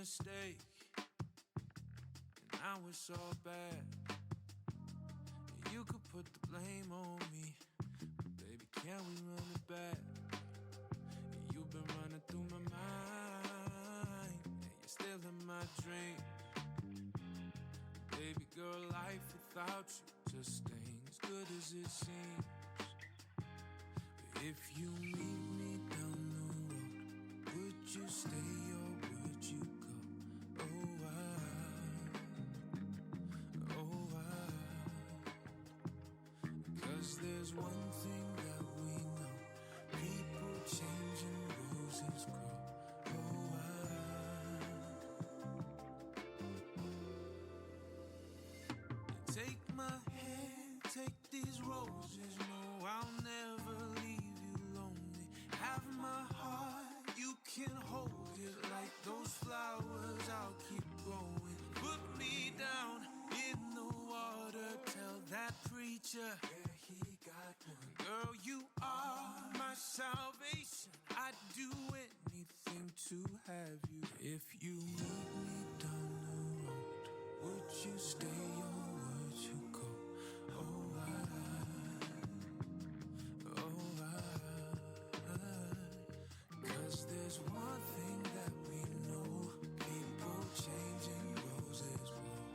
mistake, and now it's all bad. You could put the blame on me, but baby, can we run it back? You've been running through my mind, and you're still in my dream. Baby girl, life without you just ain't as good as it seems. But if you meet me down the road, would you stay or would you go? Oh, Cause there's one thing that we know, people change and roses grow. Take my hand, take these roses. No, I'll never leave you lonely. Have my heart, you can hold it like those flowers. I'll keep going. Put me down in the water. Tell that preacher, yeah, he got one. Girl, you are my salvation. I'd do anything to have you. If you meet me down the road, would you stay or would you go? Cause there's one thing that we know, people change and roses blow.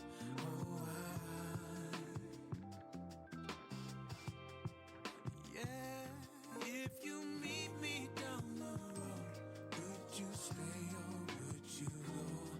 Yeah, if you meet me down the road, would you stay or would you go?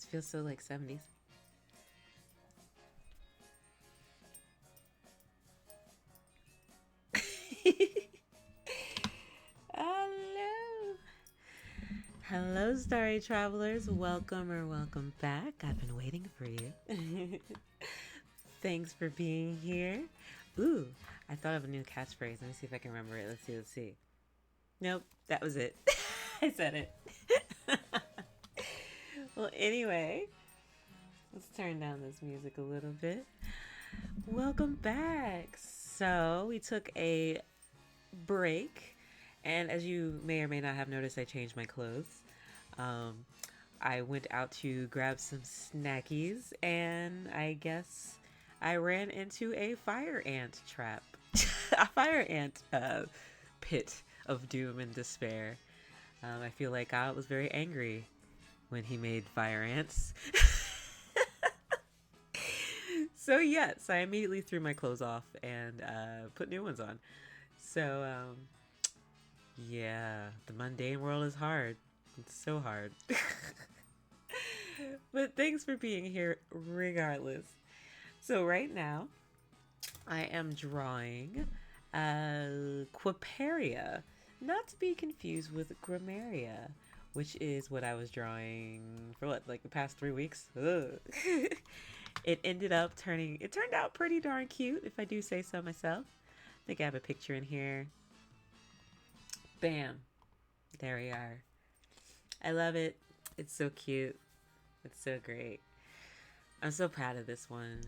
feels so like 70s. Hello. Hello, Starry Travelers. Welcome or welcome back. I've been waiting for you. Thanks for being here. Ooh, I thought of a new catchphrase. Let me see if I can remember it. Let's see. Nope, that was it. I said it. Well, anyway, let's turn down this music a little bit. Welcome back. So, we took a break, and as you may or may not have noticed, I changed my clothes. I went out to grab some snackies, and I guess I ran into a fire ant trap. A fire ant pit of doom and despair. I feel like God was very angry when he made fire ants. So yes, I immediately threw my clothes off and put new ones on. So yeah, the mundane world is hard. It's so hard. But thanks for being here regardless. So right now, I am drawing Quiperia, not to be confused with Grammaria, which is what I was drawing for like the past 3 weeks. It turned out pretty darn cute, if I do say so myself. I think I have a picture in here. Bam. There we are. I love it. It's so cute. It's so great. I'm so proud of this one.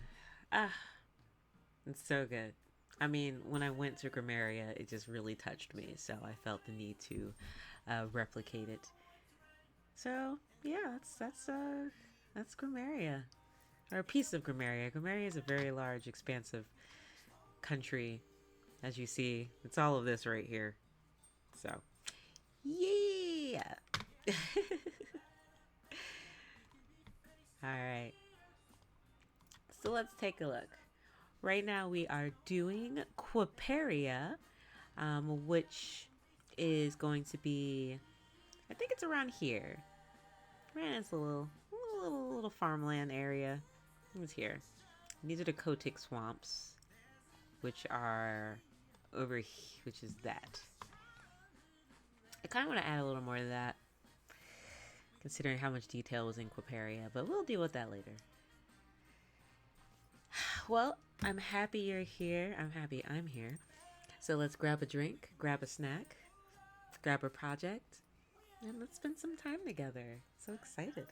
It's so good. I mean, when I went to Grammaria, it just really touched me, so I felt the need to replicate it. So yeah, that's Grammaria, or a piece of Grammaria. Grammaria is a very large, expansive country, as you see. It's all of this right here. So yeah. All right. So let's take a look. Right now we are doing Quiperia, which is going to be, I think it's around here. Right, it's a little farmland area. It's here. And these are the Kotick swamps, which are over here, which is that. I kind of want to add a little more to that, considering how much detail was in Quiperia, but we'll deal with that later. Well, I'm happy you're here. I'm happy I'm here. So let's grab a drink, grab a snack, grab a project, and let's spend some time together. So excited.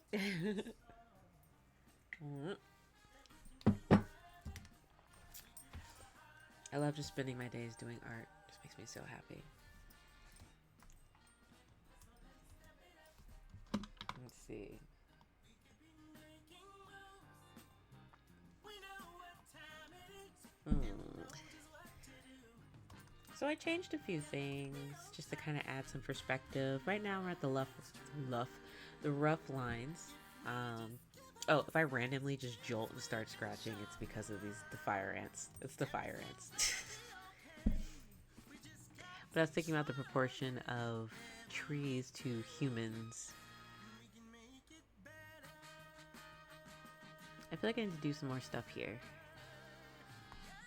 I love just spending my days doing art. It just makes me so happy. Let's see. So I changed a few things just to kind of add some perspective. Right now we're at the rough lines. If I randomly just jolt and start scratching, it's because of the fire ants. It's the fire ants. But I was thinking about the proportion of trees to humans. I feel like I need to do some more stuff here.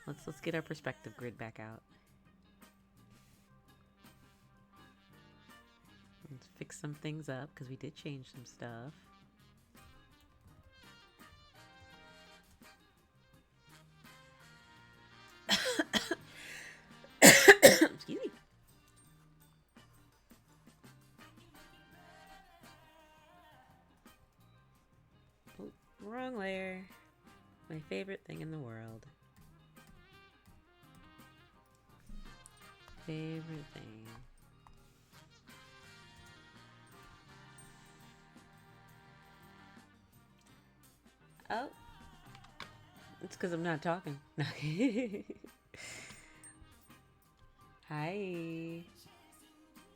Let's get our perspective grid back out. Let's fix some things up because we did change some stuff. Excuse me. Oh, wrong layer. My favorite thing in the world. Favorite thing. Oh. It's because I'm not talking. Hi.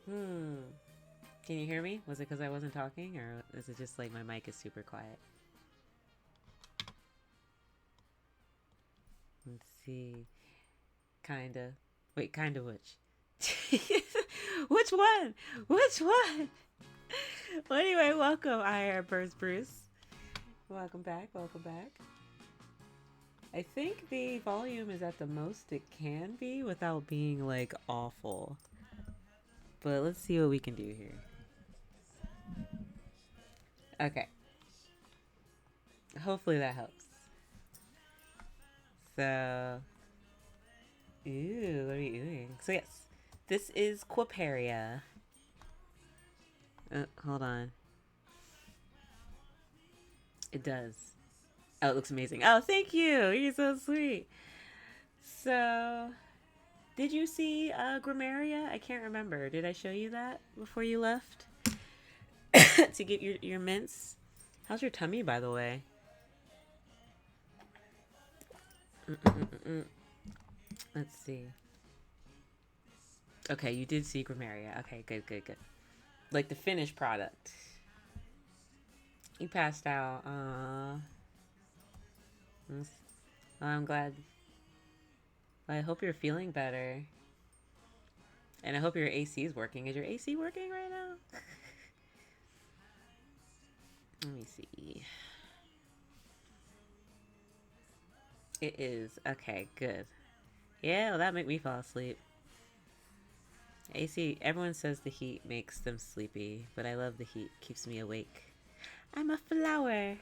Can you hear me? Was it because I wasn't talking, or is it just like my mic is super quiet? Let's see. Kinda. Wait, kinda which? Which one? Which one? Well, anyway, welcome, IR Bruce. Welcome back. Welcome back. I think the volume is at the most it can be without being like awful. But let's see what we can do here. Okay. Hopefully that helps. So, ooh, what are we doing? So yes, this is Quiperia. Hold on. It does. Oh, it looks amazing. Oh, thank you. You're so sweet. So, did you see Grammaria? I can't remember. Did I show you that before you left? To get your mints? How's your tummy, by the way? Mm-mm-mm-mm. Let's see. Okay, you did see Grammaria. Okay, good, good, good. Like the finished product. You passed out. I'm glad. I hope you're feeling better. And I hope your AC is working. Is your AC working right now? Let me see. It is. Okay, good. Yeah, well, that made me fall asleep. AC, everyone says the heat makes them sleepy, but I love the heat. Keeps me awake. I'm a flower.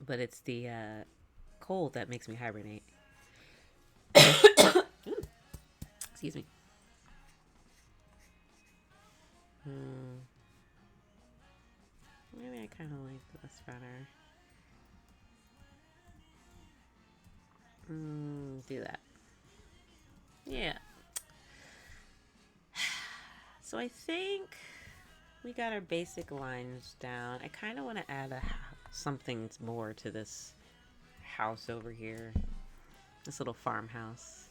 But it's the cold that makes me hibernate. Excuse me. Maybe I kind of like this better. Do that. Yeah. So I think we got our basic lines down. I kind of want to add something more to this house over here. This little farmhouse.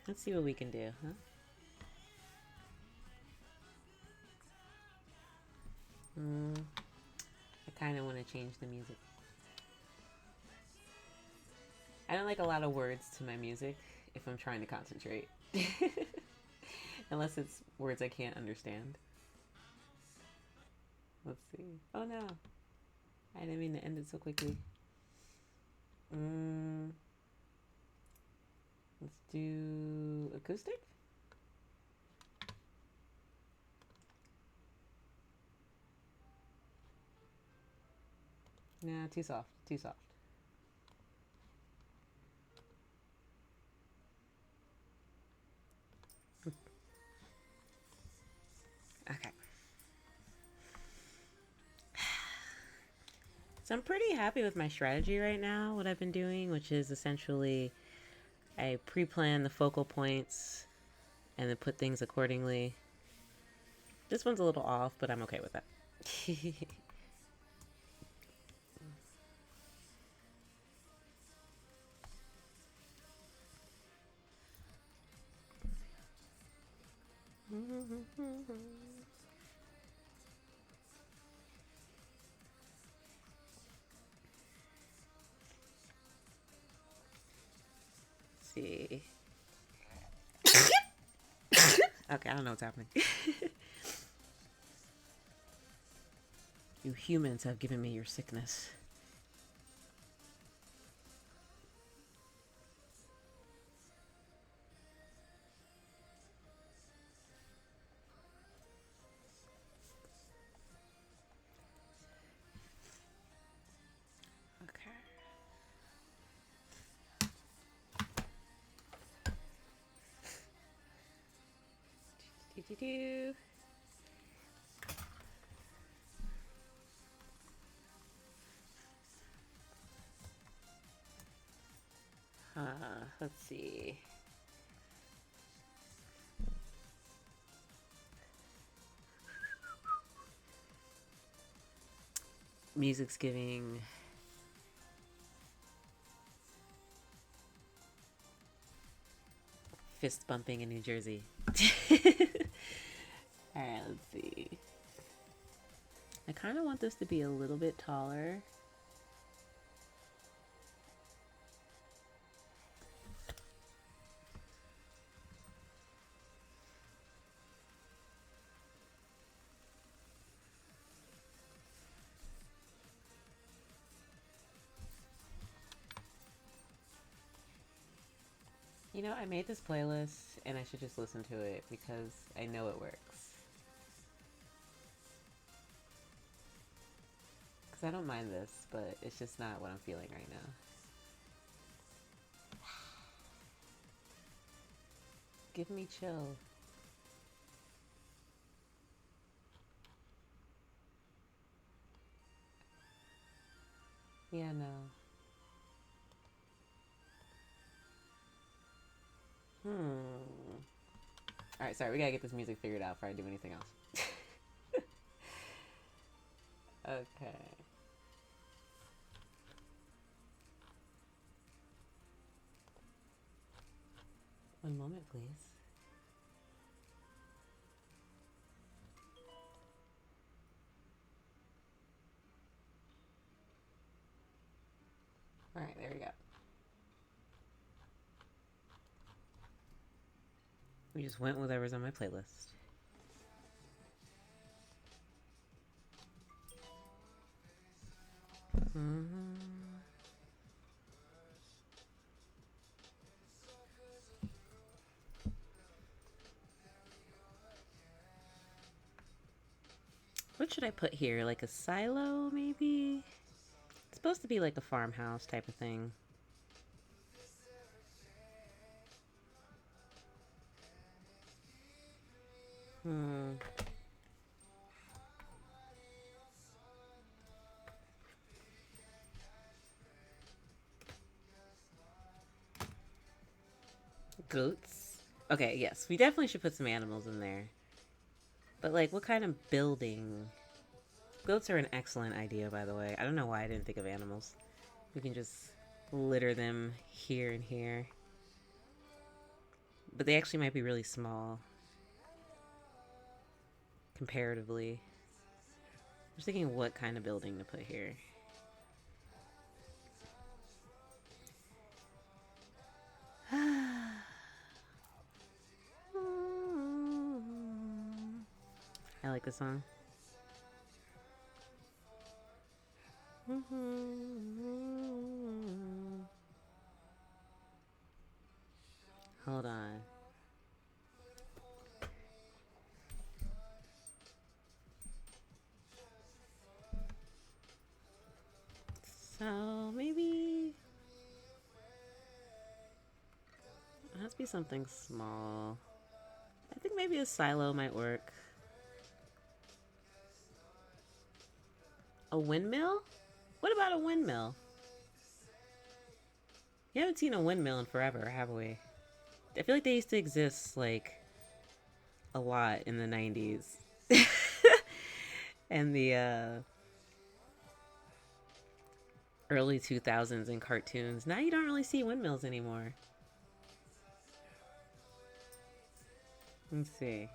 Let's see what we can do, huh? I kind of want to change the music. I don't like a lot of words to my music if I'm trying to concentrate. Unless it's words I can't understand. Let's see. Oh no. I didn't mean to end it so quickly. Let's do acoustic. Nah, too soft. Too soft. Okay. So I'm pretty happy with my strategy right now, what I've been doing, which is essentially I pre-plan the focal points and then put things accordingly. This one's a little off, but I'm okay with that. See. Okay, I don't know what's happening. You humans have given me your sickness. Okay. Do-do-do. Let's see. Music's giving fist bumping in New Jersey. Alright, let's see. I kind of want this to be a little bit taller. You know, I made this playlist and I should just listen to it because I know it works. Because I don't mind this, but it's just not what I'm feeling right now. Give me chill. Yeah, no. Alright, sorry, we gotta get this music figured out before I do anything else. Okay. One moment, please. Alright, there we go. We just went with whatever's on my playlist. What should I put here? Like a silo, maybe? It's supposed to be like a farmhouse type of thing. Goats? Okay, yes. We definitely should put some animals in there. But, like, what kind of building? Goats are an excellent idea, by the way. I don't know why I didn't think of animals. We can just litter them here and here. But they actually might be really small. Comparatively. I'm just thinking what kind of building to put here. I like this song. Hold on. So maybe it has to be something small. I think maybe a silo might work. A windmill? What about a windmill? You haven't seen a windmill in forever, have we? I feel like they used to exist like a lot in the 90s. And the early 2000s in cartoons. Now you don't really see windmills anymore. Let's see.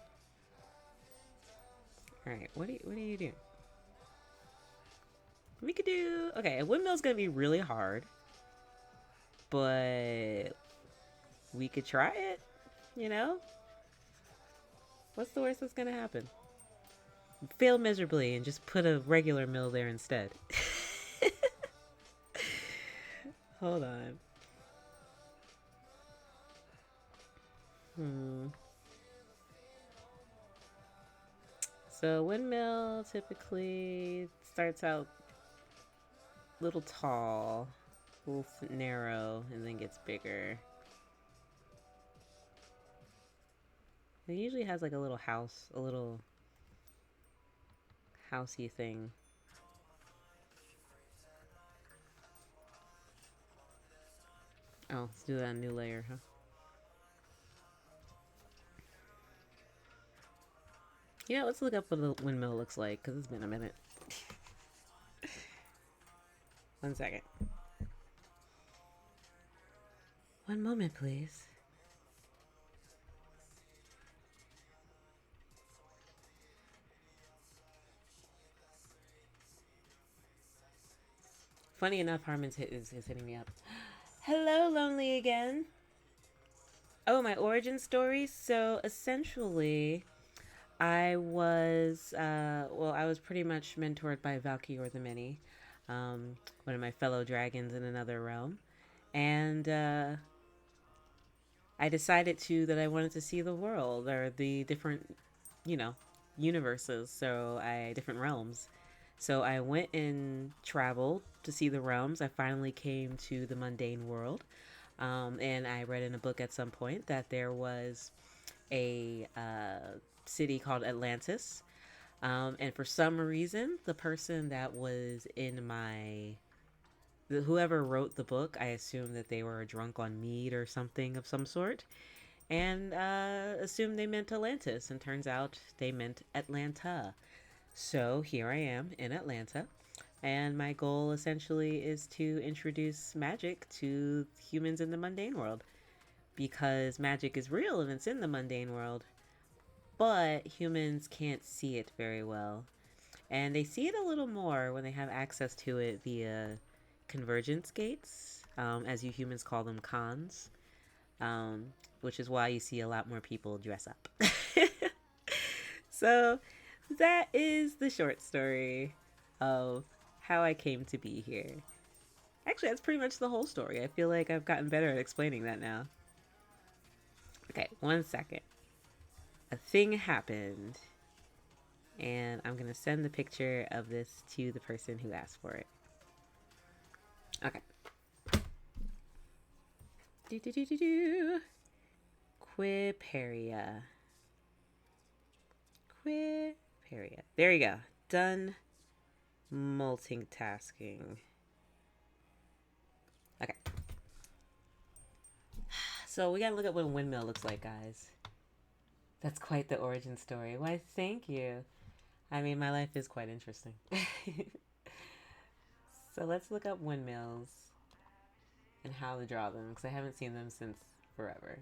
All right, what do you do? We could do, okay, a windmill's gonna be really hard, but we could try it, you know? What's the worst that's gonna happen? Fail miserably and just put a regular mill there instead. Hold on. So windmill typically starts out a little tall, a little narrow, and then gets bigger. It usually has like a little house, a little housey thing. Oh, let's do that new layer, huh? Yeah, let's look up what the windmill looks like, because it's been a minute. 1 second. One moment, please. Funny enough, Harmon's is hitting me up. Hello, Lonely again. Oh, my origin story? So, essentially, I was, I was pretty much mentored by Valkyrie the Many, one of my fellow dragons in another realm. And I decided that I wanted to see the world or the different, you know, universes. So different realms. So I went and traveled to see the realms. I finally came to the mundane world. And I read in a book at some point that there was a city called Atlantis. And for some reason, the person that was in whoever wrote the book, I assumed that they were drunk on mead or something of some sort, and assumed they meant Atlantis. And turns out they meant Atlanta. So here I am in Atlanta. And my goal essentially is to introduce magic to humans in the mundane world. Because magic is real and it's in the mundane world, but humans can't see it very well. And they see it a little more when they have access to it via convergence gates, as you humans call them, cons, which is why you see a lot more people dress up. So that is the short story of how I came to be here. Actually, that's pretty much the whole story. I feel like I've gotten better at explaining that now. Okay, 1 second. A thing happened, and I'm going to send the picture of this to the person who asked for it. Okay. Quiperia. Quiperia. There you go. Done multitasking. Okay. So we gotta look at what a windmill looks like, guys. That's quite the origin story. Why, thank you. I mean, my life is quite interesting. So let's look up windmills and how to draw them, because I haven't seen them since forever.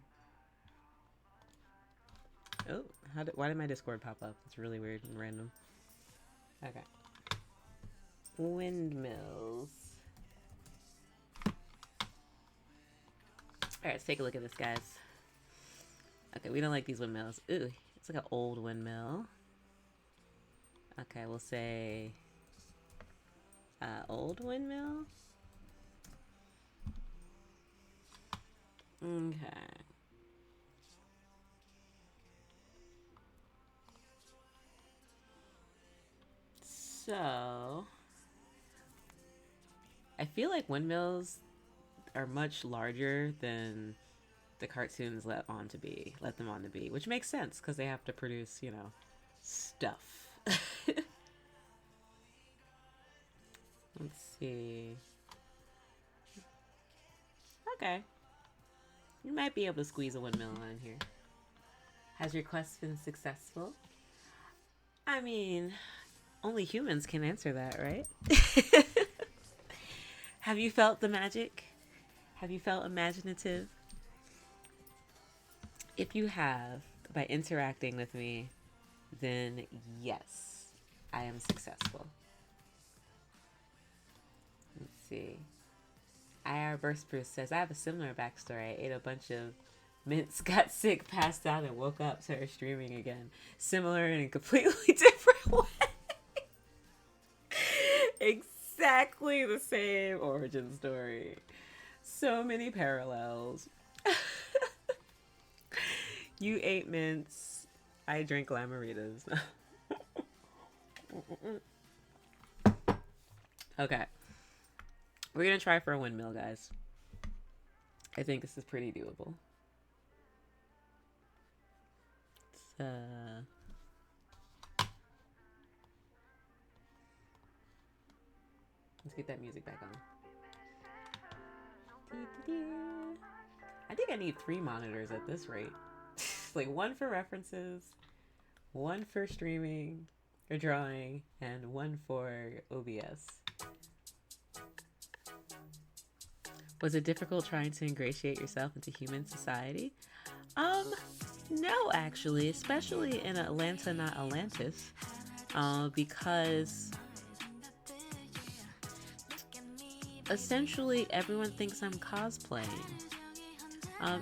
Oh, why did my Discord pop up? It's really weird and random. Okay. Windmills. Alright, let's take a look at this, guys. Okay, we don't like these windmills. Ooh, it's like an old windmill. Okay, we'll say old windmill. Okay. So I feel like windmills are much larger than the cartoons let them on to be, which makes sense because they have to produce, stuff. Let's see. Okay. You might be able to squeeze a windmill on here. Has your quest been successful? I mean, only humans can answer that, right? Have you felt the magic? Have you felt imaginative? If you have, by interacting with me, then yes, I am successful. Let's see. IR Burst Bruce says, I have a similar backstory. I ate a bunch of mints, got sick, passed out, and woke up, started streaming again. Similar in a completely different way. Exactly the same origin story. So many parallels. You ate mints. I drink lamaritas. Okay. We're going to try for a windmill, guys. I think this is pretty doable. Let's get that music back on. I think I need 3 monitors at this rate. Like 1 for references, 1 for streaming or drawing, and 1 for OBS. Was it difficult trying to ingratiate yourself into human society? No, actually, especially in Atlanta, not Atlantis, because essentially everyone thinks I'm cosplaying.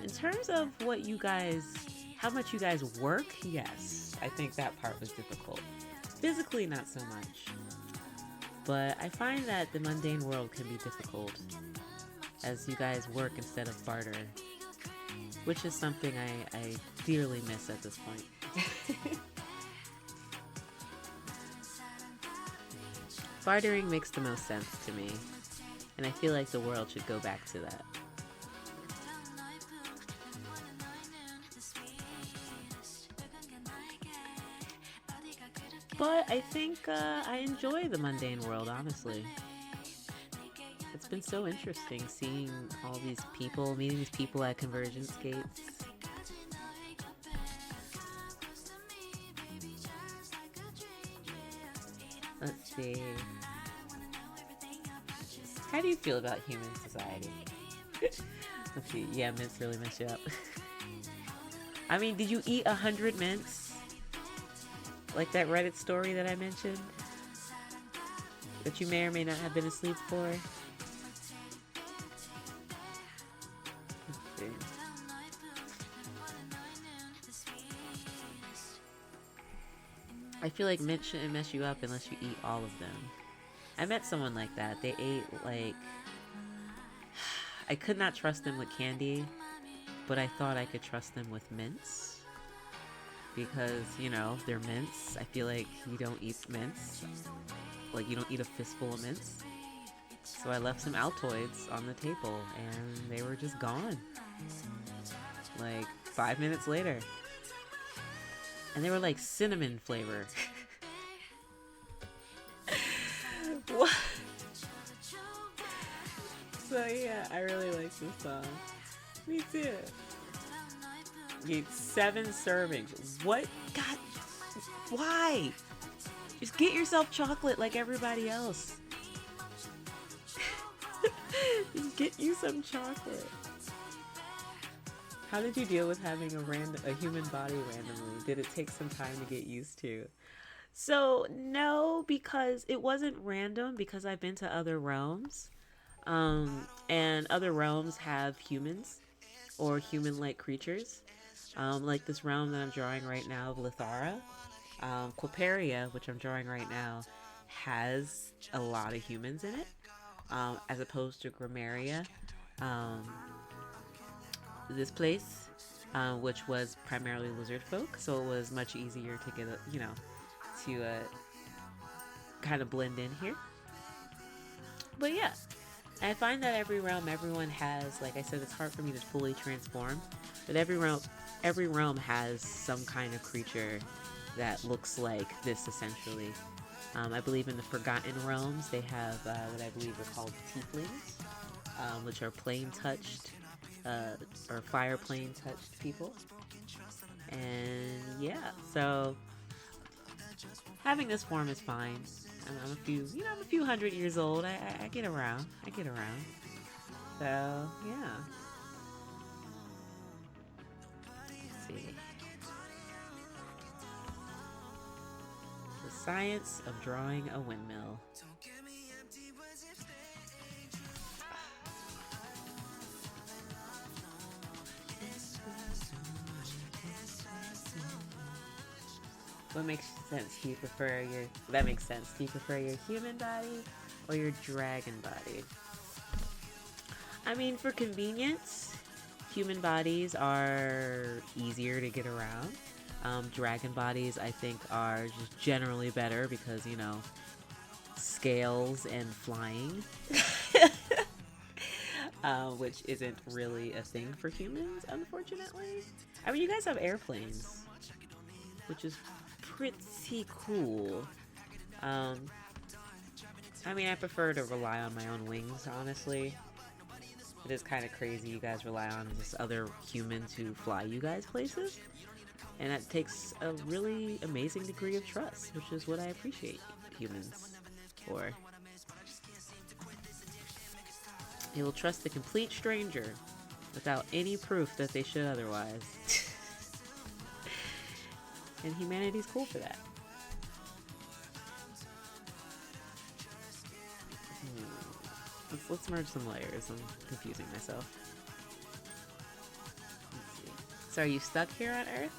In terms of how much you guys work, yes, I think that part was difficult. Physically, not so much. But I find that the mundane world can be difficult, as you guys work instead of barter. which is something I dearly miss at this point. Bartering makes the most sense to me, and I feel like the world should go back to that. But I think I enjoy the mundane world, honestly. It's been so interesting seeing all these people, meeting these people at convergence gates. Let's see. How do you feel about human society? Let's see. Yeah, mints really mess you up. I mean, did you eat 100 mints? Like that Reddit story that I mentioned? That you may or may not have been asleep for? Let's see. I feel like mint shouldn't mess you up unless you eat all of them. I met someone like that. They ate like... I could not trust them with candy, but I thought I could trust them with mints. Because, you know, they're mints. I feel like you don't eat mints. Like, you don't eat a fistful of mints. So I left some Altoids on the table, and they were just gone. Like, 5 minutes later. And they were like cinnamon flavor. What? So yeah, I really like this song. Me too. You ate 7 servings. What? God, why? Just get yourself chocolate like everybody else. Just get you some chocolate. How did you deal with having a human body randomly? Did it take some time to get used to? So no, because it wasn't random, because I've been to other realms. And other realms have humans or human-like creatures. Like this realm that I'm drawing right now of Lithara. Quaperia, which I'm drawing right now, has a lot of humans in it. As opposed to Grimmeria. This place, which was primarily lizard folk, so it was much easier to get, to kind of blend in here. But yeah, I find that every realm, everyone has, like I said, it's hard for me to fully transform, but every realm has some kind of creature that looks like this, essentially. I believe in the Forgotten Realms, they have what I believe are called tieflings, which are plane-touched, or fire plane touched people. And yeah, so having this form is fine. I'm a few 100 years old. I get around. So yeah. Let's see. The science of drawing a windmill. What makes sense? Do you prefer that makes sense. Do you prefer your human body or your dragon body? I mean, for convenience, human bodies are easier to get around. Dragon bodies, I think, are just generally better because, scales and flying. Which isn't really a thing for humans, unfortunately. I mean, you guys have airplanes, which is pretty cool. I mean, I prefer to rely on my own wings, honestly. It is kind of crazy you guys rely on just other humans who fly you guys places. And that takes a really amazing degree of trust, which is what I appreciate humans for. They will trust a complete stranger without any proof that they should otherwise. And humanity's cool for that. Let's merge some layers. I'm confusing myself. Let's see. So are you stuck here on Earth?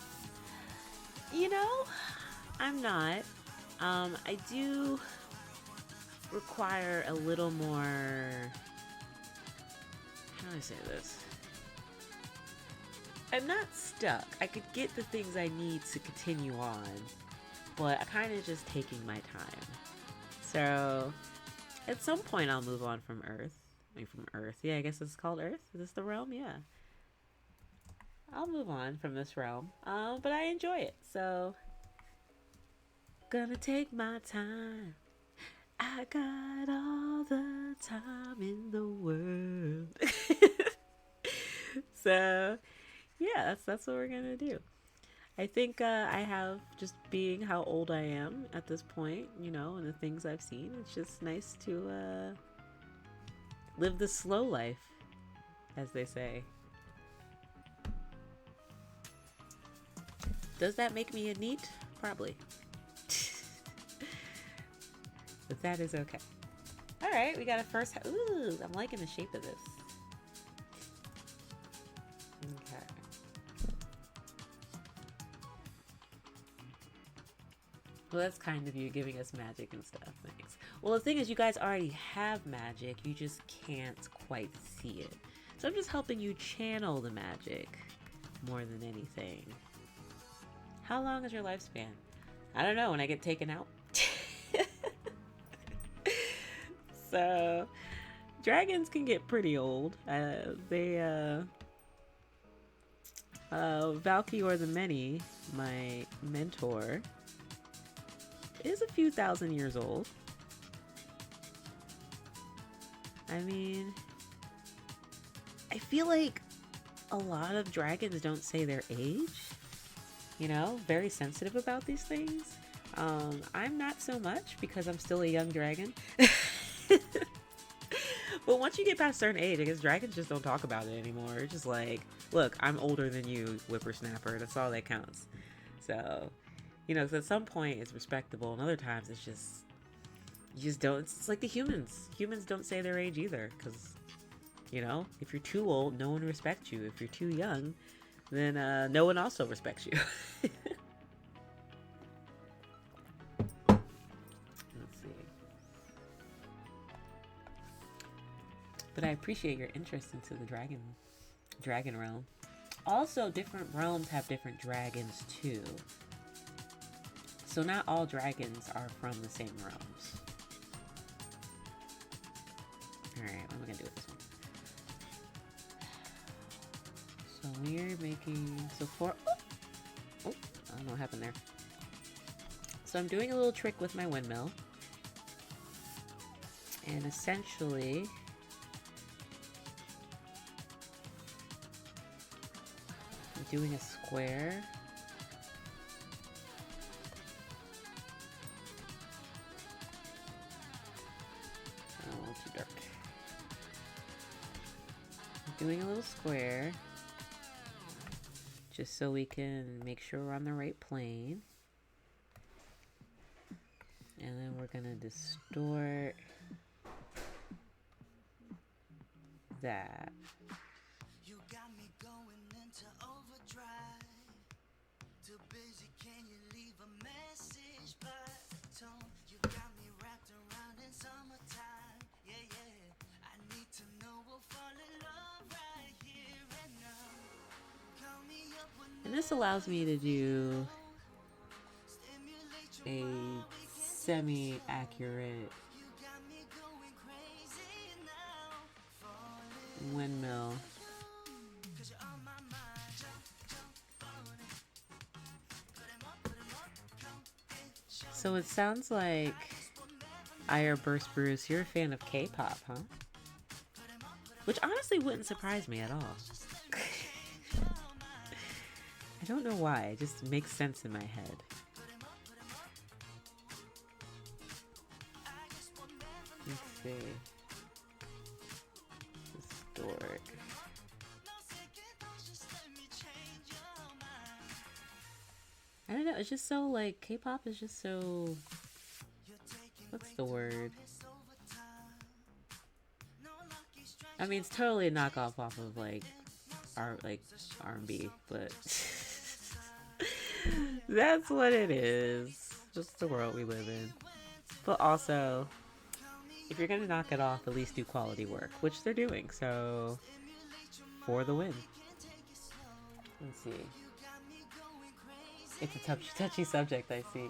I'm not. I do require a little more... How do I say this? I'm not stuck. I could get the things I need to continue on, but I kind of just taking my time. So at some point I'll move on from Earth. I mean, from Earth. Yeah, I guess it's called Earth. Is this the realm? Yeah. I'll move on from this realm. But I enjoy it. So gonna take my time. I got all the time in the world. So yeah, that's what we're gonna do. I think I have just being how old I am at this point, you know, and the things I've seen. It's just nice to live the slow life, as they say. Does that make me a neat? Probably. But that is okay. All right, we got a first. Ooh, I'm liking the shape of this. Okay. Well, that's kind of you giving us magic and stuff. Thanks. Well, the thing is, you guys already have magic. You just can't quite see it. So I'm just helping you channel the magic more than anything. How long is your lifespan? I don't know, when I get taken out. So, dragons can get pretty old. Valkior the Many, my mentor, is a few thousand years old. I mean, I feel like a lot of dragons don't say their age. You know, very sensitive about these things. I'm not so much because I'm still a young dragon. But once you get past a certain age, I guess dragons just don't talk about it anymore. It's just like, look, I'm older than you, whippersnapper. That's all that counts. So, you know, 'cause at some point it's respectable, and other times it's just, you just don't. It's like the humans. Humans don't say their age either, because, you know, if you're too old, no one respects you. If you're too young, then no one also respects you. Let's see. But I appreciate your interest into the dragon realm. Also, different realms have different dragons too. So not all dragons are from the same realms. Alright, what am I gonna do with this one? So we're making, so for, oh, I don't know what happened there. So I'm doing a little trick with my windmill. And essentially, I'm doing a square. Oh, a little too dark. I'm doing a little square, just so we can make sure we're on the right plane. And then we're gonna distort that. You got me going into overdrive. Too busy, can you leave a message by tone? You got me wrapped around in summertime. Yeah, yeah. I need to know we'll fall in love right here and now. Call me up when And this allows me to do a semi-accurate windmill. So it sounds like Ire Burst Bruce, you're a fan of K-pop, huh? Which honestly wouldn't surprise me at all. I don't know why, it just makes sense in my head. Let's see. Distort. I don't know, it's just so like, K-pop is just so, what's the word? I mean, it's totally a knockoff off of like R&B, but that's what it is. Just the world we live in. But also, if you're gonna knock it off, at least do quality work, which they're doing. So, for the win. Let's see. It's a touchy subject, I see.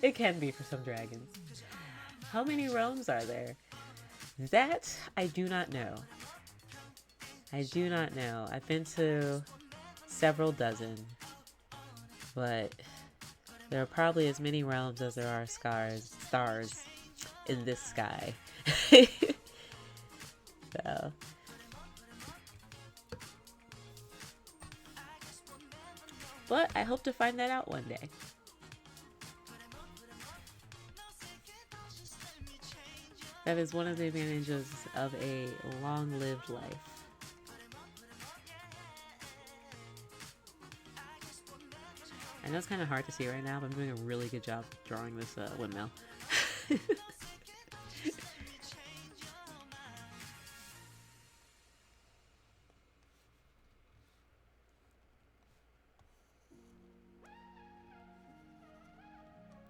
It can be for some dragons. How many realms are there? That I do not know. I do not know. I've been to several dozen, but there are probably as many realms as there are stars in this sky. So, but I hope to find that out one day. That is one of the advantages of a long-lived life. I know it's kind of hard to see right now, but I'm doing a really good job drawing this windmill.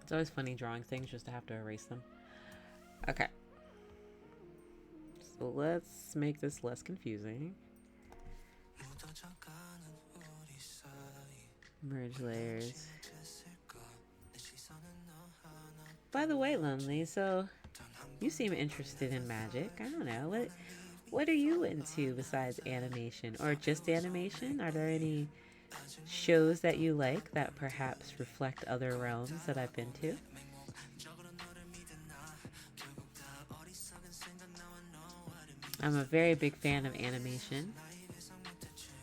It's always funny drawing things just to have to erase them. Okay. So let's make this less confusing. Merge layers. By the way, Lonely, so you seem interested in magic. I don't know. What are you into besides animation? Or just animation? Are there any shows that you like that perhaps reflect other realms that I've been to? I'm a very big fan of animation.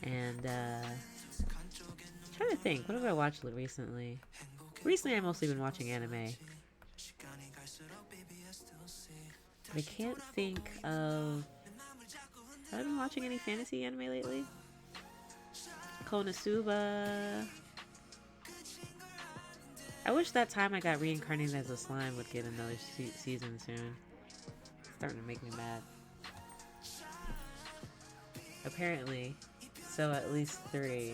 And trying to think, what have I watched recently? Recently I've mostly been watching anime. But I can't think of... Have I been watching any fantasy anime lately? Konosuba. I wish that time I got reincarnated as a slime would get another season soon. It's starting to make me mad. Apparently, so at least 3.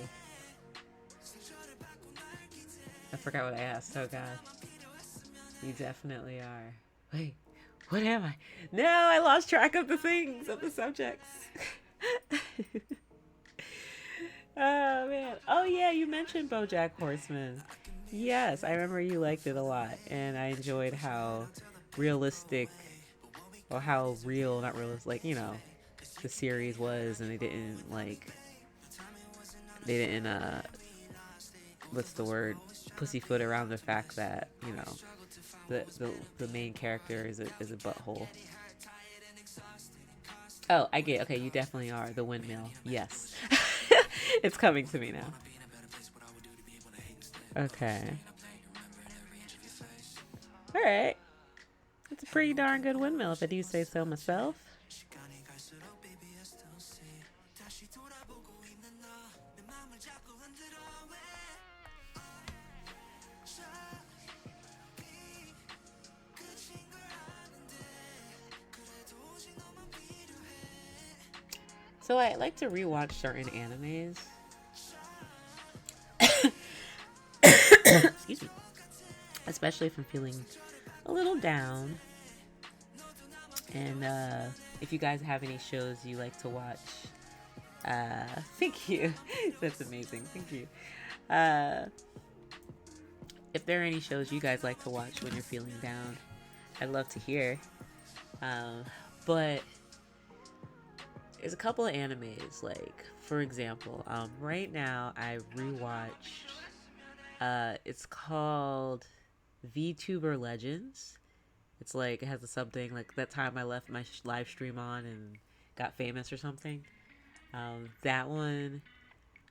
I forgot what I asked. Oh god. You definitely are. Wait, what am I? No, I lost track of the things, of the subjects. Oh man. Oh yeah, you mentioned BoJack Horseman. Yes, I remember you liked it a lot, and I enjoyed how realistic, or how real, not realistic, like, you know, the series was, and they didn't what's the word, pussyfoot around the fact that, you know, the main character is a butthole. Oh, I get it. Okay, you definitely are the windmill. Yes. It's coming to me now. Okay. Alright. It's a pretty darn good windmill if I do say so myself. So I like to rewatch certain animes. Excuse me. Especially if I'm feeling a little down. And if you guys have any shows you like to watch, thank you. That's amazing. Thank you. If there are any shows you guys like to watch when you're feeling down, I'd love to hear. But there's a couple of animes, like, for example, right now I rewatched, it's called VTuber Legends. It's like, it has a something, like that time I left my live stream on and got famous or something. That one,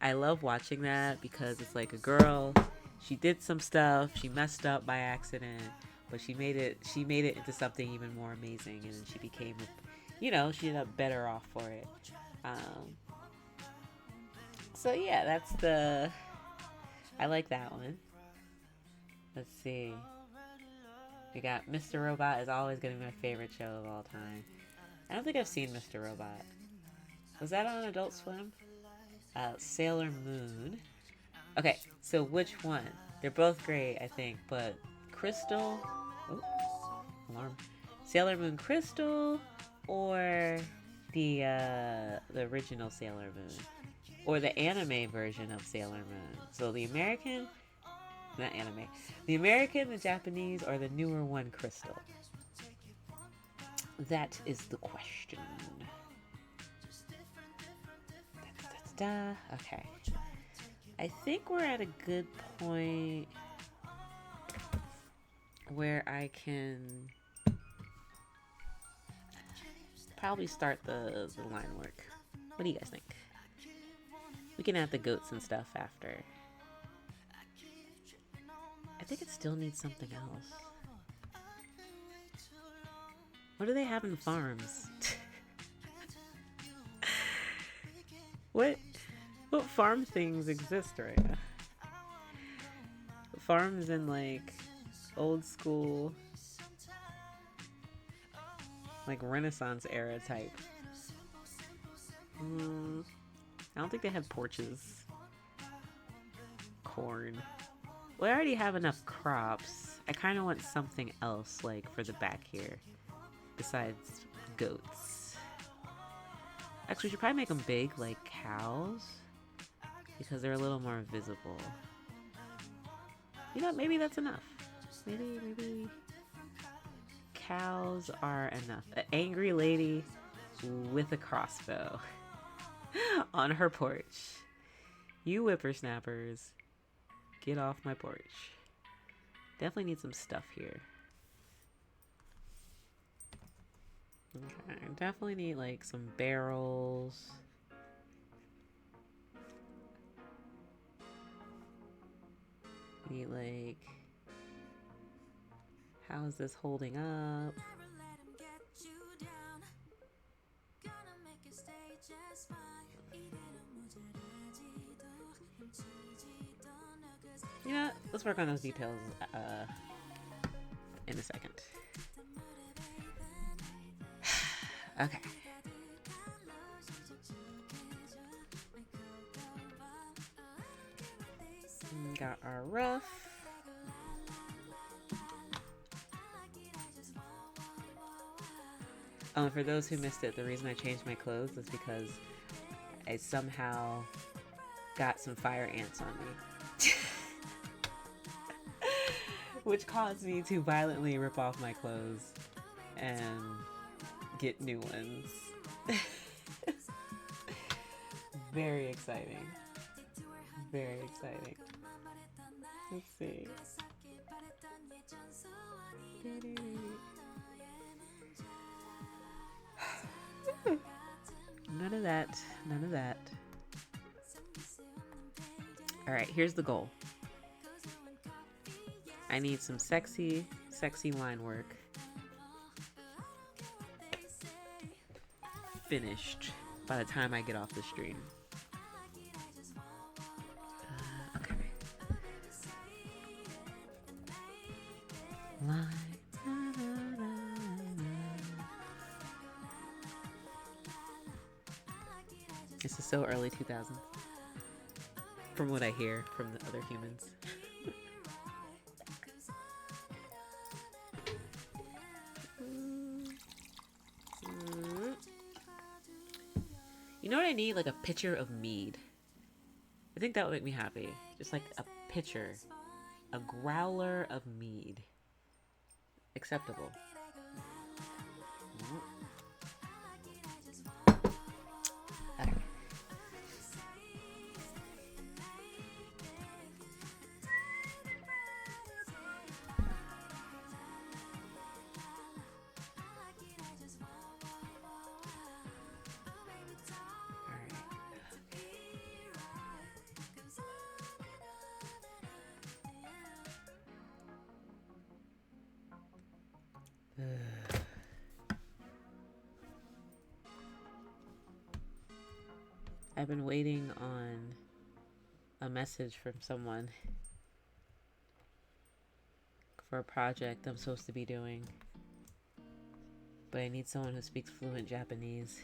I love watching that because it's like a girl, she did some stuff, she messed up by accident, but she made it into something even more amazing, and then she became, you know, she ended up better off for it. So yeah, I like that one. Let's see. We got Mr. Robot is always going to be my favorite show of all time. I don't think I've seen Mr. Robot. Was that on Adult Swim? Sailor Moon. Okay, so which one? They're both great, I think, but Crystal... Oh, alarm. Sailor Moon Crystal or the original Sailor Moon? or the anime version of Sailor Moon. So the American, not anime, the American, the Japanese, or the newer one, Crystal? That is the question. Okay. I think we're at a good point where I can probably start the line work. What do you guys think? We can add the goats and stuff after. I think it still needs something else. What do they have in farms? What farm things exist right now? Farms in like old school, like Renaissance era type. I don't think they have porches. Corn. Well, I already have enough crops. I kind of want something else, like for the back here, besides goats. Actually, we should probably make them big, like cows, because they're a little more visible. You know, maybe that's enough. Maybe cows are enough. An angry lady with a crossbow on her porch. You whippersnappers, get off my porch. Definitely need some stuff here. Okay, definitely need like some barrels. Need like, how is this holding up? You know, let's work on those details in a second. Okay. Got our rough. For those who missed it, the reason I changed my clothes is because I somehow got some fire ants on me. Which caused me to violently rip off my clothes and get new ones. Very exciting. Very exciting. Let's see. None of that. None of that. Alright, here's the goal. I need some sexy line work. Finished by the time I get off the stream. Okay. This is so early 2000s. From what I hear from the other humans. You know what I need? Like a pitcher of mead. I think that would make me happy. Just like a pitcher. A growler of mead. Acceptable. Okay. I've been waiting on a message from someone for a project I'm supposed to be doing, but I need someone who speaks fluent Japanese.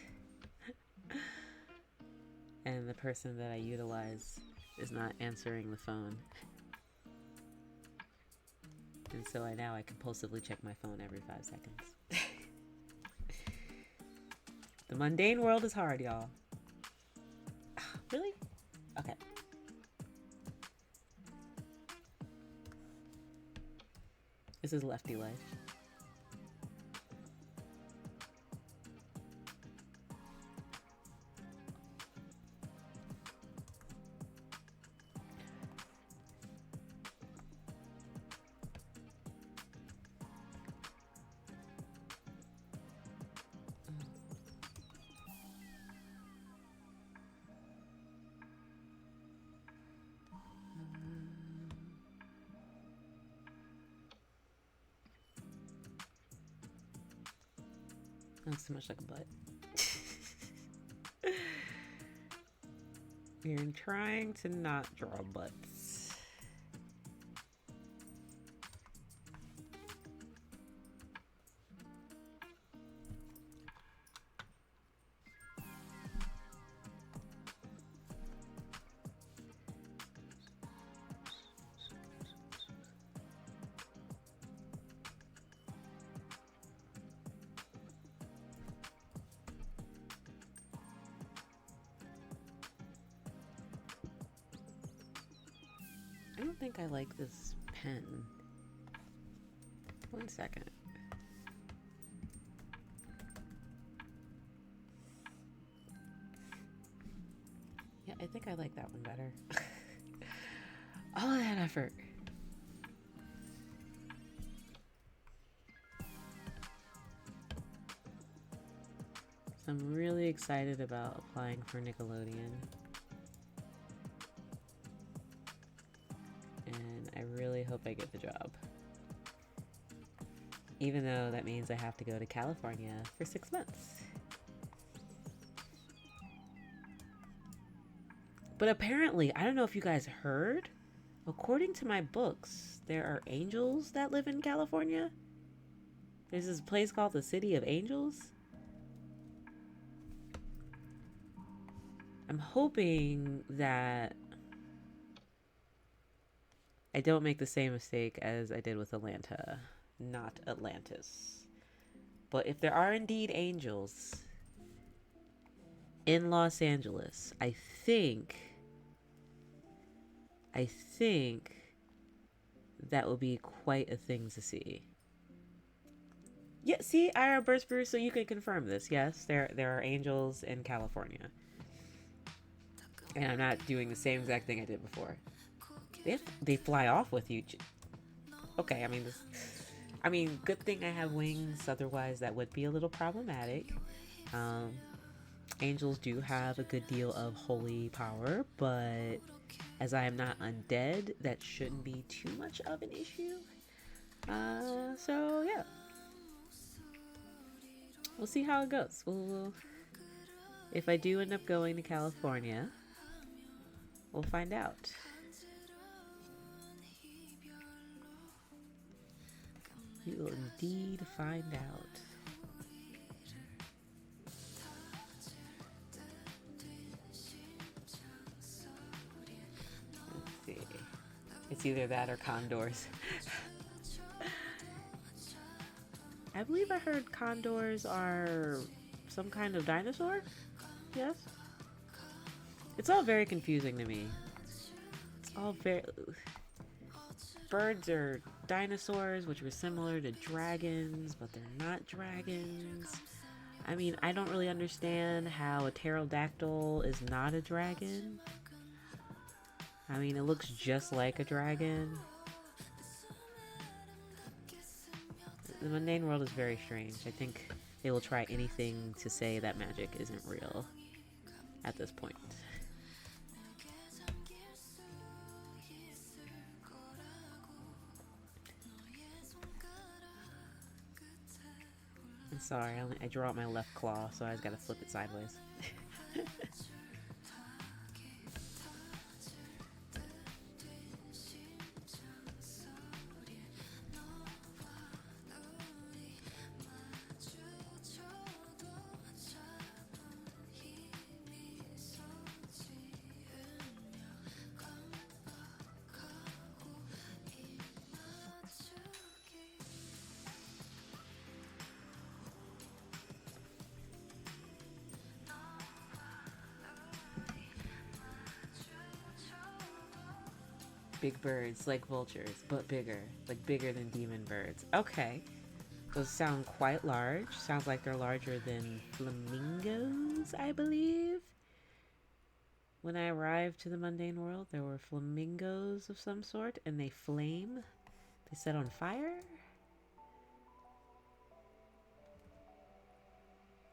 And the person that I utilize is not answering the phone. And so now I compulsively check my phone every 5 seconds. The mundane world is hard, y'all. Really? Okay. This is Lefty Life. Looks too much like a butt. You're trying to not draw butts. I don't think I like this pen. 1 second. Yeah, I think I like that one better. All of that effort. So I'm really excited about applying for Nickelodeon. And I really hope I get the job. Even though that means I have to go to California for 6 months. But apparently, I don't know if you guys heard, according to my books, there are angels that live in California. There's this place called the City of Angels. I'm hoping that I don't make the same mistake as I did with Atlanta, not Atlantis. But if there are indeed angels in Los Angeles, I think that would be quite a thing to see. Yeah, see, Ira Burst, so you can confirm this. Yes, there are angels in California. And I'm not doing the same exact thing I did before. They fly off with you. Okay, I mean, good thing I have wings. Otherwise, that would be a little problematic. Angels do have a good deal of holy power, but as I am not undead, that shouldn't be too much of an issue. So yeah, we'll see how it goes. If I do end up going to California, we'll find out. We will indeed find out. Let's see. It's either that or condors. I believe I heard condors are some kind of dinosaur. Yes? It's all very confusing to me. It's all very... Birds are dinosaurs, which were similar to dragons, but they're not dragons. I mean, I don't really understand how a pterodactyl is not a dragon. I mean, it looks just like a dragon. The mundane world is very strange. I think they will try anything to say that magic isn't real at this point. I'm sorry, I draw out my left claw, so I just gotta flip it sideways. Big birds like vultures, but bigger. Like bigger than demon birds. Okay. Those sound quite large. Sounds like they're larger than flamingos, I believe. When I arrived to the mundane world, there were flamingos of some sort, and they flame. They set on fire.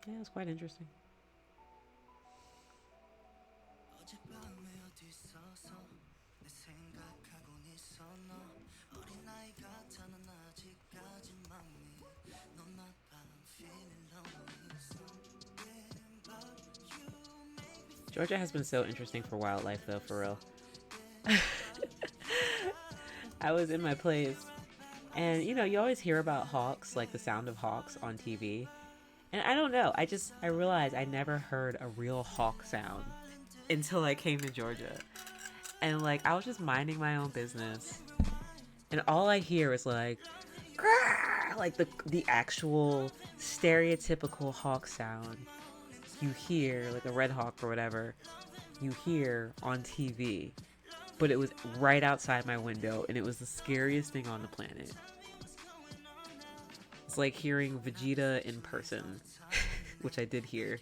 Yeah, it was quite interesting. Georgia has been so interesting for wildlife, though, for real. I was in my place, and you know, you always hear about hawks, like the sound of hawks on TV. And I don't know, I realized I never heard a real hawk sound until I came to Georgia. And like, I was just minding my own business, and all I hear is like, like the actual stereotypical hawk sound you hear, like a red hawk or whatever, you hear on TV. But it was right outside my window, and it was the scariest thing on the planet. It's like hearing Vegeta in person, which I did hear.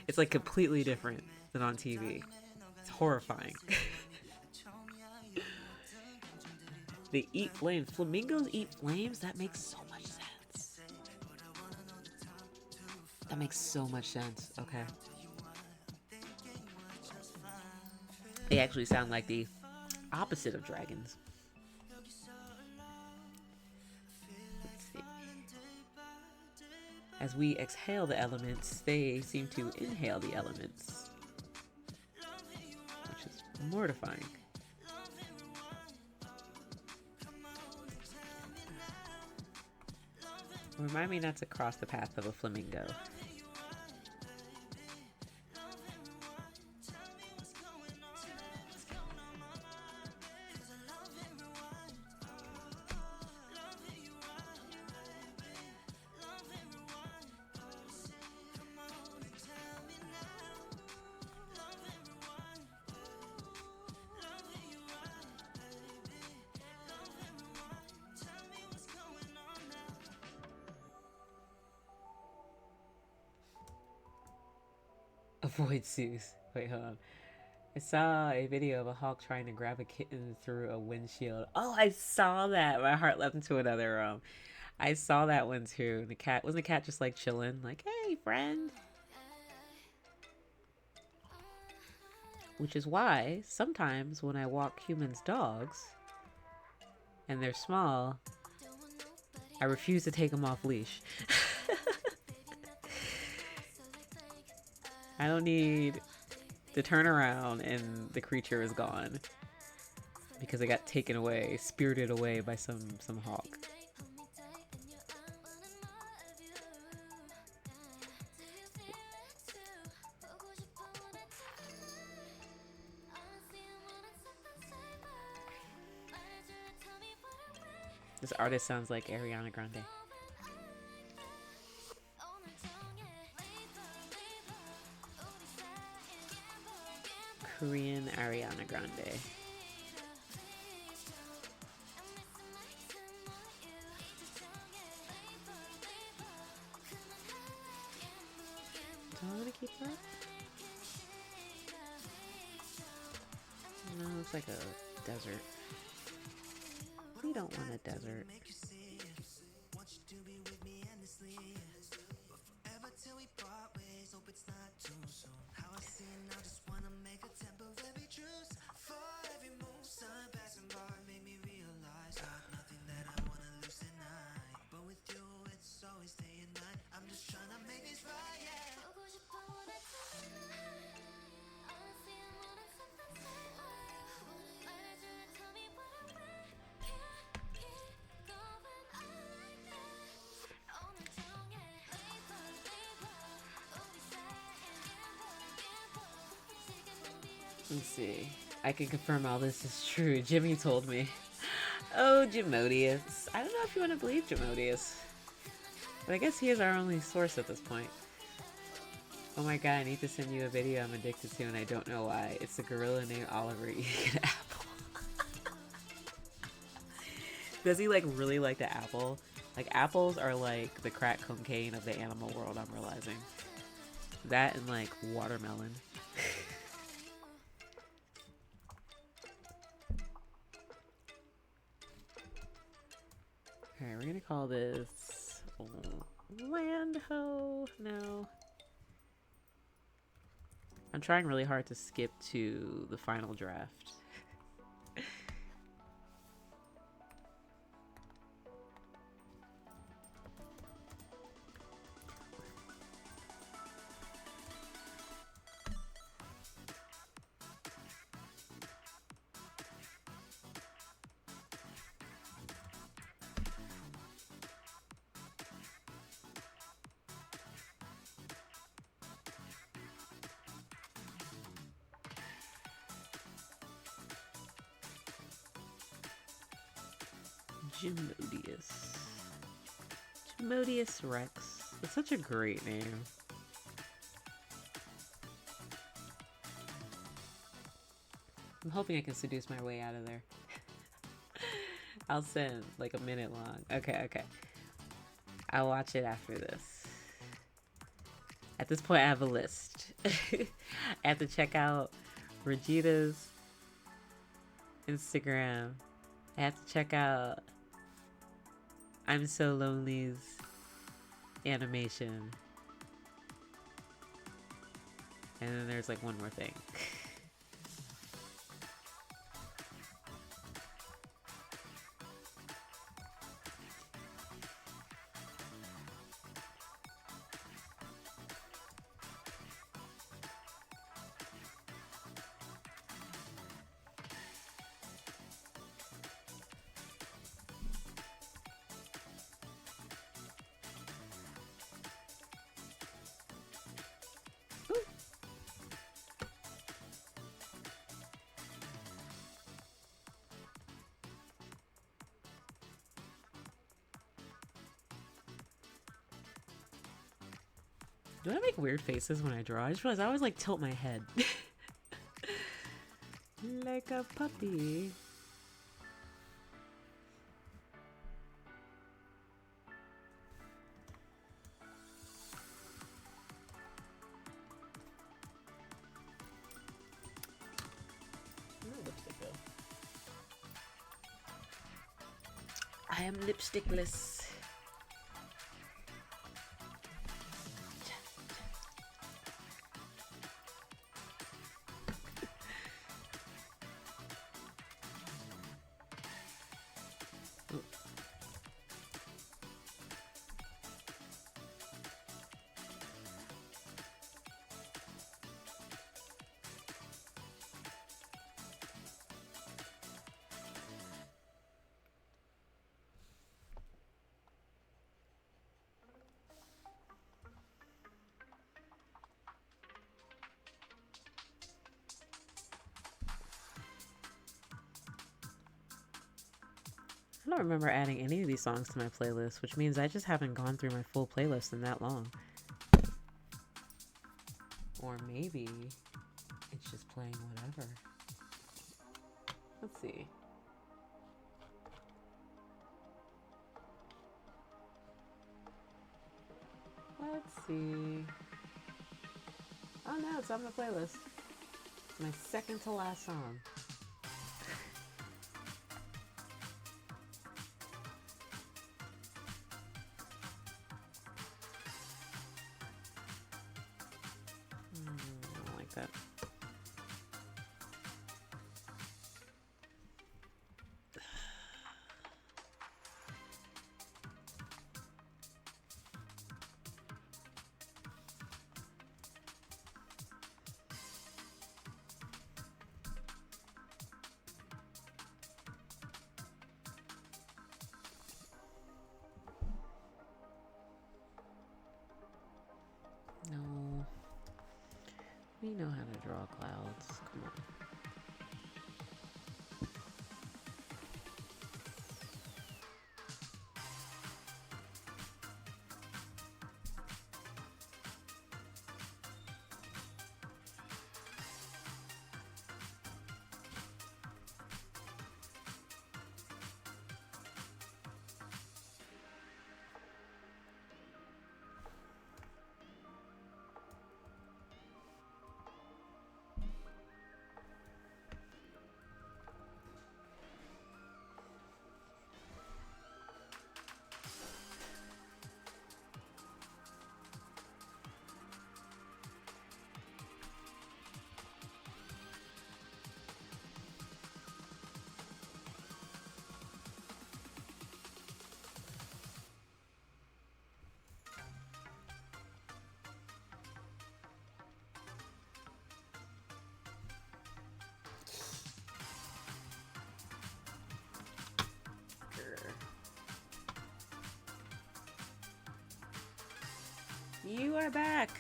It's like completely different than on TV. It's horrifying. They eat flames. Flamingos eat flames? That makes so much sense. That makes so much sense. Okay. They actually sound like the opposite of dragons. Let's see. As we exhale the elements, they seem to inhale the elements, which is mortifying. Remind me not to cross the path of a flamingo. Avoid Zeus. Wait, hold on. I saw a video of a hawk trying to grab a kitten through a windshield. Oh, I saw that. My heart leapt into another room. I saw that one too. The cat, wasn't the cat just like chilling? Like, hey, friend. Which is why sometimes when I walk humans' dogs and they're small, I refuse to take them off leash. I don't need to turn around and the creature is gone because it got taken away, spirited away by some hawk. This artist sounds like Ariana Grande. Korean Ariana Grande. Do I want to keep that? No, it's like a desert. We don't want a desert. Let's see. I can confirm all this is true. Jimmy told me. Oh, Jimodius. I don't know if you want to believe Jimodius, but I guess he is our only source at this point. Oh my god, I need to send you a video I'm addicted to and I don't know why. It's a gorilla named Oliver eating an apple. Does he like really like the apple? Like apples are like the crack cocaine of the animal world, I'm realizing. That and like watermelon. Alright, we're gonna call this Land Ho. No. I'm trying really hard to skip to the final draft. Gimodius. Gimodius Rex. That's such a great name. I'm hoping I can seduce my way out of there. I'll send like a minute long. Okay. I'll watch it after this. At this point, I have a list. I have to check out Regita's Instagram. I have to check out I'm So Lonely's animation. And then there's like one more thing. Do I make weird faces when I draw? I just realized I always like tilt my head. Like a puppy. I am lipstickless. I don't remember adding any of these songs to my playlist, which means I just haven't gone through my full playlist in that long. Or maybe it's just playing whatever. Let's see. Let's see. Oh no, it's on my playlist. It's my second to last song. I don't like that. No. We know how to draw clouds. Come on. You are back.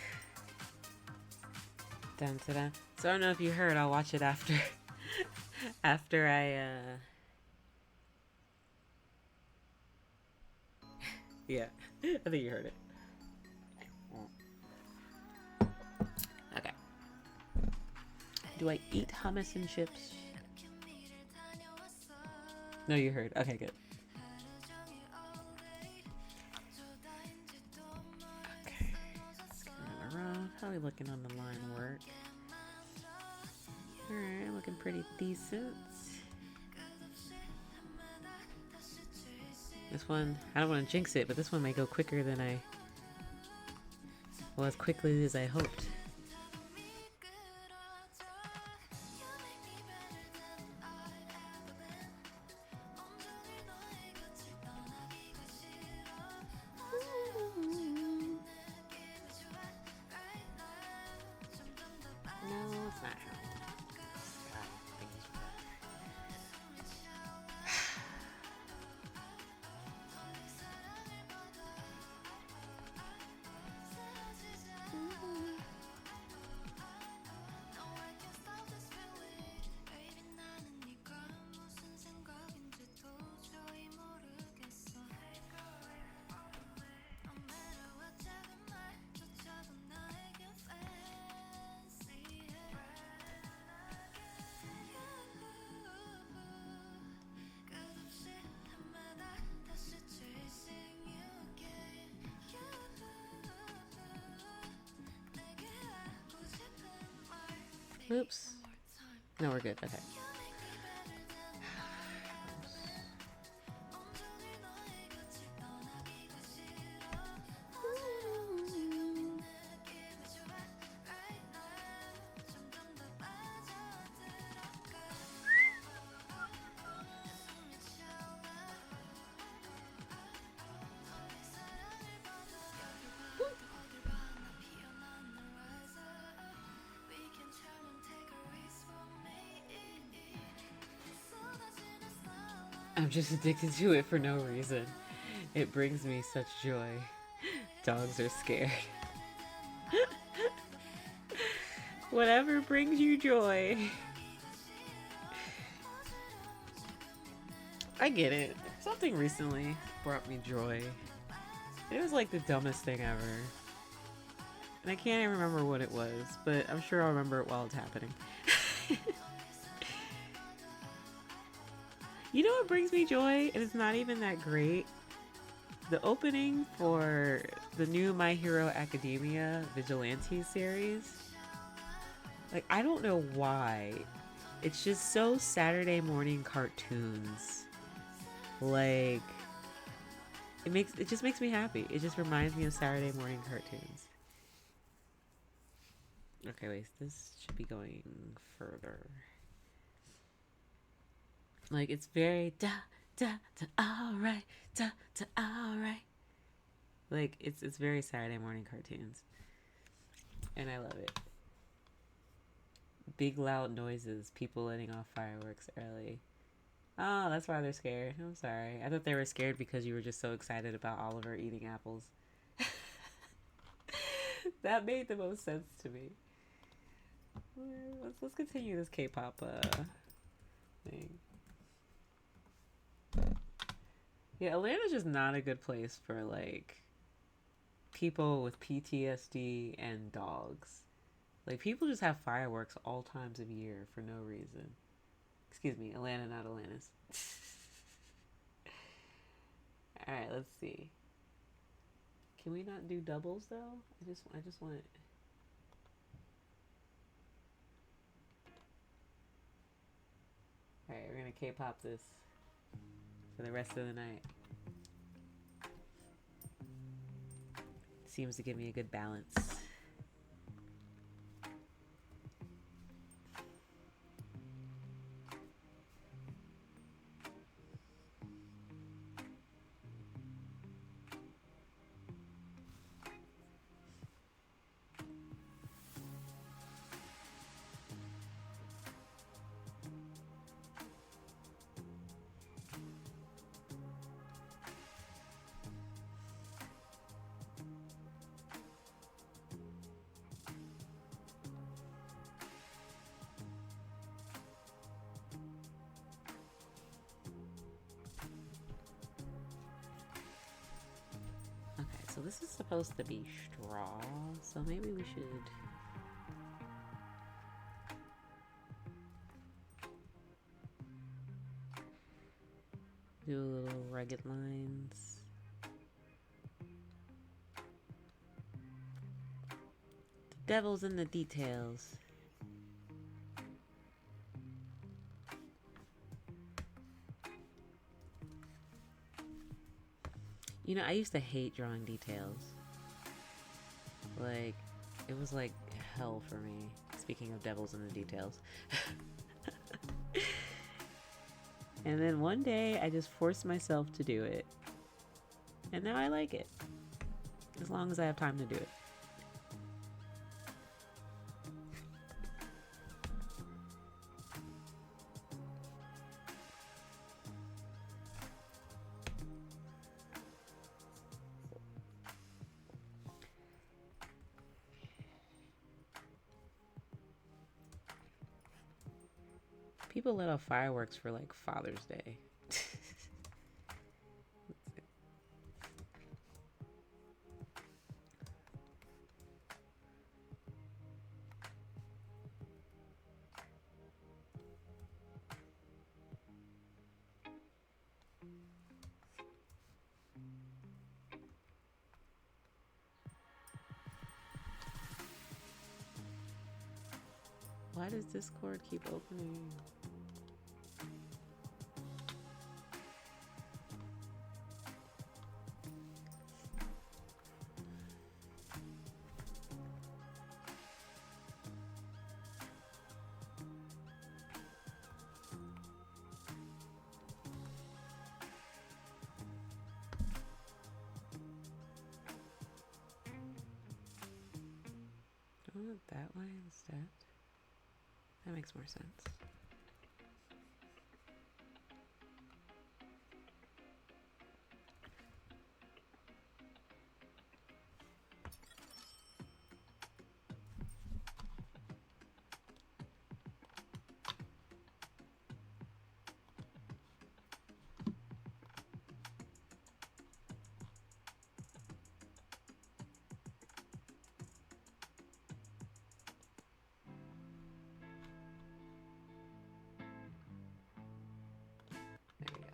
Dun, dun, dun. So I don't know if you heard. I'll watch it after. After I. Yeah, I think you heard it. Okay. Do I eat hummus and chips? No, you heard. Okay, good. Okay. How are we looking on the line work? Alright, looking pretty decent. This one, I don't want to jinx it, but this one may go quicker than well, as quickly as I hoped. No, it's not. Oops. No, we're good. Okay. I'm just addicted to it for no reason. It brings me such joy. Dogs are scared. Whatever brings you joy. I get it. Something recently brought me joy. It was like the dumbest thing ever. And I can't even remember what it was, but I'm sure I'll remember it while it's happening. You know what brings me joy? And it's not even that great. The opening for the new My Hero Academia Vigilante series. Like, I don't know why. It's just so Saturday morning cartoons. Like, it just makes me happy. It just reminds me of Saturday morning cartoons. Okay, wait, this should be going further. Like, it's very alright, alright. Like, it's very Saturday morning cartoons. And I love it. Big loud noises, people letting off fireworks early. Oh, that's why they're scared. I'm sorry. I thought they were scared because you were just so excited about Oliver eating apples. That made the most sense to me. Let's continue this K-pop thing. Yeah, Atlanta's just not a good place for like people with PTSD and dogs. Like, people just have fireworks all times of year for no reason. Excuse me, Atlanta, not Atlantis. Alright, let's see. Can we not do doubles though? I just want. Alright, we're gonna K-pop this for the rest of the night. Seems to give me a good balance. So this is supposed to be straw, so maybe we should do little rugged lines. The devil's in the details. You know, I used to hate drawing details. Like, it was like hell for me. Speaking of devils in the details. And then one day I just forced myself to do it. And now I like it. As long as I have time to do it. People let off fireworks for like Father's Day. Why does Discord keep opening? Do I want it that way instead? That makes more sense. There we go.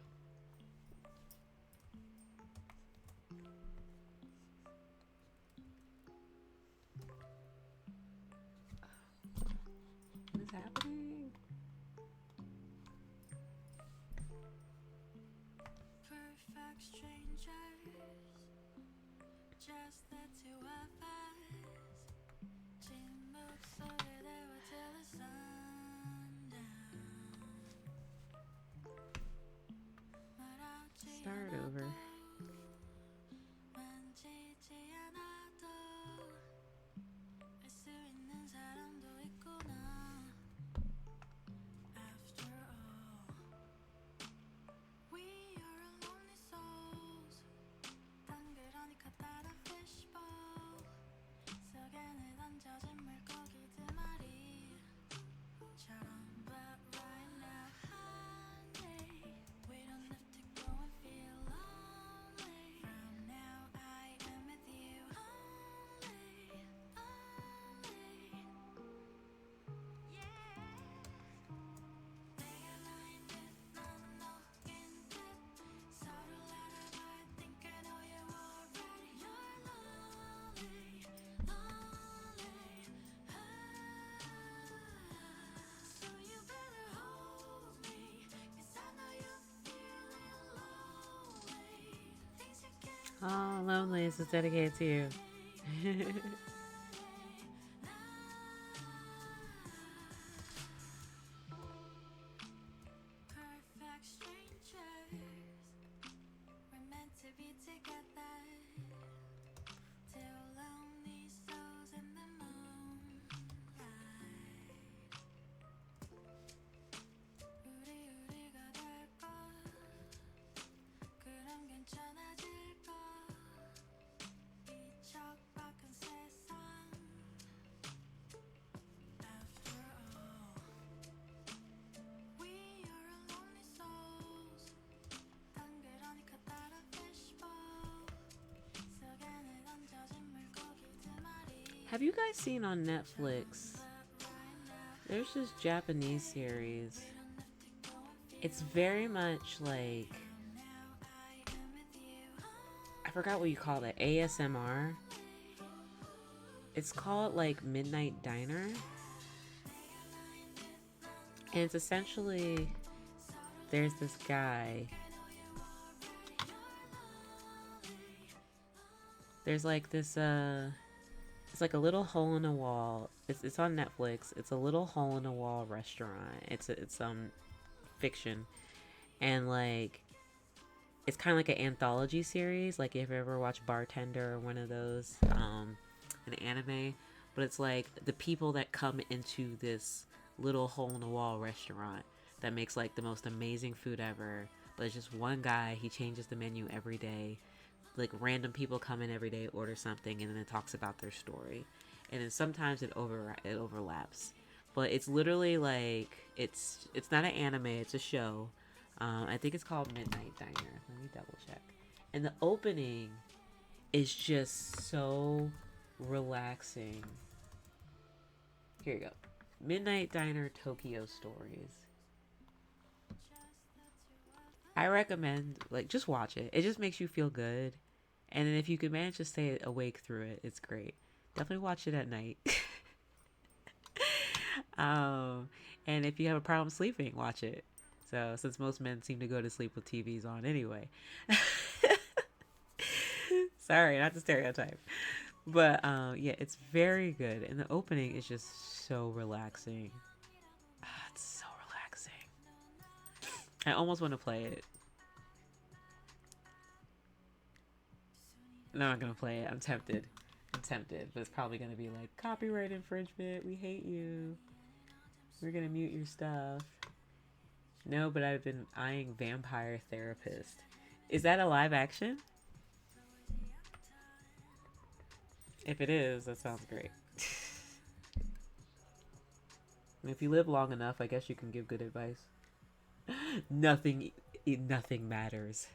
What is happening? Perfect strangers, just the two of us. 침묵 속에 대화 till the sundown. Start over. 만지지 않아도 알 수 있는 사람도 있구나. After all, we are lonely souls. 덩그러니까 따라 fishbowl 속에는 던져진 물고기들 말이처럼. But right now, honey, we don't have to go and feel lonely. From now, I am with you only, only. Yeah. 내가 너인 듯 너는 너인 듯 서로를 알아봐. I think I know you already. You're lonely, lonely. So you better hold me, 'cause I know you're feeling lonely. Things you can't Oh, Lonely, this is dedicated to you. Perfect strangers, we're meant to be together. Two lonely souls in the moonlight. 우리가 될까? 그럼 괜찮아질까? 이 척박한 세상 Have you guys seen on Netflix? There's this Japanese series. It's very much like, I forgot what you call it, ASMR. It's called like Midnight Diner. And it's essentially, there's this guy. There's like this, it's like a little hole in a wall. It's on Netflix. It's a little hole in a wall restaurant. It's fiction. And like, it's kind of like an anthology series. Like if you ever watched Bartender or one of those, an anime. But it's like the people that come into this little hole in the wall restaurant that makes like the most amazing food ever. But it's just one guy. He changes the menu every day. Like random people come in every day, order something, and then it talks about their story. And then sometimes it overlaps. But it's literally like it's not an anime. It's a show. I think it's called Midnight Diner. Let me double check. And the opening is just so relaxing. Here you go. Midnight Diner Tokyo Stories. I recommend, like, just watch it. It just makes you feel good. And then if you can manage to stay awake through it, it's great. Definitely watch it at night. And if you have a problem sleeping, watch it. So, since most men seem to go to sleep with TVs on anyway. Sorry, not the stereotype. But, yeah, it's very good. And the opening is just so relaxing. It's so relaxing. I almost want to play it. No, I'm not going to play it. I'm tempted. But it's probably going to be like, copyright infringement. We hate you. We're going to mute your stuff. No, but I've been eyeing Vampire Therapist. Is that a live action? If it is, that sounds great. If you live long enough, I guess you can give good advice. Nothing matters.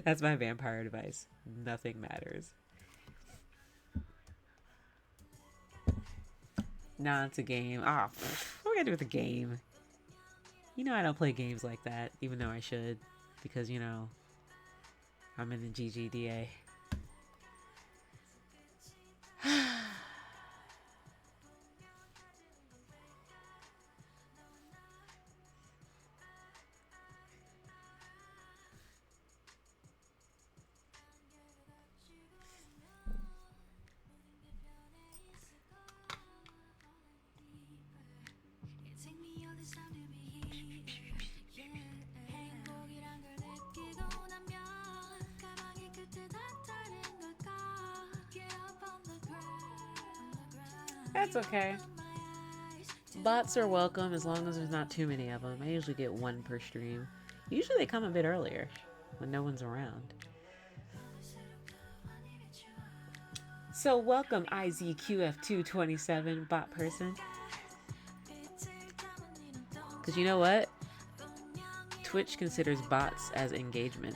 That's my vampire advice. Nothing matters. Nah, it's a game. What are we gonna do with a game? You know I don't play games like that, even though I should. Because, you know, I'm in the GGDA. That's okay. Bots are welcome as long as there's not too many of them. I usually get one per stream. Usually they come a bit earlier when no one's around. So welcome IZQF227 bot person. Because you know what? Twitch considers bots as engagement.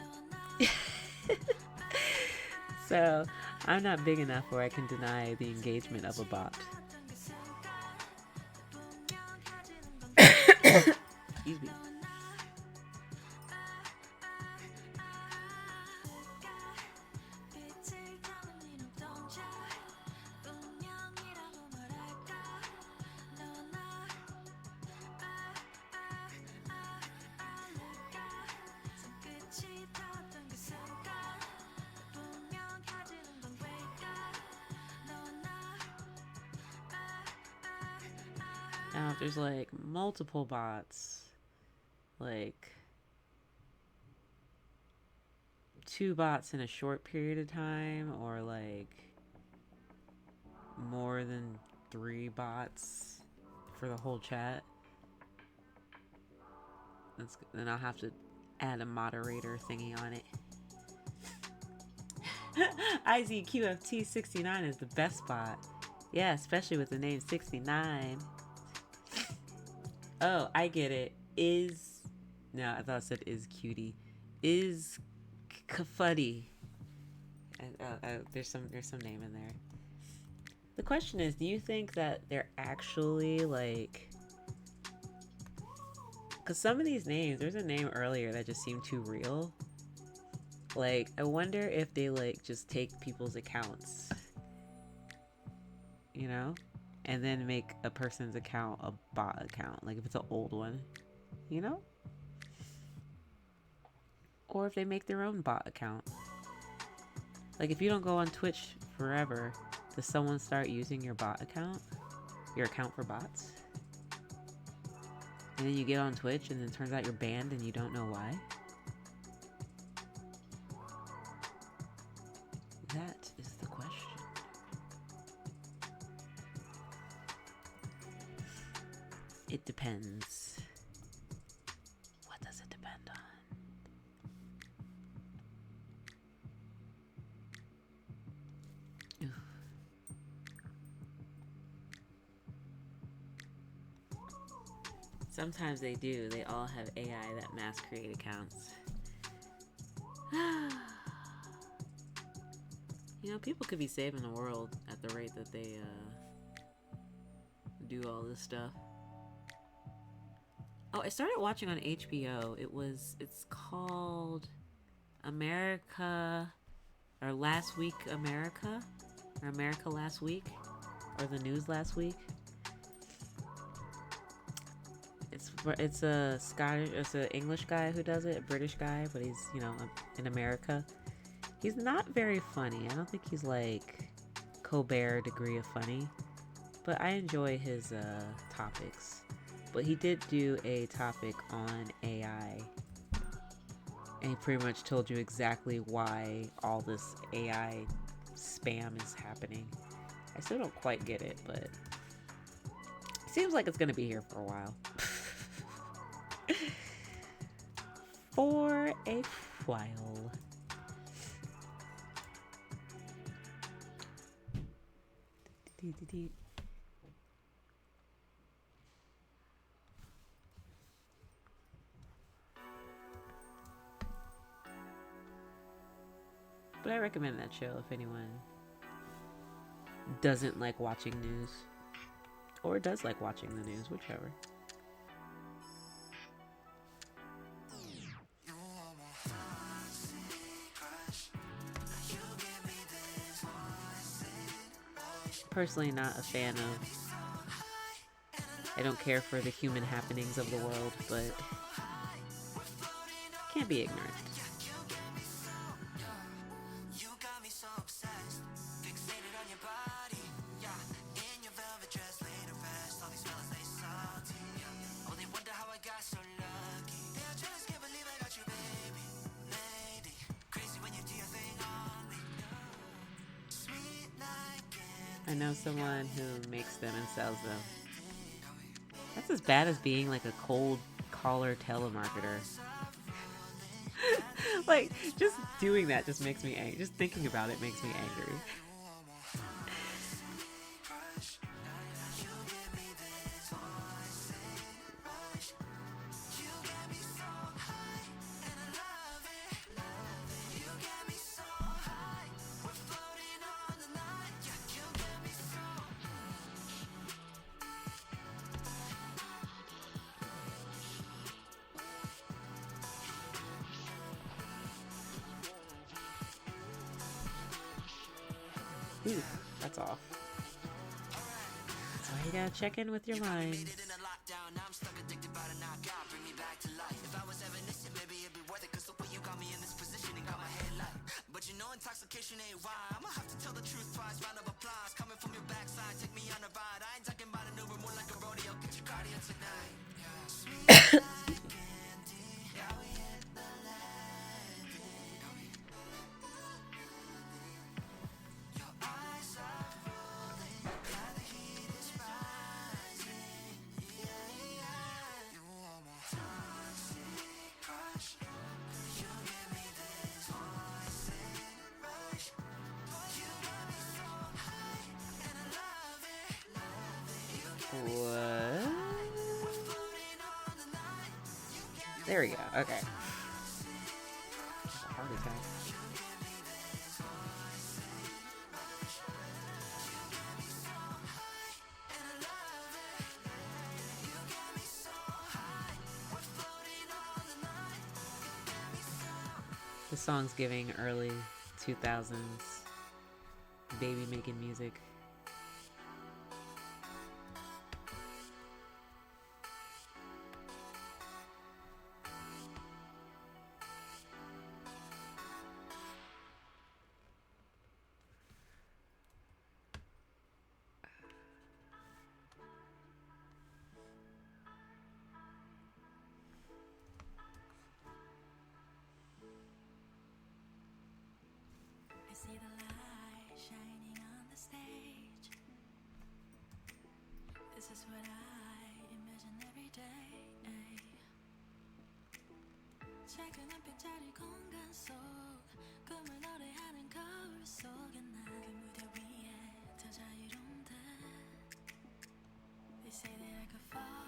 So I'm not big enough where I can deny the engagement of a bot. Excuse me. Now, if there's like multiple bots, like 2 bots in a short period of time, or like more than 3 bots for the whole chat, then I'll have to add a moderator thingy on it. IZQFT69 is the best bot. Yeah, especially with the name 69. Oh, I get it. No, I thought it said is cutie. Is Kafuddy. There's some name in there. The question is, do you think that they're actually like, because some of these names, there's a name earlier that just seemed too real. Like, I wonder if they like just take people's accounts, you know, and then make a person's account a bot account, like if it's an old one, you know, or if they make their own bot account. Like, if you don't go on Twitch forever, does someone start using your bot account, your account for bots? And then you get on Twitch and then it turns out you're banned and you don't know why? That is the question. It depends. What does it depend on? Sometimes they do. They all have AI that mass create accounts. You know, people could be saving the world at the rate that they do all this stuff. Oh, I started watching on HBO. It's called America, or Last Week America, or America Last Week, or the news last week. It's a Scottish, it's an English guy who does it, a British guy, but he's, you know, in America. He's not very funny. I don't think he's like Colbert degree of funny, but I enjoy his topics. But he did do a topic on AI, and he pretty much told you exactly why all this AI spam is happening. I still don't quite get it, but it seems like it's going to be here for a while. For a while. But I recommend that show if anyone doesn't like watching news, or does like watching the news, whichever. Personally not a fan of, I don't care for the human happenings of the world, but can't be ignorant. I know someone who makes them and sells them. That's as bad as being like a cold caller telemarketer. Like, just doing that just makes me angry. Just thinking about it makes me angry. Ooh, that's off. That's why you gotta check in with your mind. But you know intoxication ain't why. I'ma have to tell the truth twice. Round of applause coming from your backside. Take me on a ride. I ain't talking about an Uber, more like a rodeo. Get your cardio tonight. What? There we go. Okay. That's a heart attack. The song's giving early 2000s baby making music. See the light shining on the stage. This is what I imagine every day. 작은 햇빛자리 공간 속 꿈을 노래하는 거울 속에 난 그 무대 위에 더 자유로운 듯. They say that I could fall,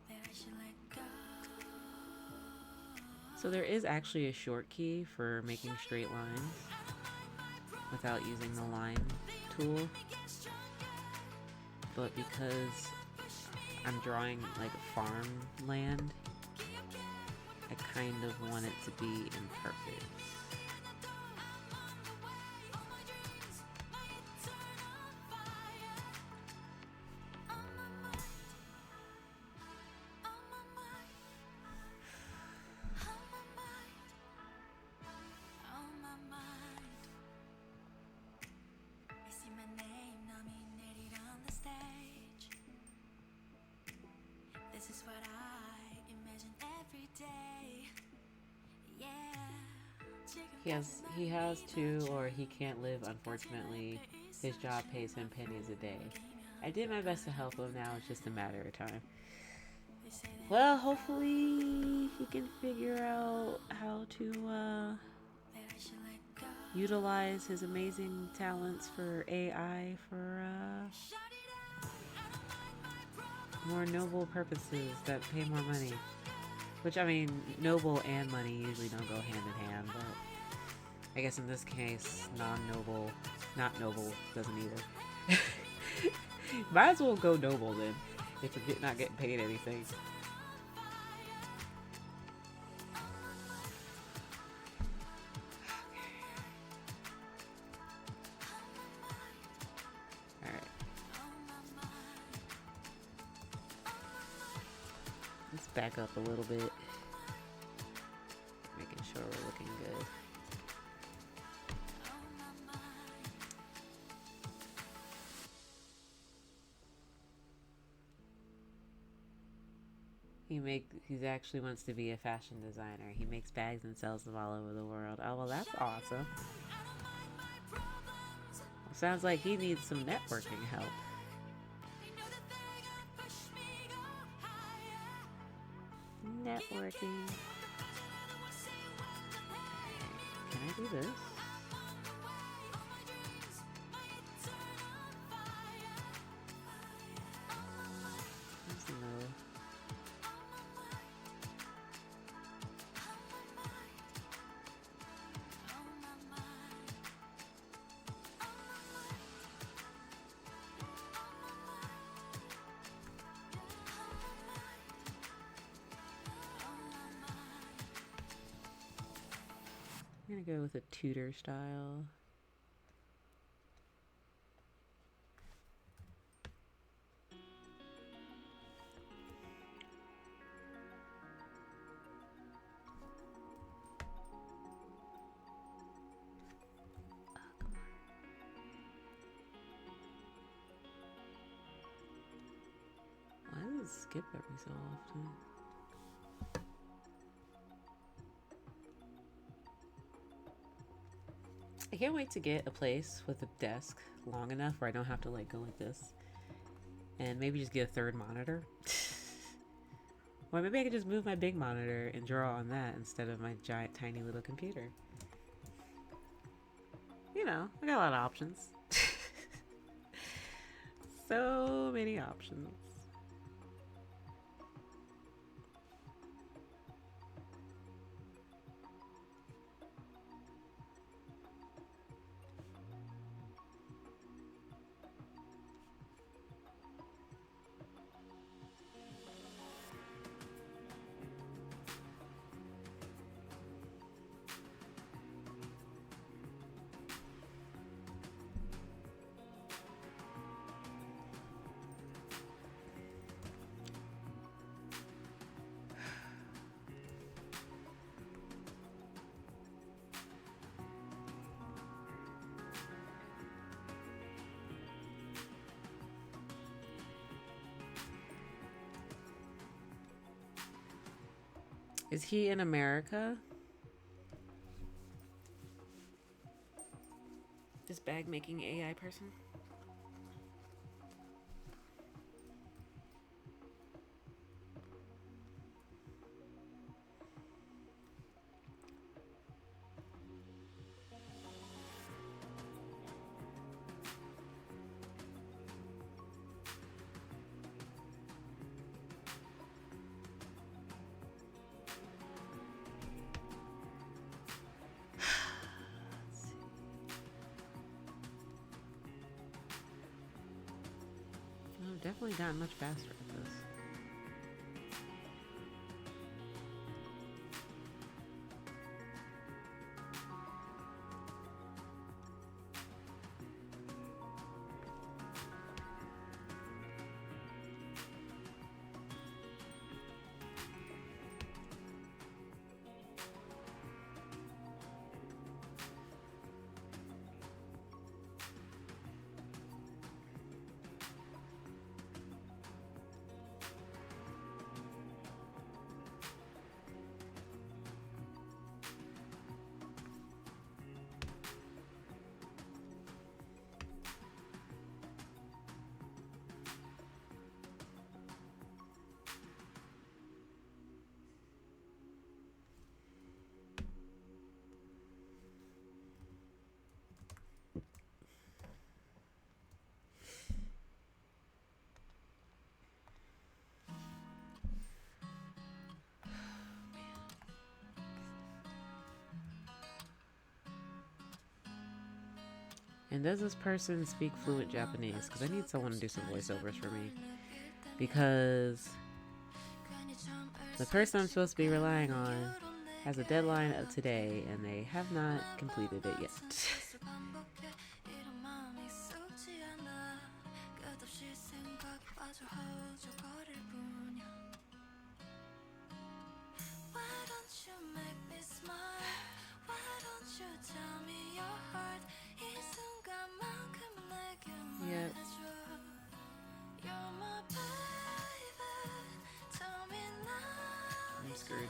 that I should let go. So there is actually a short key for making straight lines without using the line tool, but because I'm drawing like farmland, I kind of want it to be imperfect. This is what I imagine every day. Yeah. He has to, or he can't live, unfortunately. His job pays him pennies a day. I did my best to help him, now it's just a matter of time. Well, hopefully he can figure out how to utilize his amazing talents for AI for more noble purposes that pay more money. Which, I mean, noble and money usually don't go hand in hand, but I guess in this case, non-noble, not noble doesn't either. Might as well go noble then, if we're not getting paid anything. Alright. Let's back up a little bit. Making sure we're looking good. He actually wants to be a fashion designer. He makes bags and sells them all over the world. Oh, well, that's awesome. Well, sounds like he needs some networking help. Networking. Can I do this? I'm gonna go with a Tudor style. Why does it skip every so often? I can't wait to get a place with a desk long enough where I don't have to like go like this. And maybe just get a third monitor. Or maybe I could just move my big monitor and draw on that instead of my giant tiny little computer. You know, I got a lot of options. So many options. Is he in America? This bag making AI person? I've definitely gotten much faster at this. And does this person speak fluent Japanese? Because I need someone to do some voiceovers for me. Because the person I'm supposed to be relying on has a deadline of today, and they have not completed it yet. Yep. I'm screwed.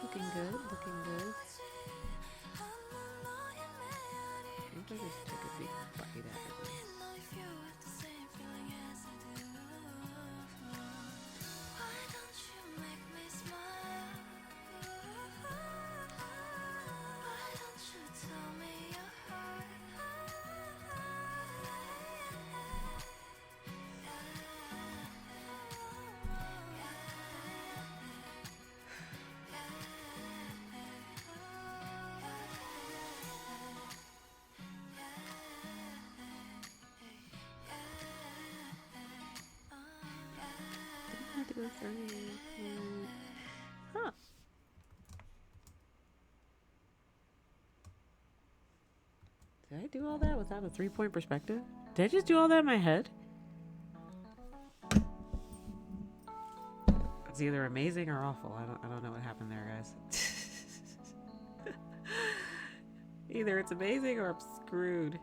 Looking good, looking good. I think I just took a big bite out of this. Huh. Did I do all that without a 3-point perspective? Did I just do all that in my head? It's either amazing or awful. I don't know what happened there, guys. Either it's amazing or I'm screwed.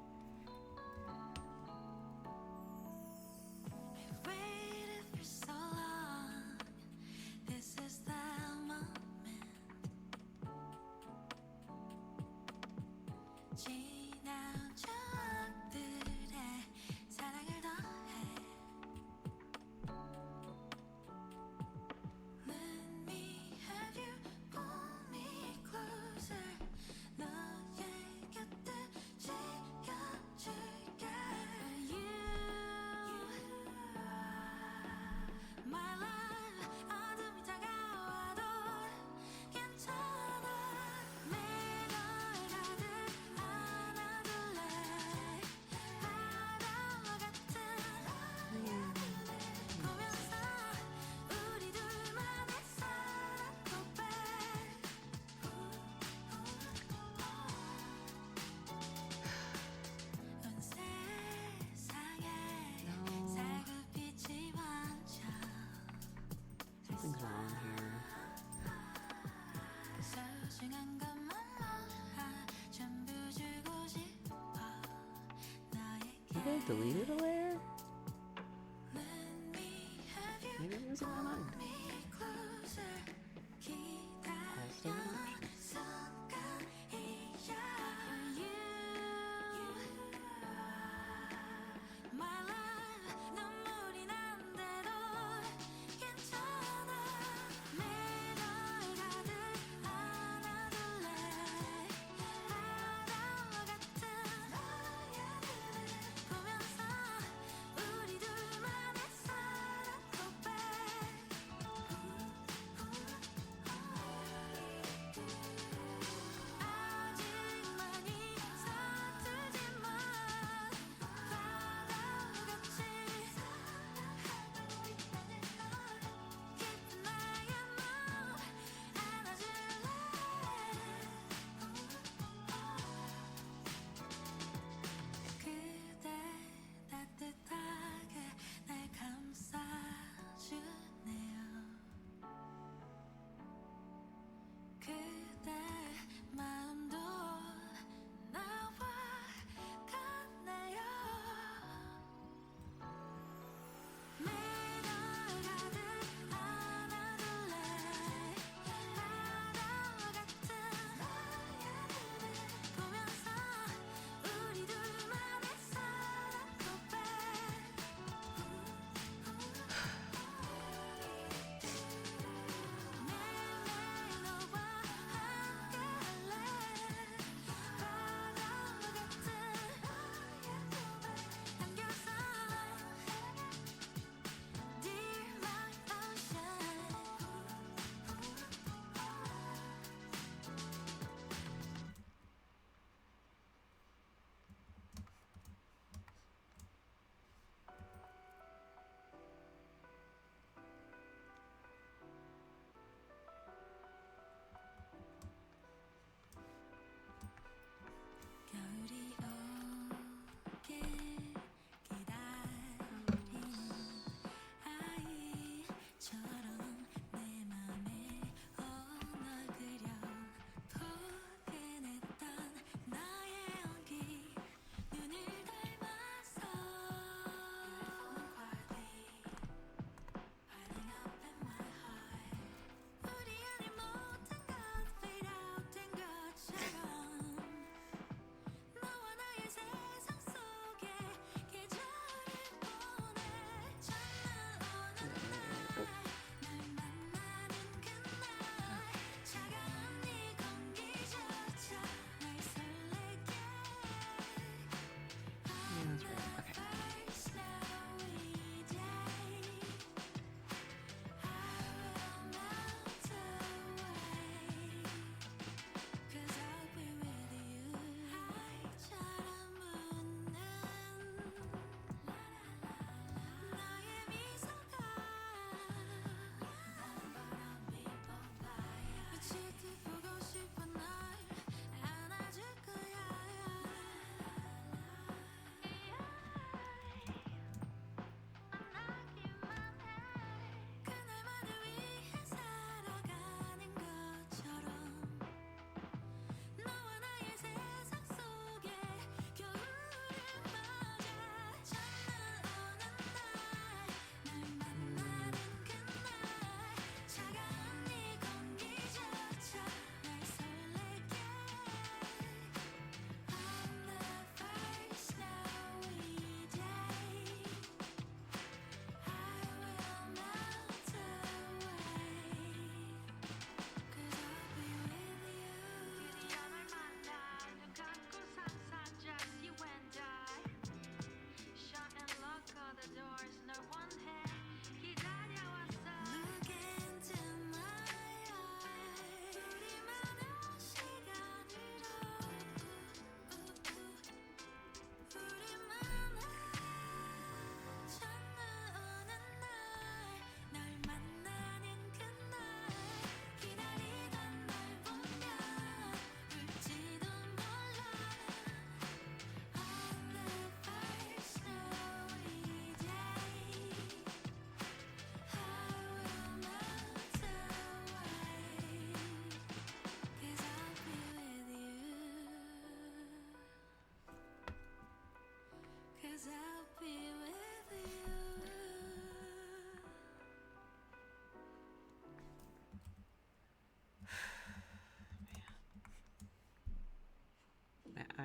deleted a layer? Maybe I'm losing my mind. Pause those options.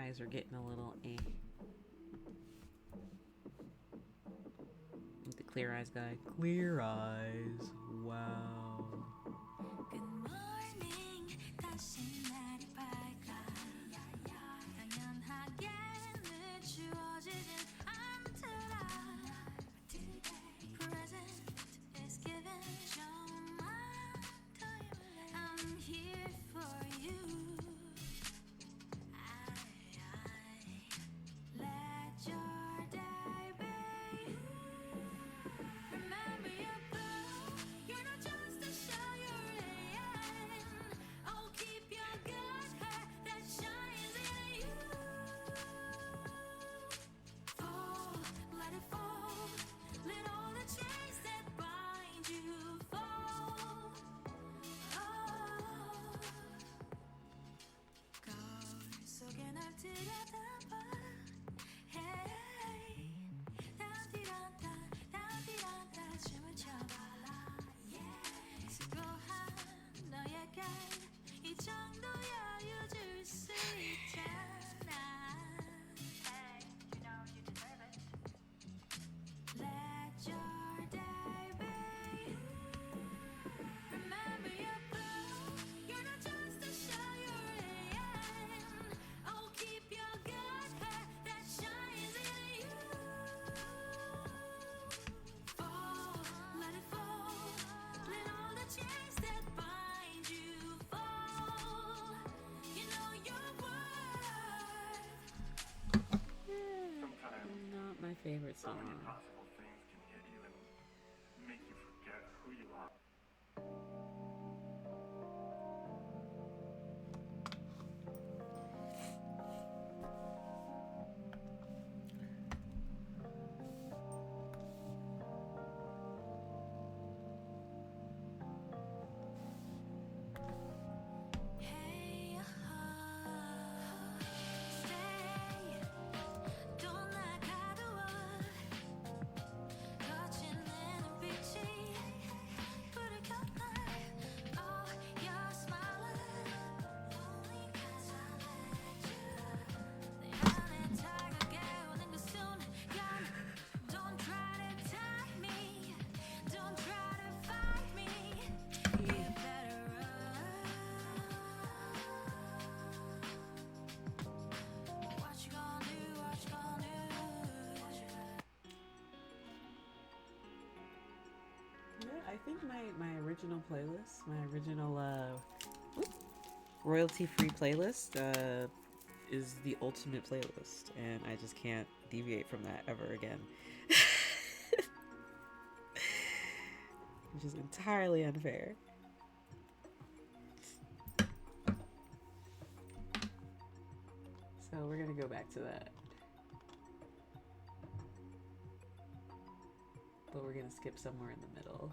eyes are getting a little eh. The Clear Eyes guy. Clear Eyes. Wow. Good morning. 다시 날이 밝아. 당연하게 늦추어지진 않더라. Present is given. 좀만 더 힘을 내. I'm here for you. Let your day be. Remember your blue. You're not just a show you're in. Oh, keep your good heart that shines in you. Fall, let it fall. Let all the chains that bind you fall. Oh, 거울 속에 날 들여다봐. Hey, 단디란다, 단디란다 춤을 춰봐라. Yeah, 수고한 너에게 이 정도 여유 줄 수 있잖아. Hey, you know you deserve it. Let your day be. Remember your blue. You're not just a show you're in. Oh, keep your good heart that shines in you. Fall, let it fall. Let all the chains that bind you fall. You know your worth. Not my favorite So many song. possible things can hit you and make you forget who you are. Hey, stay. Don't 나가둬. 거친 눈빛이 불을 켰네. Oh, you're smiling. Only 'cause I let you. 내 안에 차갑게 오는 그 순간. Don't try to tie me. Don't try to fight me. You better run. What you gonna do? What you gonna do? Yeah, I think my original playlist, my original royalty-free playlist is the ultimate playlist, and I just can't deviate from that ever again. Which is entirely unfair. So we're gonna go back to that. But we're gonna skip somewhere in the middle.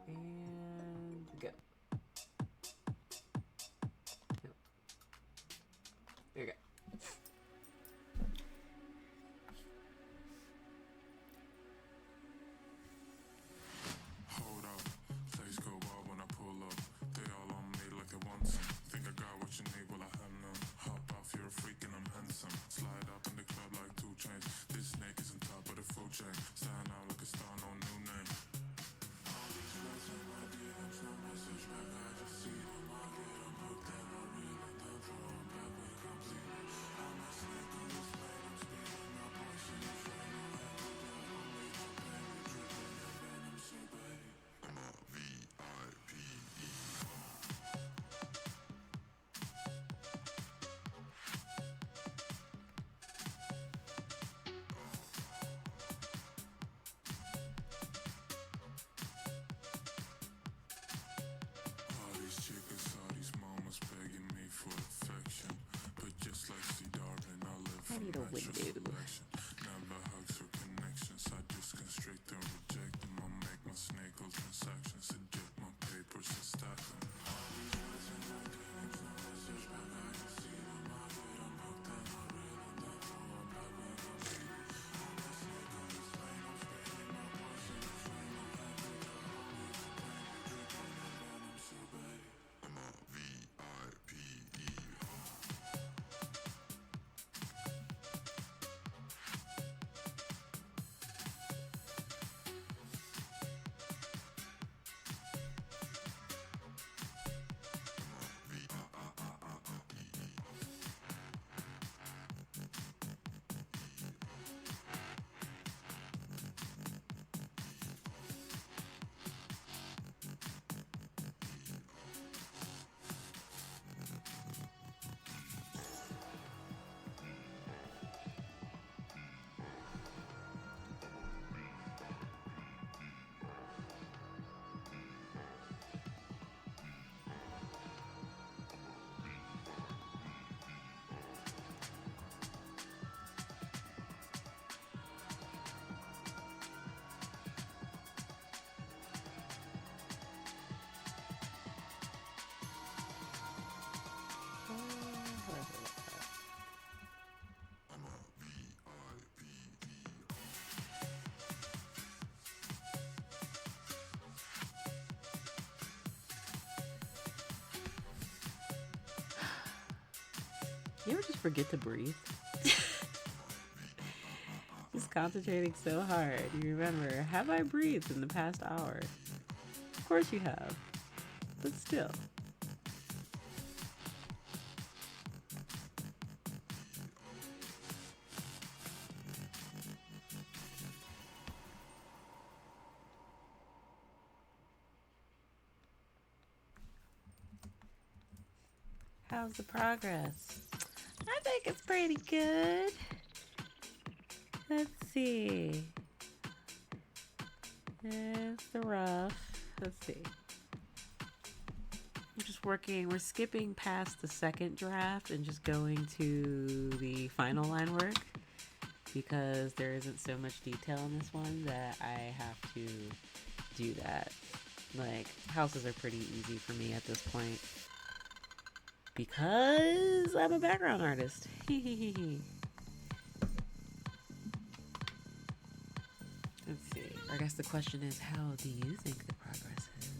And go. Yep. There you go. Hold up, place go wild when I pull up. They all on me like they want some. Think I got what you need, well I have none. Hop off, you're a freak and I'm handsome. Slide up in the club like 2 chains. This snake is on top of the food chain. Stand out like a star, no new name. All these friends in my DMs, no message back. I just see them, I get them hooked and I reel it down, throw them back with a complete. I'm a snake on this plane, I'm speeding my poison. It's raining every day. Only the pain, we dripping in venom, so babe. I'm a V-I-P-E. All these chicas, all these mamas begging me for affection. But just like C. Darwin, I live I for need a natural window. selection. Never hugs or connections, I just constrict and reject them. I make my snake all transactions, eject my papers and stack them. All these friends in my DMs, no message back. I just see them, I get them hooked and I reel them down, throw them back when I'm seated. I'm a snake on this plane, I'm spitting my poison. It's raining every day, only the pain, You ever just forget to breathe? Just concentrating so hard. You remember, have I breathed in the past hour? Of course you have. But still. How's the progress? I think it's pretty good. Let's see. It's the rough. Let's see. We're just working, we're skipping past the second draft and just going to the final line work because there isn't so much detail in this one that I have to do that. Like, houses are pretty easy for me at this point because I'm a background artist. Let's see. I guess the question is, how do you think the progress is?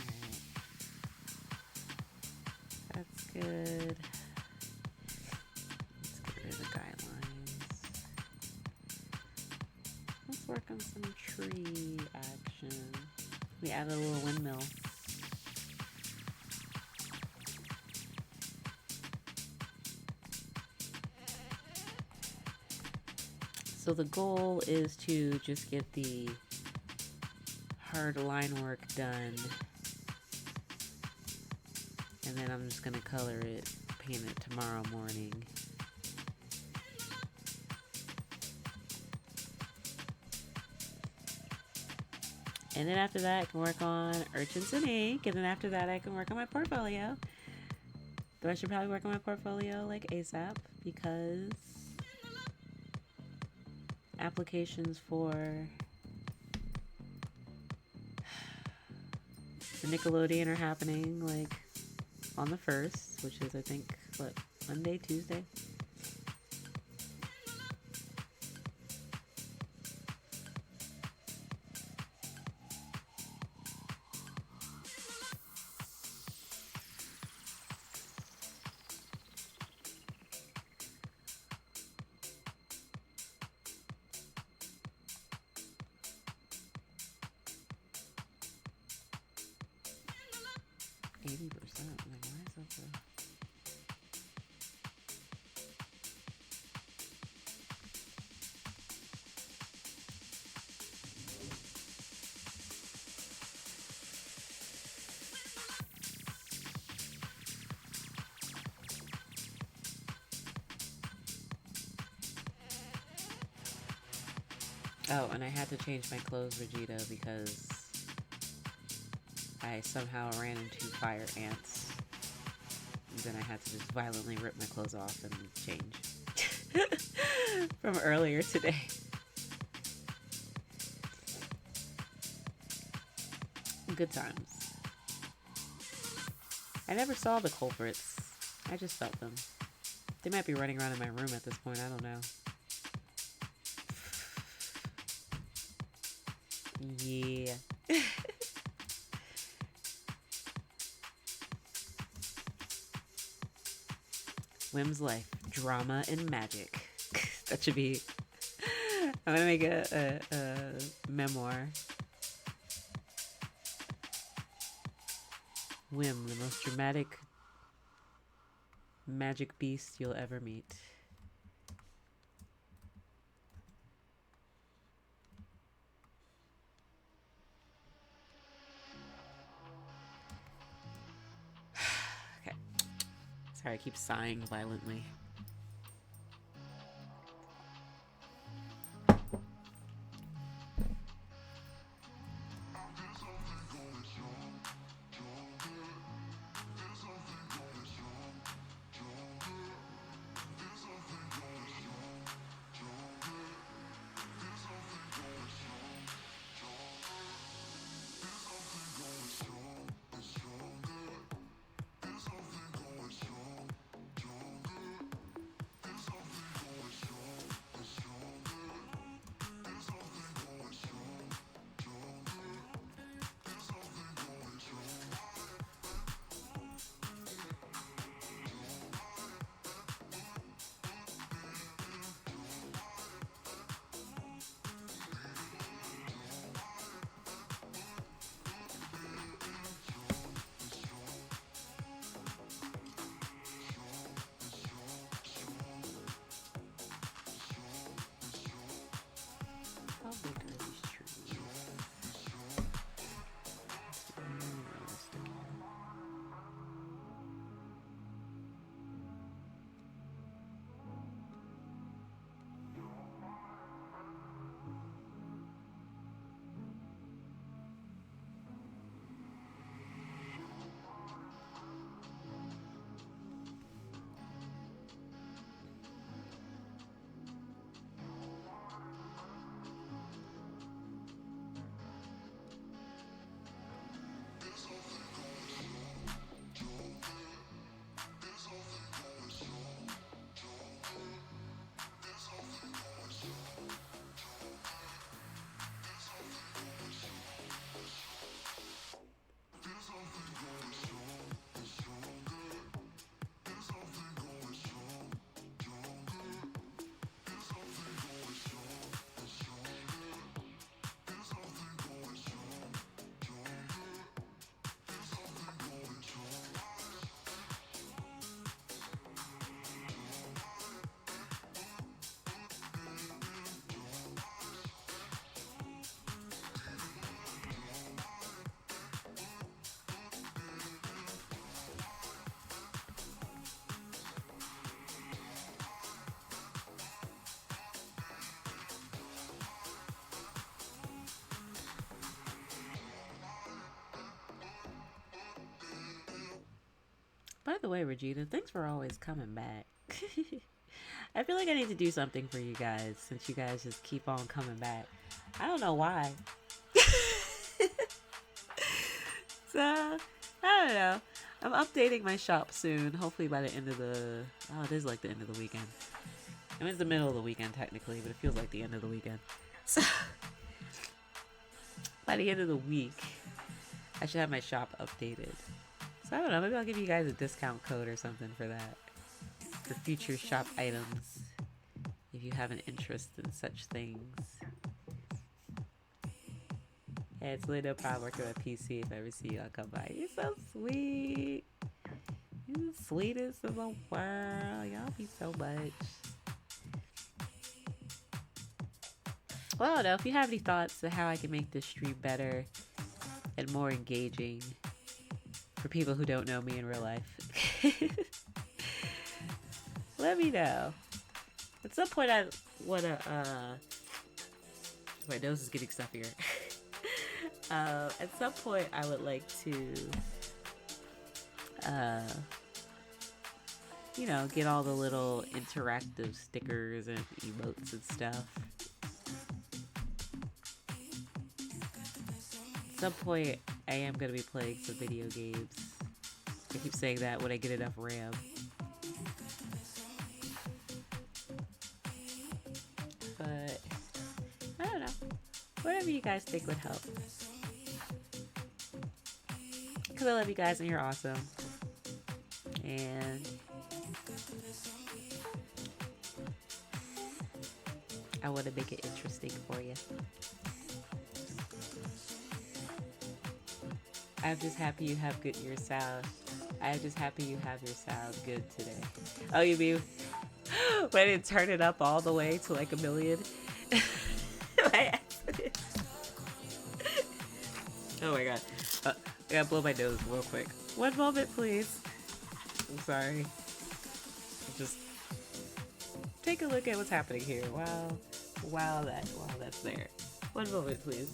Alright. That's good. Let's get rid of the guidelines. Let's work on some tree action. We added a little windmill. So the goal is to just get the hard line work done. And then I'm just gonna color it, paint it tomorrow morning. And then after that, I can work on Urchins and Ink. And then after that, I can work on my portfolio. Though I should probably work on my portfolio like ASAP because applications for the Nickelodeon are happening like on the 1st, which is I think, what, Monday, Tuesday? Oh, and I had to change my clothes, Vegeta, because I somehow ran into fire ants. And then I had to just violently rip my clothes off and change. From earlier today. Good times. I never saw the culprits. I just felt them. They might be running around in my room at this point, I don't know. Yeah. Whim's life, drama and magic. That should be. I'm gonna make a memoir. Whim, the most dramatic magic beast you'll ever meet. Okay. Sorry, I keep sighing violently. By the way, Regina, thanks for always coming back. I feel like I need to do something for you guys since you guys just keep on coming back. I don't know why. So, I don't know. I'm updating my shop soon. Hopefully by the end of the... Oh, it is like the end of the weekend. I mean, it's the middle of the weekend technically, but it feels like the end of the weekend. So, by the end of the week, I should have my shop updated. So, I don't know. Maybe I'll give you guys a discount code or something for that. For future shop items. If you have an interest in such things. Yeah, it's really no problem working on PC. If I ever see y'all come by. You're so sweet. You're the sweetest in the world. Y'all be so much. Well, I don't know. If you have any thoughts on how I can make this stream better and more engaging for people who don't know me in real life, let me know. At some point, I want to, my nose is getting stuffier. At some point, I would like to, you know, get all the little interactive stickers and emotes and stuff. At some point, I am going to be playing some video games. I keep saying that when I get enough RAM. But, I don't know. Whatever you guys think would help. Because I love you guys and you're awesome. And I want to make it interesting for you. I'm just happy you have good your sound. I'm just happy you have your sound good today. Oh, you mean when I didn't turn it up all the way to like 1 million? Oh my god. I gotta blow my nose real quick. One moment, please. I'm sorry. Just take a look at what's happening here. Wow, that's there. One moment, please.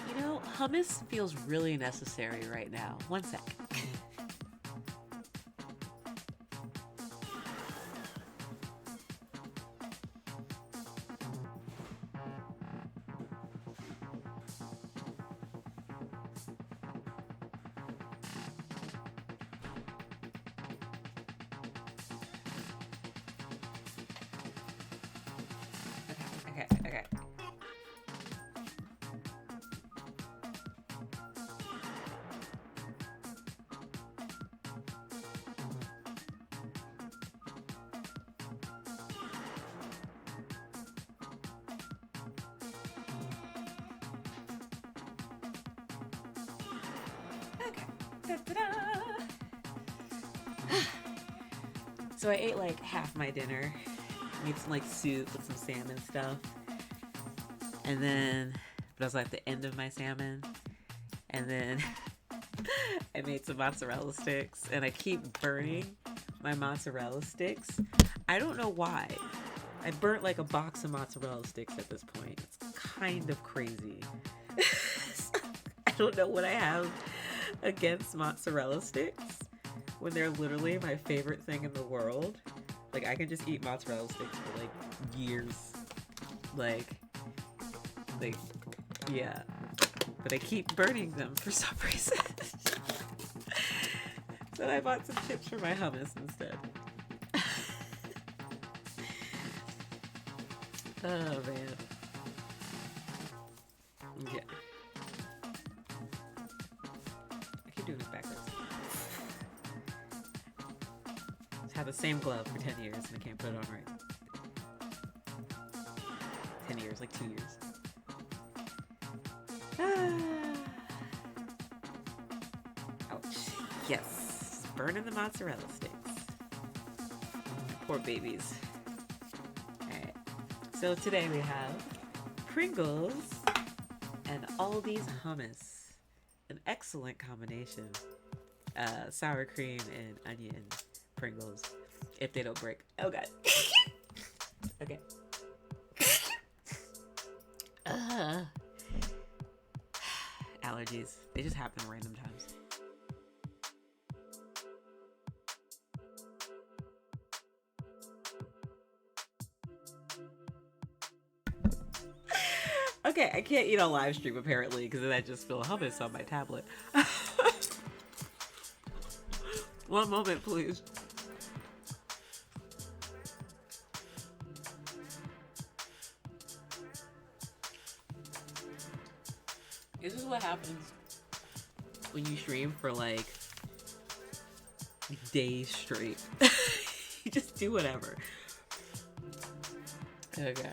You know, hummus feels really necessary right now. One sec. Okay. Ta-da! So I ate like half my dinner, made some like soup with some salmon stuff, and then, but I was like at the end of my salmon, and then I made some mozzarella sticks, and I keep burning my mozzarella sticks. I don't know why. I burnt like a box of mozzarella sticks at this point. It's kind of crazy. I don't know what I have against mozzarella sticks when they're literally my favorite thing in the world. Like, I can just eat mozzarella sticks for like years. Like, yeah. But I keep burning them for some reason. So I bought some chips for my hummus instead. Oh man. Yeah. I keep doing this backwards. I've had the same glove for 10 years and I can't put it on right. 10 years, like 2 years. Ouch. Yes. Burning the mozzarella sticks. Poor babies. Alright. So today we have Pringles and Aldi's hummus. An excellent combination. Sour cream and onion Pringles. If they don't break. Oh god. Okay. Allergies. They just happen at random times. Okay, I can't eat on live stream apparently because then I just spill hummus on my tablet. One moment, please. This is what happens when you stream for like days straight. You just do whatever. Okay.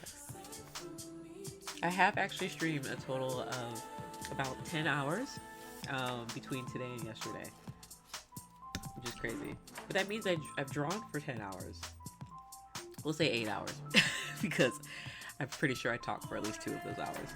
I have actually streamed a total of about 10 hours between today and yesterday, which is crazy. But that means I've drawn for 10 hours. We'll say 8 hours because I'm pretty sure I talked for at least 2 of those hours.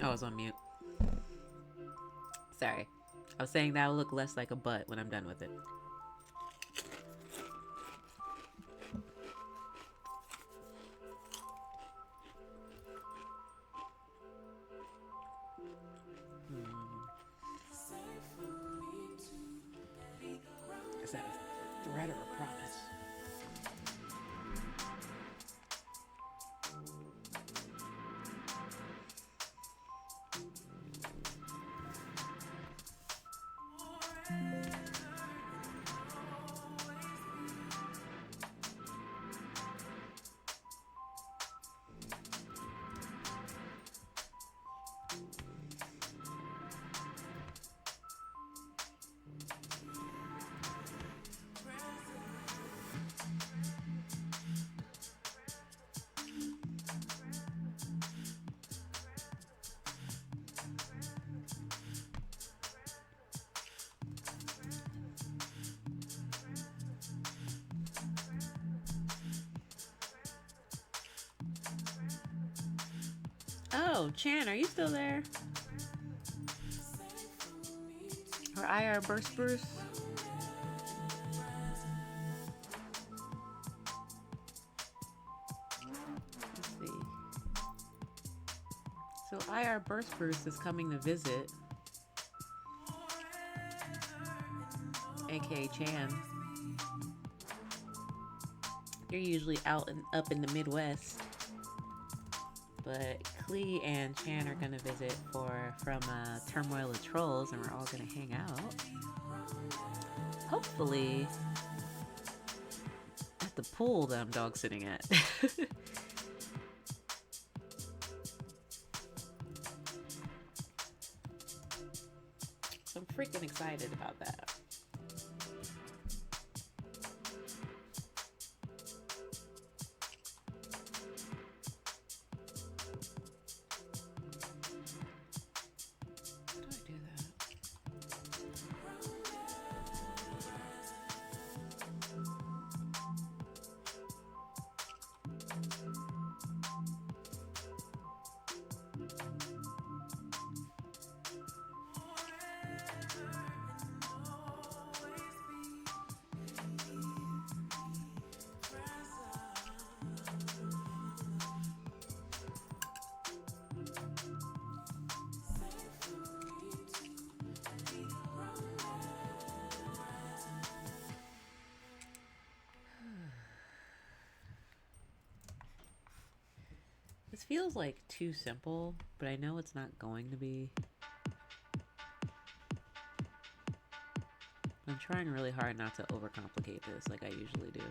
I was on mute. Sorry. I was saying that will look less like a butt when I'm done with it. Is that a threat or a promise? Oh, Chan, are you still there? Or IR Burst Bruce? IR Burst Bruce is coming to visit, aka Chan. You're usually out and up in the Midwest, but Klee and Chan are gonna visit from Turmoil of Trolls, and we're all gonna hang out. Hopefully, at the pool that I'm dog sitting at. So I'm freaking excited about that. How do I do that? This feels like too simple, but I know it's not going to be. I'm trying really hard not to overcomplicate this like I usually do.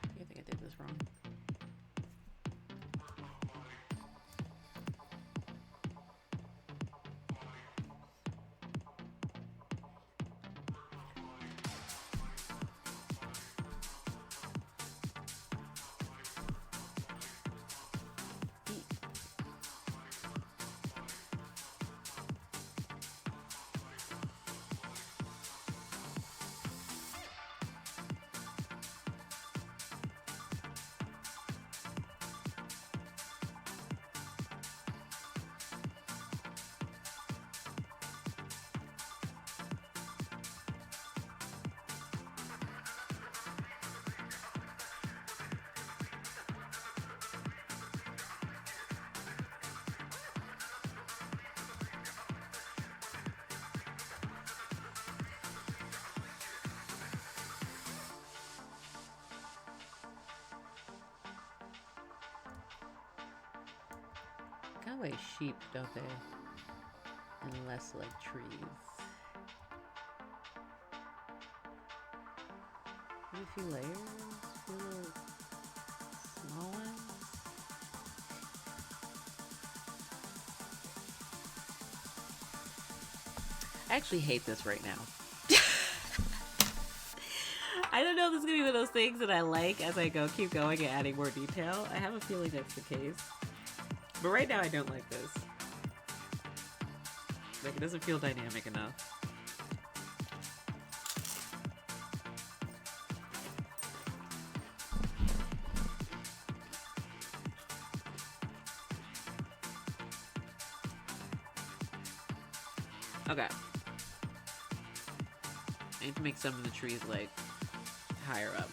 I think I did this wrong. Kind of like sheep, don't they? And less like trees. Maybe a few layers, a few little small ones. I actually hate this right now. I don't know if this is going to be one of those things that I like as I keep going and adding more detail. I have a feeling that's the case. But right now I don't like this. Like, it doesn't feel dynamic enough. Okay. I need to make some of the trees like higher up.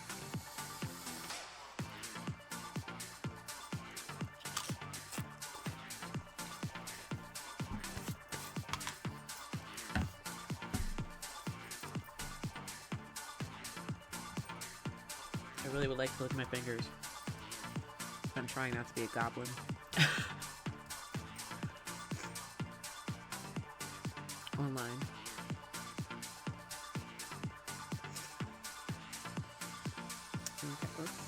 I really would like to lick my fingers. I'm trying not to be a goblin. Online. Okay, let's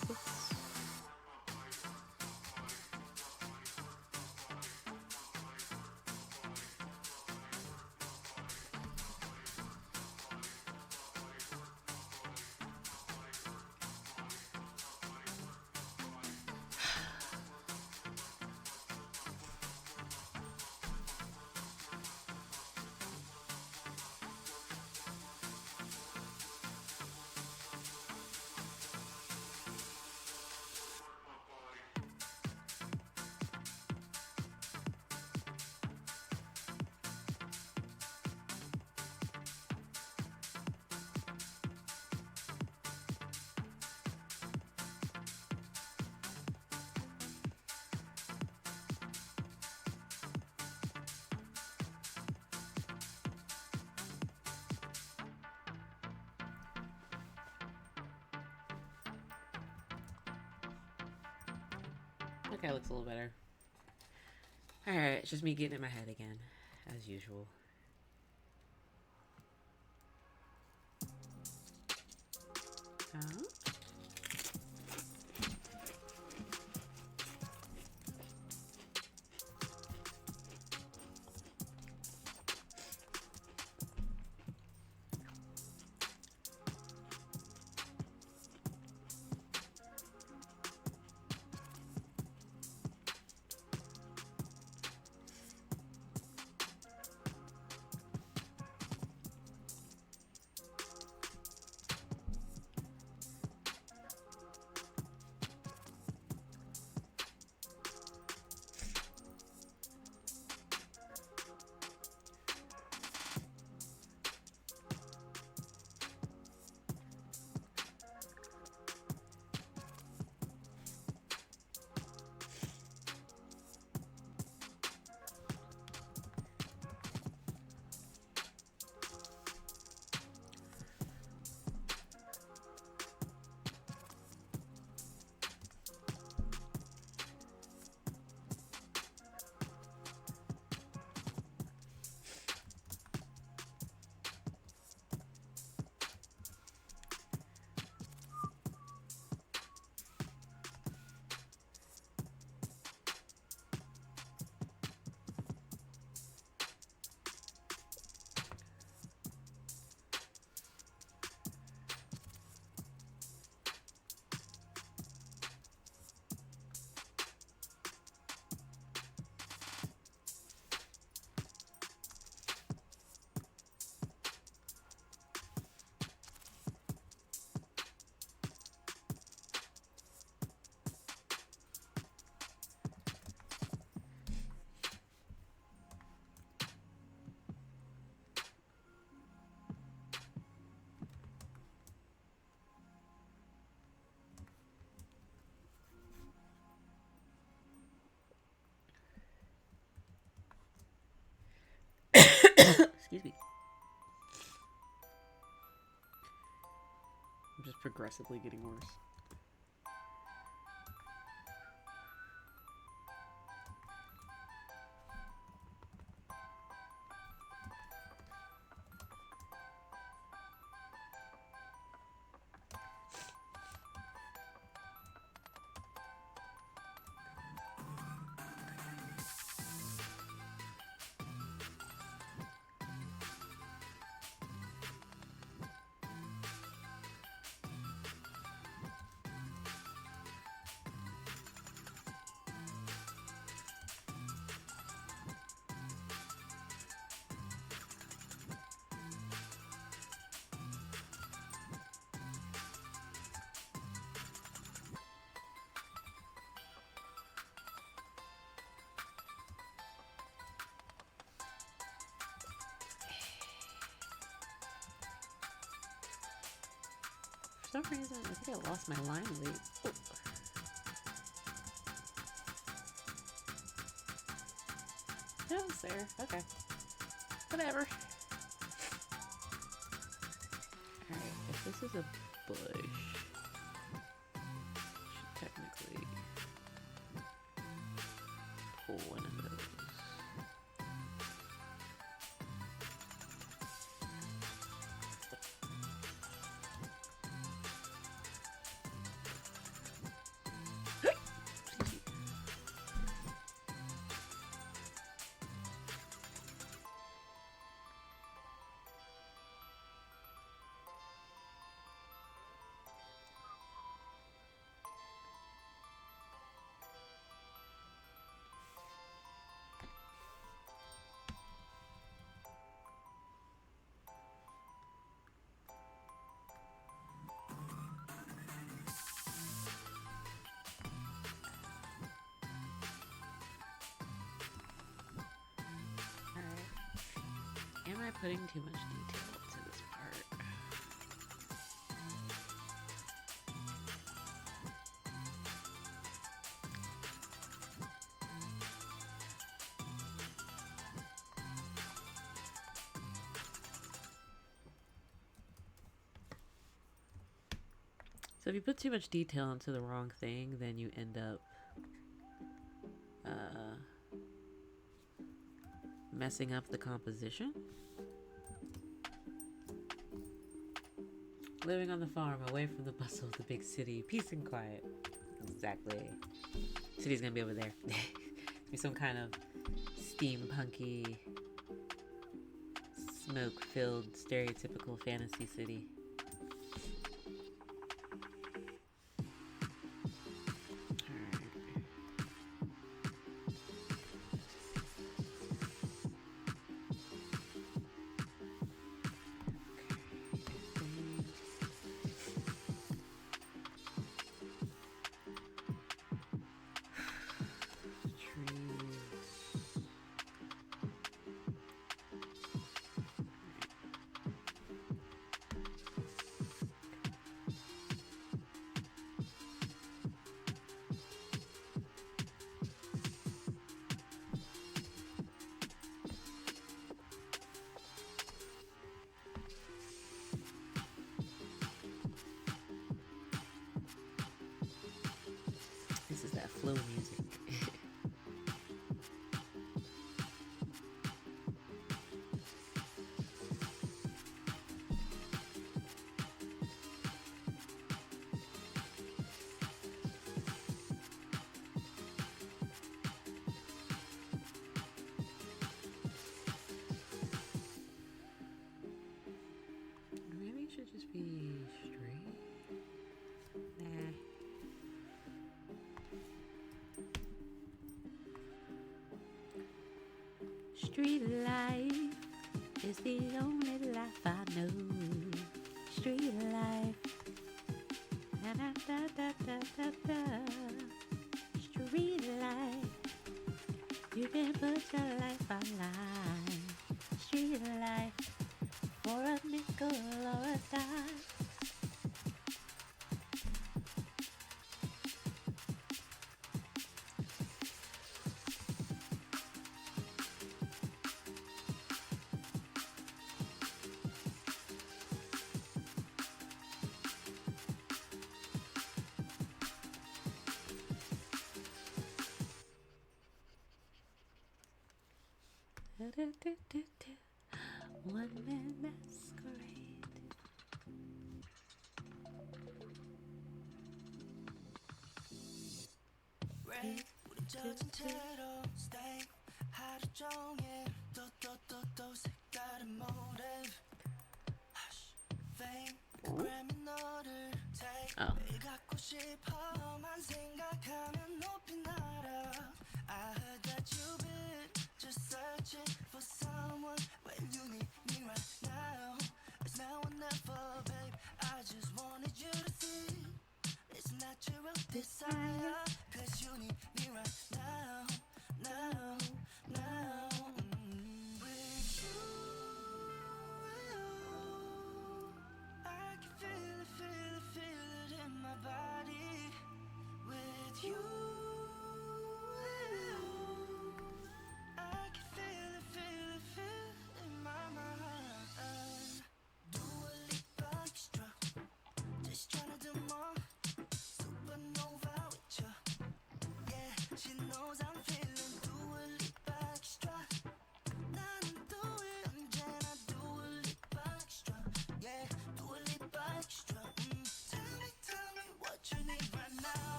Okay, looks a little better. Alright, it's just me getting in my head again, as usual. Excuse me. I'm just progressively getting worse. some reason, I think I lost my line lead. Ooh. No, it's there. Okay. Whatever. Alright, if this is a bush, should technically pull one of those. Am I putting too much detail into this part? So if you put too much detail into the wrong thing, then you end up messing up the composition. Living on the farm, away from the bustle of the big city, peace and quiet. Exactly. City's gonna be over there. Be some kind of steampunky, smoke-filled, stereotypical fantasy city. This is that flow music. Maybe it should just be straight. Nah. Street life is the only life I know. Street life. Da, da, da, da, da, da, da. Street life. You can put your life online. Street life. For a nickel or a dime. One man masquerade. Red 우리 젖은 채로 stay 하루 종일 또 색다른 motive Hush fame 그램이 너를 take 매일 갖고 싶어만 생각하면 높이 날아 I heard that you've been just searching for someone when you need me right now It's now or never babe I just wanted you to see It's natural desire Cause you need me right now With you I can feel it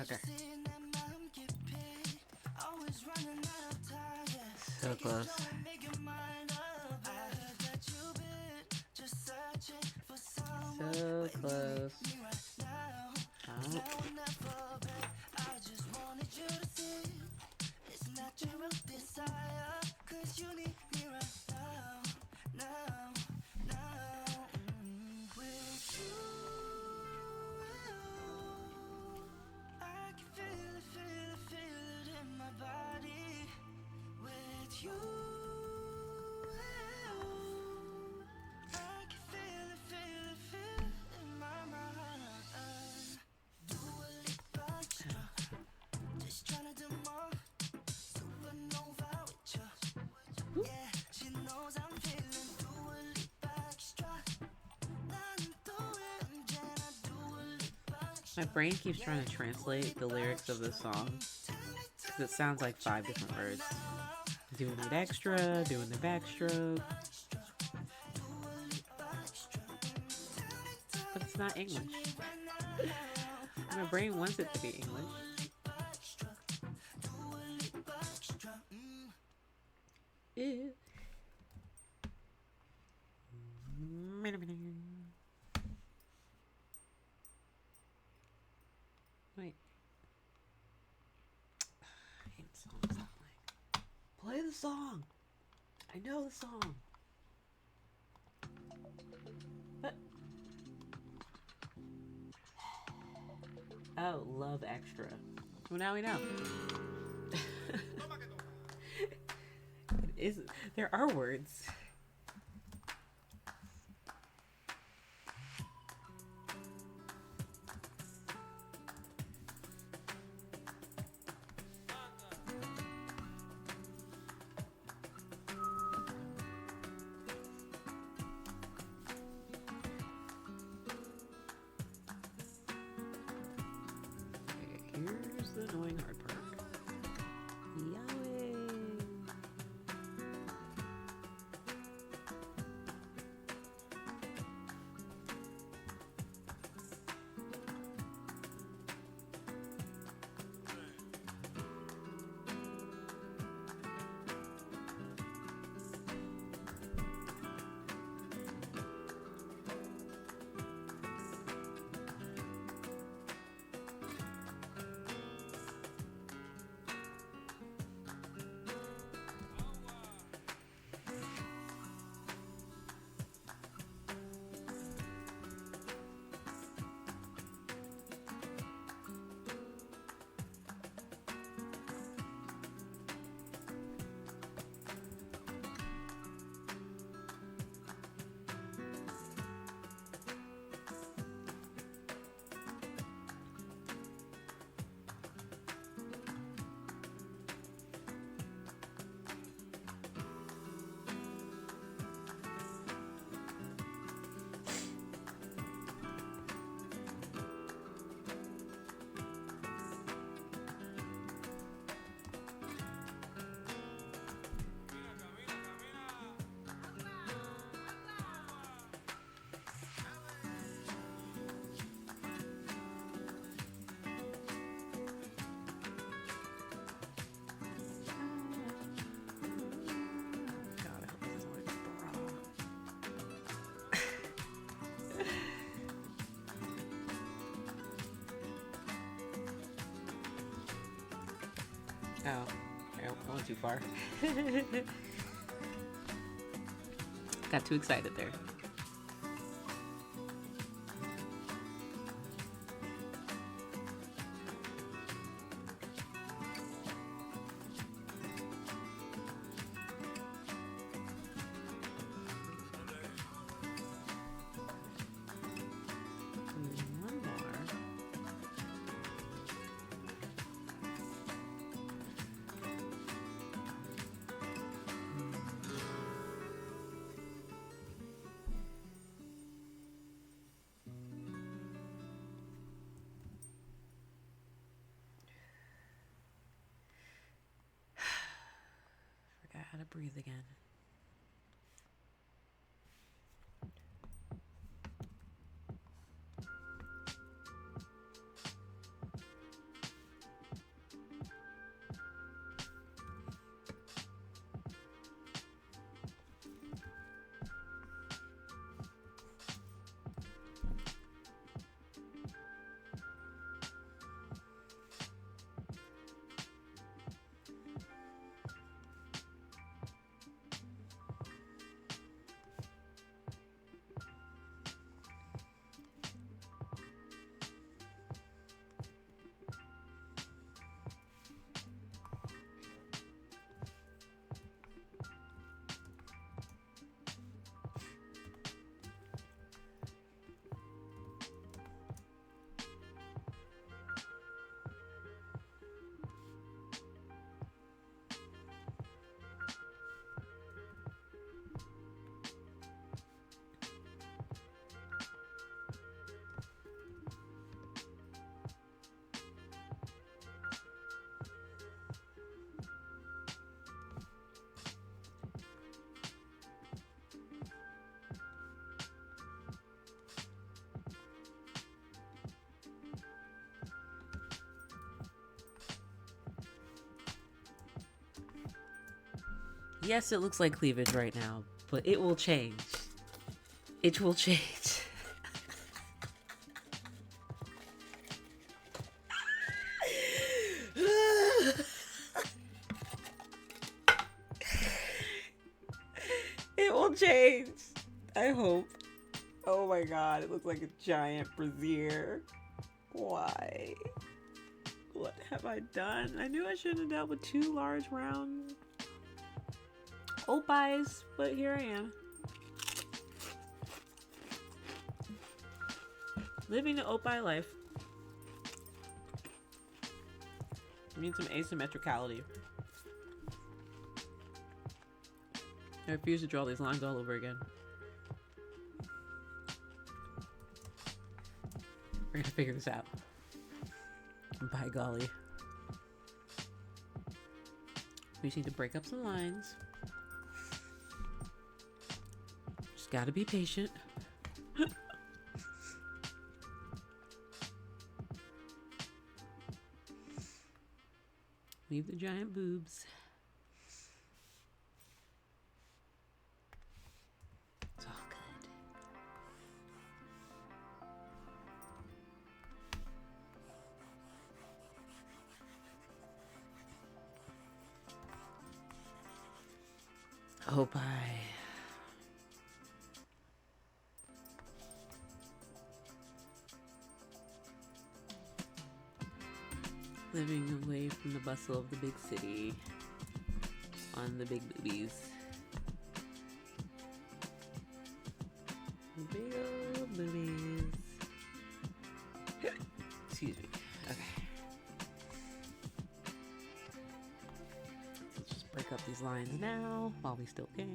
Okay. So close. So close. Oh. My brain keeps trying to translate the lyrics of this song because it sounds like 5 different words. Doing it extra, doing the backstroke. But it's not English. My brain wants it to be English. Ew. Wait. I hate songs that way. Play the song. I know the song. What? Oh, love extra. Well, now we know. There are words. Here's the annoying hard part. Yahweh. Oh, I went too far. Got too excited there. One more. Forgot how to breathe again. Yes, it looks like cleavage right now, but it will change. It will change. It will change. I hope. Oh my god, it looks like a giant brassiere. Why? What have I done? I knew I shouldn't have dealt with 2 large round opais, but here I am. Living the opai life. I need some asymmetricality. I refuse to draw these lines all over again. We're gonna figure this out. By golly. We just need to break up some lines. Just gotta be patient. Leave the giant boobs. It's all good. Oh, bye. Living away from the bustle of the big city on the big boobies. Big old boobies. Excuse me. Okay. Let's just break up these lines now while we still can.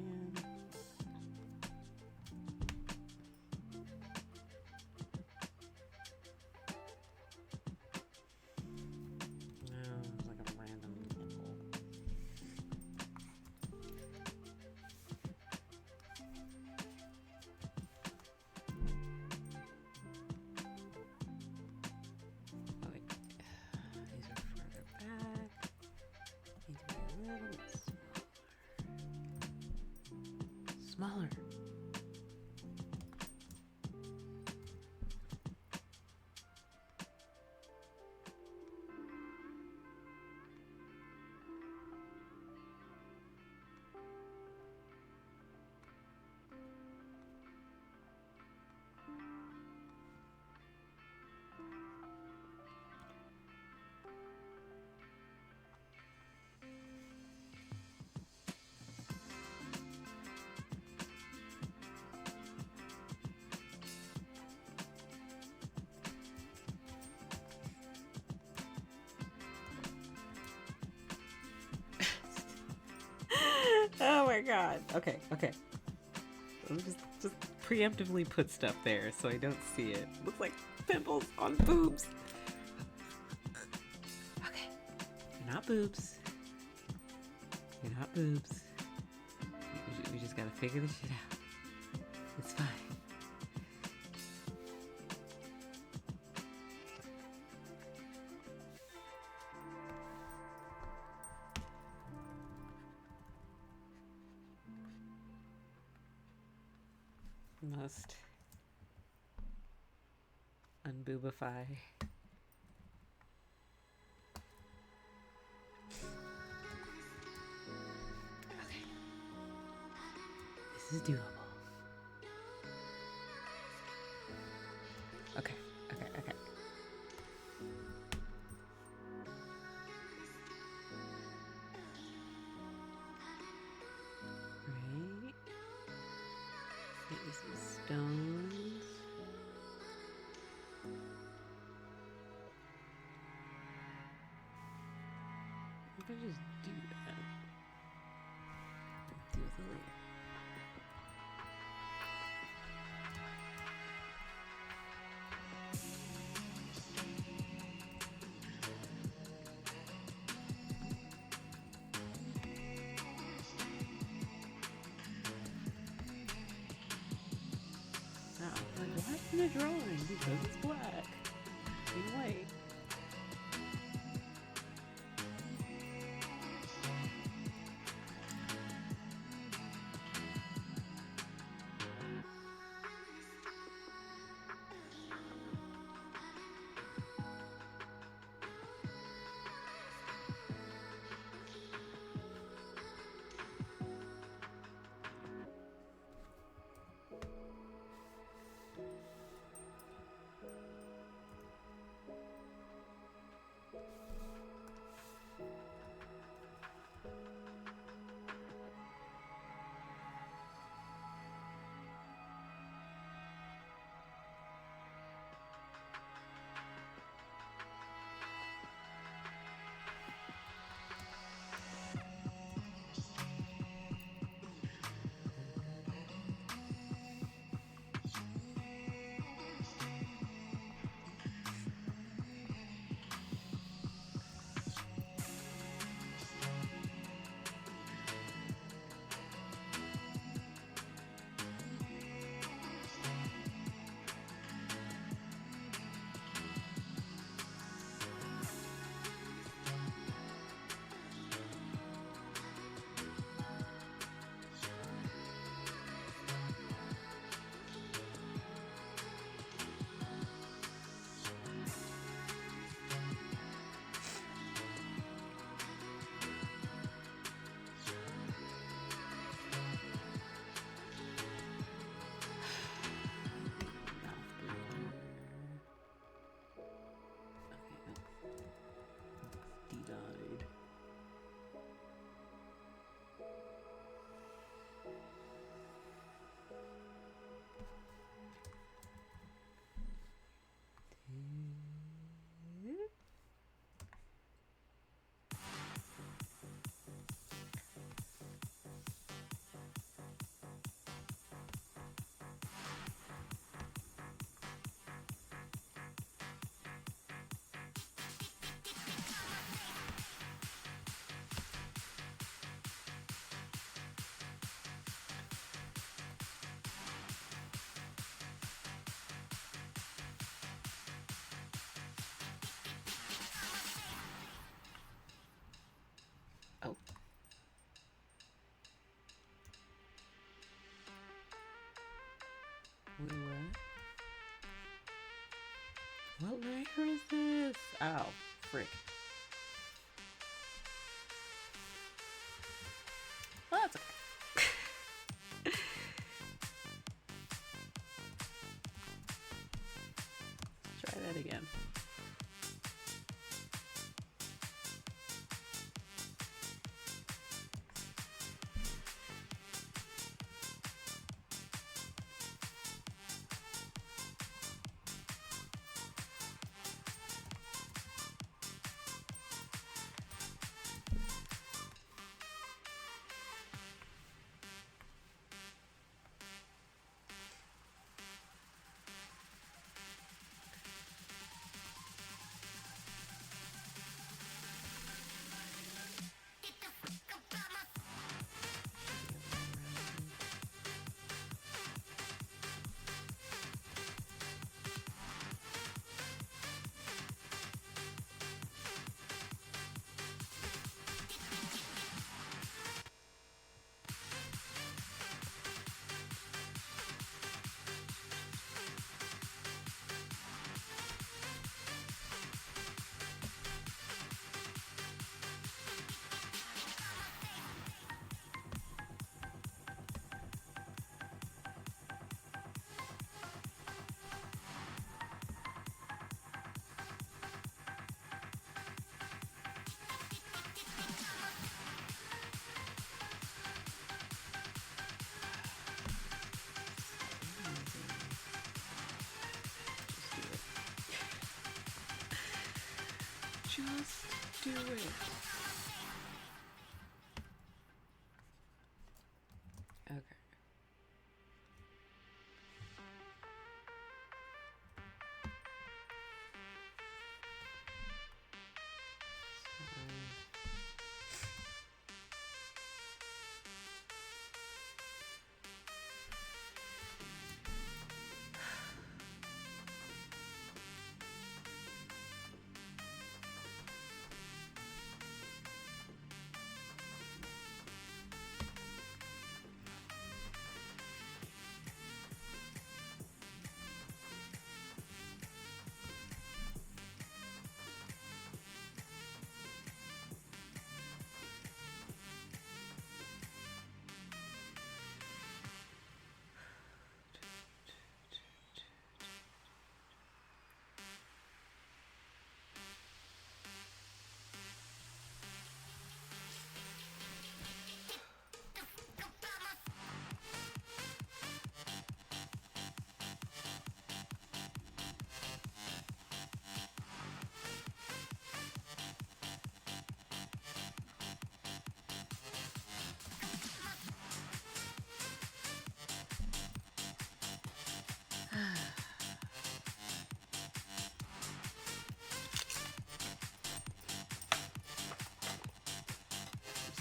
Smaller. Oh my god. Okay. Let me just preemptively put stuff there so I don't see it. Looks like pimples on boobs. Okay. You're not boobs. You're not boobs. We just gotta figure this shit out. It's fine. Must unboobify. Okay. This is doable. Okay. Right. Get you some stones. If I just do that, I'll deal with it later. Like, why isn't it drawing? Because it's black and white. Wait, what? What layer is this? Oh, frick. Well, that's okay. Try that again. Just do it. Okay.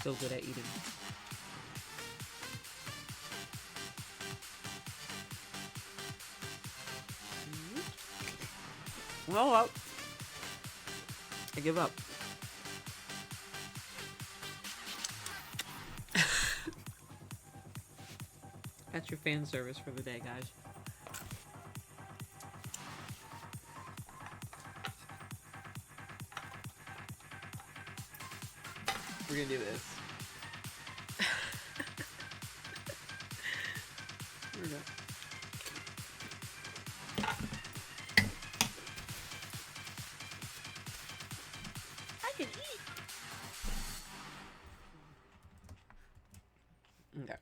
So good at eating. Well, I give up. That's your fan service for the day, guys. We're gonna do this. Here we go. I can eat. Okay.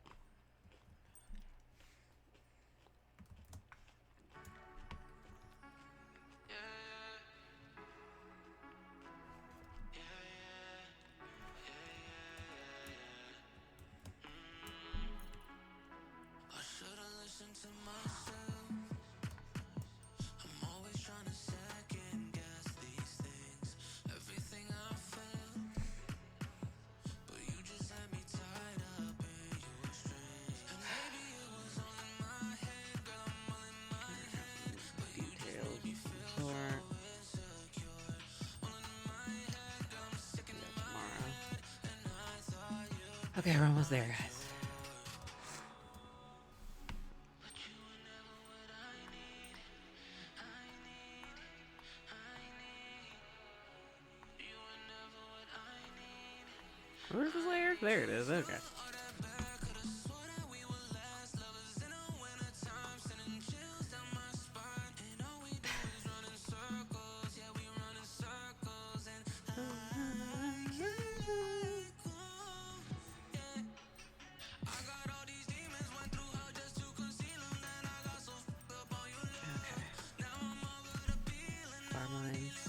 Okay, we're almost there, guys. Where's this layer? There it is. Okay. Farmlines.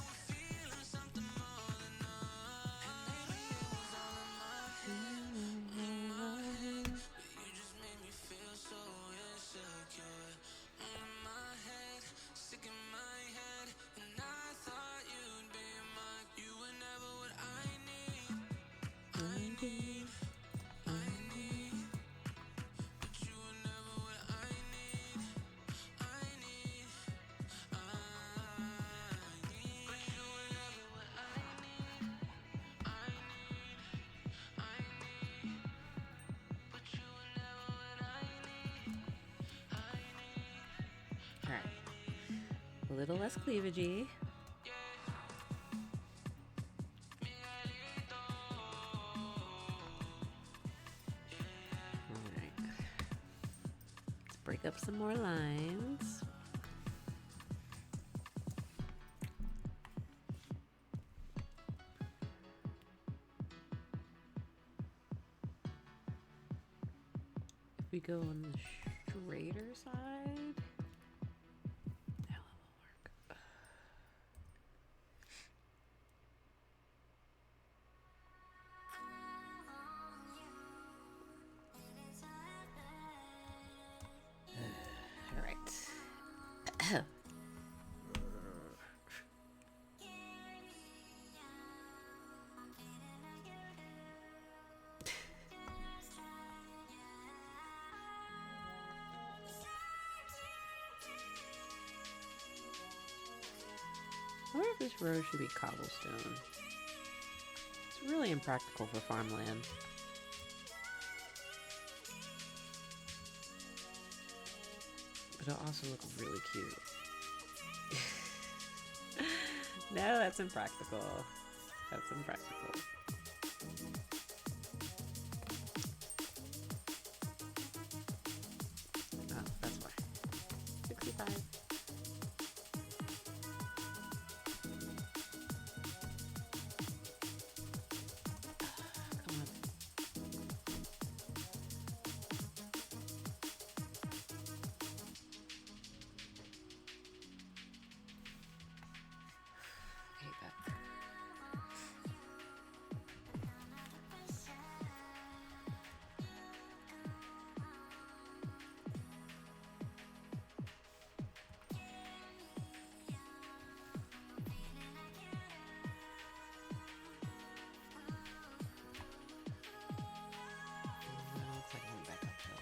Alright. A little less cleavagey. Alright. Let's break up some more lines. If we go on the straighter side, that one will work. All right. I wonder if this road should be cobblestone. It's really impractical for farmland. But it'll also look really cute. No, that's impractical. That's impractical. Oh, that's why. 65. Come on. I hate that. Looks like I went back uphill.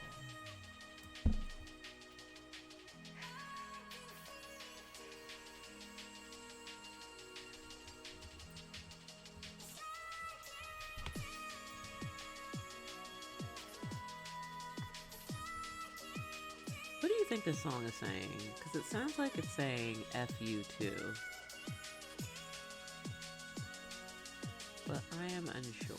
What do you think this song is saying? Because it sounds like it's saying F you too. But I am unsure.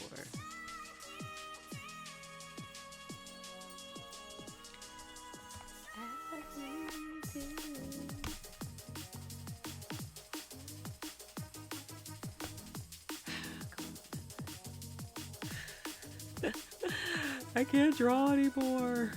I can't draw anymore.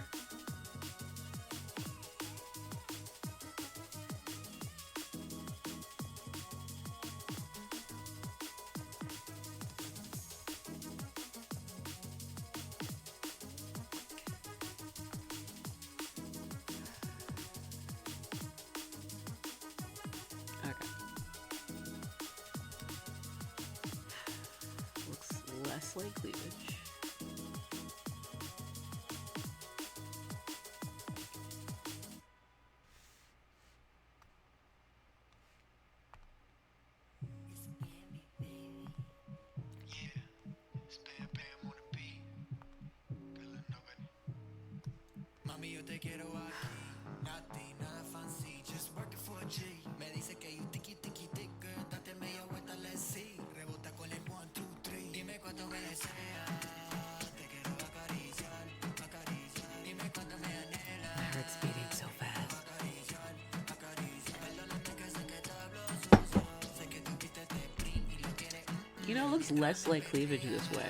Okay. Looks less like cleavage. Mami, yo te quiero aquí, nothing, nada fancy, just working for a G. Me dice que you tiki tiki tick, girl, date media vuelta, let's see. Rebota con el 1, 2, 3, dime cuánto me deseas. You know, it looks less like cleavage this way.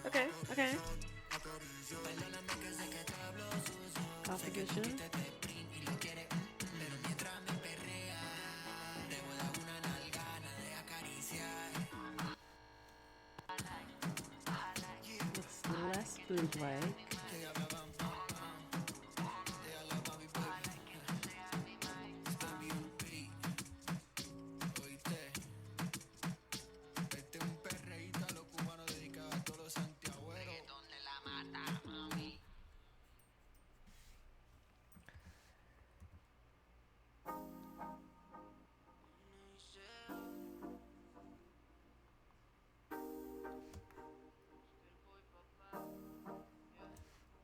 Okay. Okay. Composition. Looks less boob-like.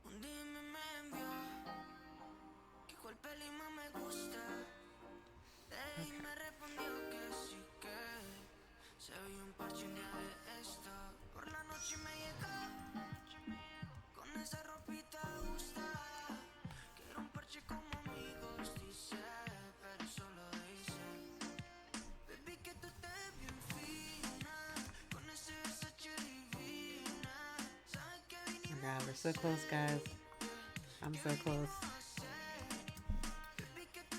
Un día me envió que cuál peli más me gusta. Y me respondió que sí, que se veía un parche un día de esto. Por la noche me llegó con esa ropita justa. Quiero un parche como amigos, dice, pero solo dice. Baby, que tú estés bien fina, con ese Versace divina. Sabes que vinimos. Oh my God, we're so close, guys. I'm so close.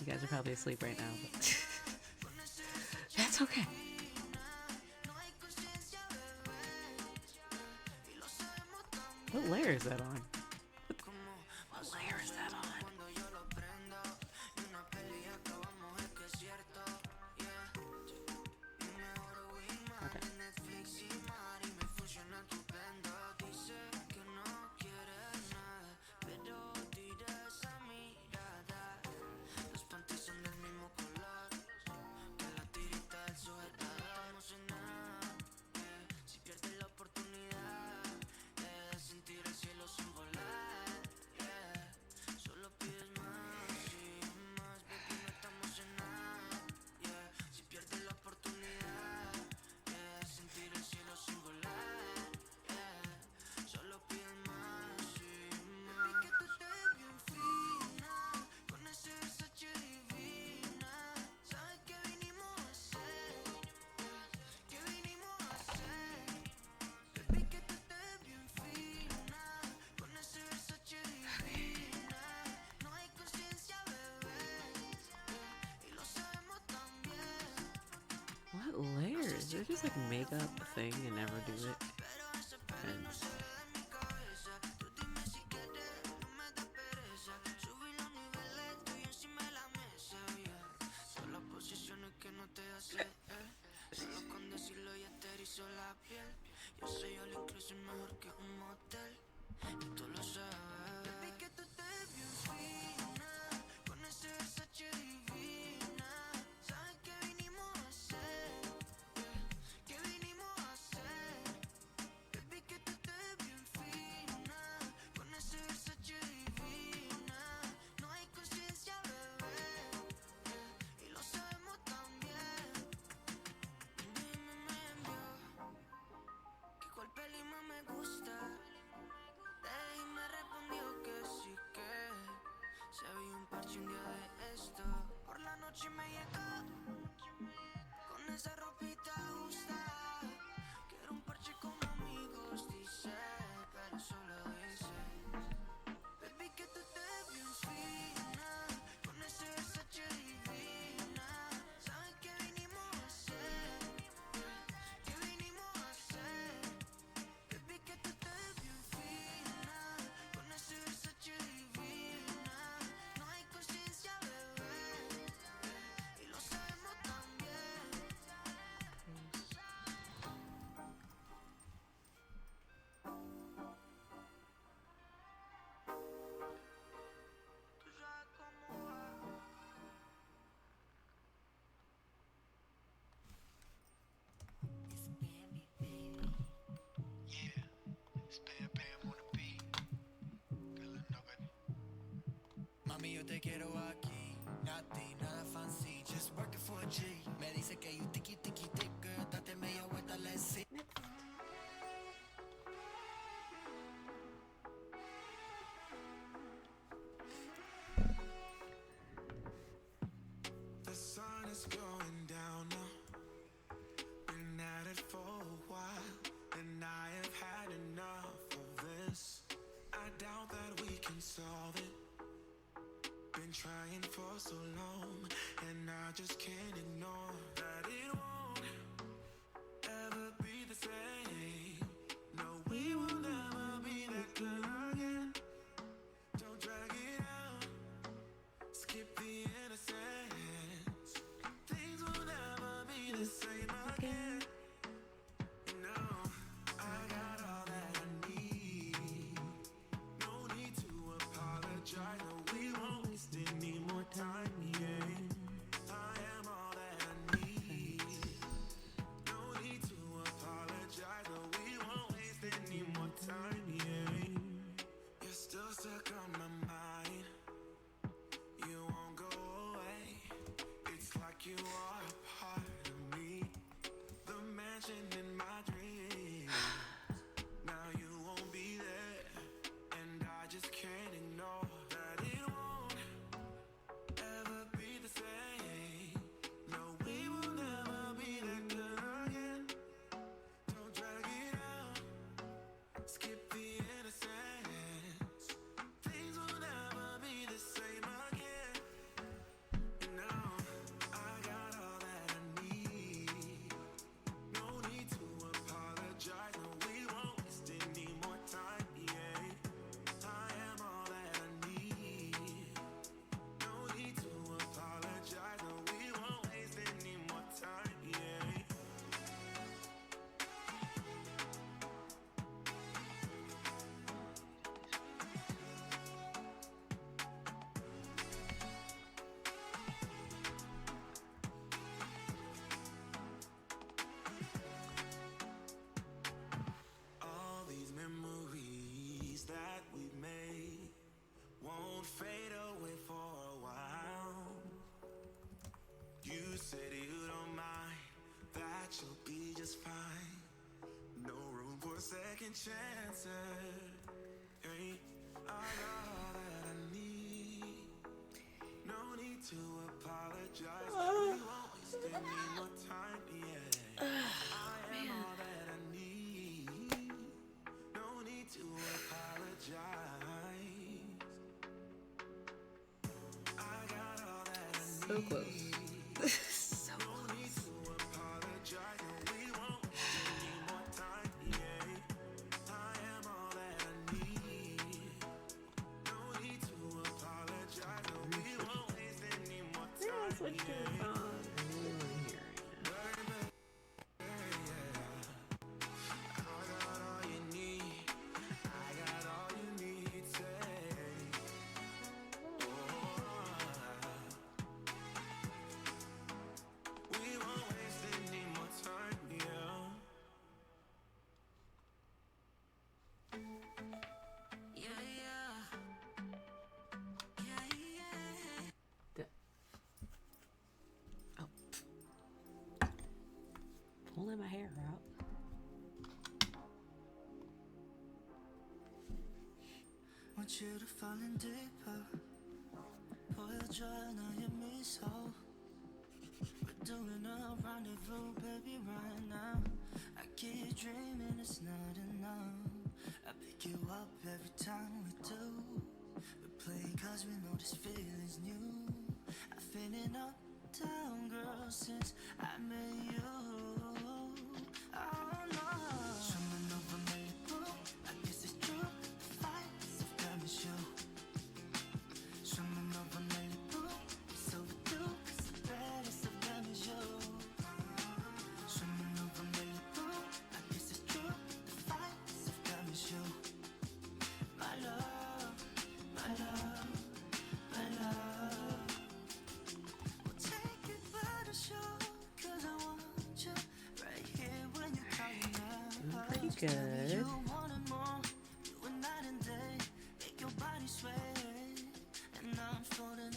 You guys are probably asleep right now, but that's okay. What layer is that on? What layer is that on? Okay. What layers? They're just like make up a thing and never do it. And te quiero aquí. Nothing, nada fancy, just working for a G. Me dice que you tiki tiki tick, girl, date media vuelta, let's see. The sun is going down now. Been at it for a while, and I have had enough of this. I doubt that we can solve it. Been trying for so long, and I just can't ignore that it won't ever be the same. No, we will never be that good again. Don't drag it out, skip the innocence. Things will never be the same again. You know, I got all that I need. No need to apologize. No, we won't waste any more time. Yeah, I am all that I need. No need to apologize. No, we won't waste any more time. Yeah, you're still stuck on my mind. You won't go away. It's like you are a part of me. The mansion in my dreams. Now you won't be there, and I just can't ignore that it won't ever be the same. No, we will never be that good again. Don't drag it out, skip the innocence. Things will never be the same again. You know, I got all that I need. No need to apologize. No, we won't waste any more time. Yeah, I am all that I need. No need to apologize. No, we won't waste any more time. Yeah. All these memories that we've made won't fade away for a while. You said you don't mind, that you'll be just fine. No room for second chances. Hey, I got all that I need. No need to apologize. We won't waste any more time. Yeah, I am all that I need. No need to apologize. I got all that I need. So close. So No need to apologize. No, we won't waste any more time. Yeah, I am all that I need. No need to apologize. No, we won't waste any more time. switch to the song. I really want to hear it. I got all you need. I got all you need. Say, we won't waste any more time. Yeah. Oh. Pulling my hair out. Want you to fall in deeper. 보여줘 나의 미소. We're doing a rendezvous, baby, right now. I keep dreaming it's not enough. I pick you up every time we do. We play cause we know this feeling's new. I've been in up, down, girl, since I met you. Oh no. Swimming over Malibu, I guess it's true. The fights have got me sure. Swimming over Malibu, it's overdue. 'Cause the baddest of them is you. Swimming over Malibu, I guess it's true. The fights have got me sure. My love, my love, my love. We'll take it by the show. 'Cause I want you right here when you're calling out. Pretty good. You wanted more, doing night and day, make your body sway. And now I'm floating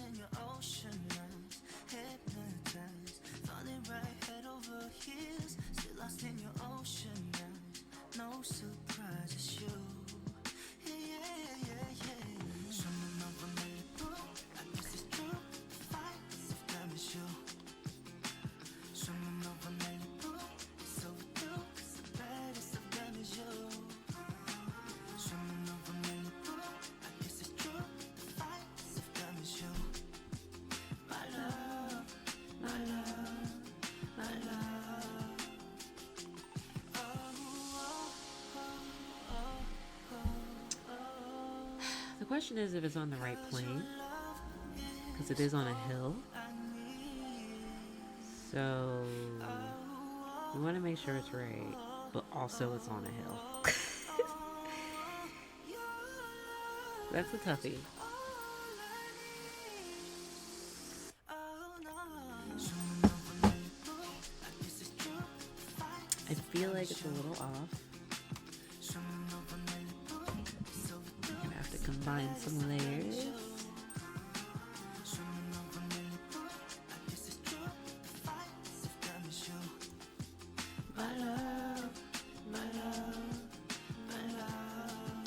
lost in your ocean eyes. No surprise, it's you. Yeah, yeah, yeah, yeah. Swimming over Malibu, I guess it's true. The fights of time is you. Swimming over Malibu, it's overdue. 'Cause the baddest of them is you. Swimming over Malibu, I guess it's true. The fights of time is you. My love, my love, my love. The question is if it's on the right plane, because it is on a hill. So we want to make sure it's right, but also it's on a hill. That's a toughie. I feel like it's a little off. I'm gonna have to combine some layers. My love, my love, my love.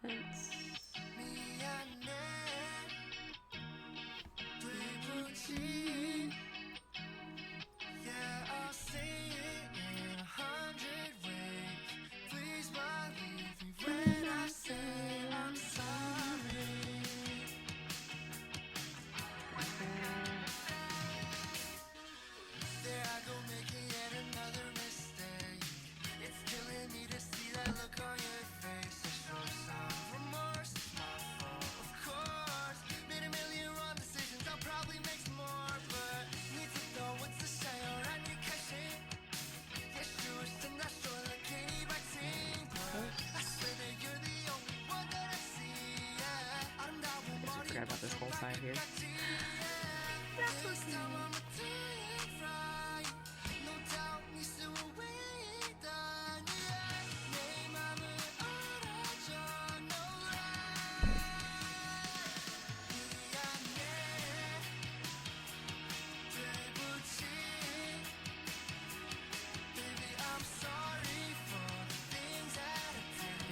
Thanks. Forgot about this whole side here.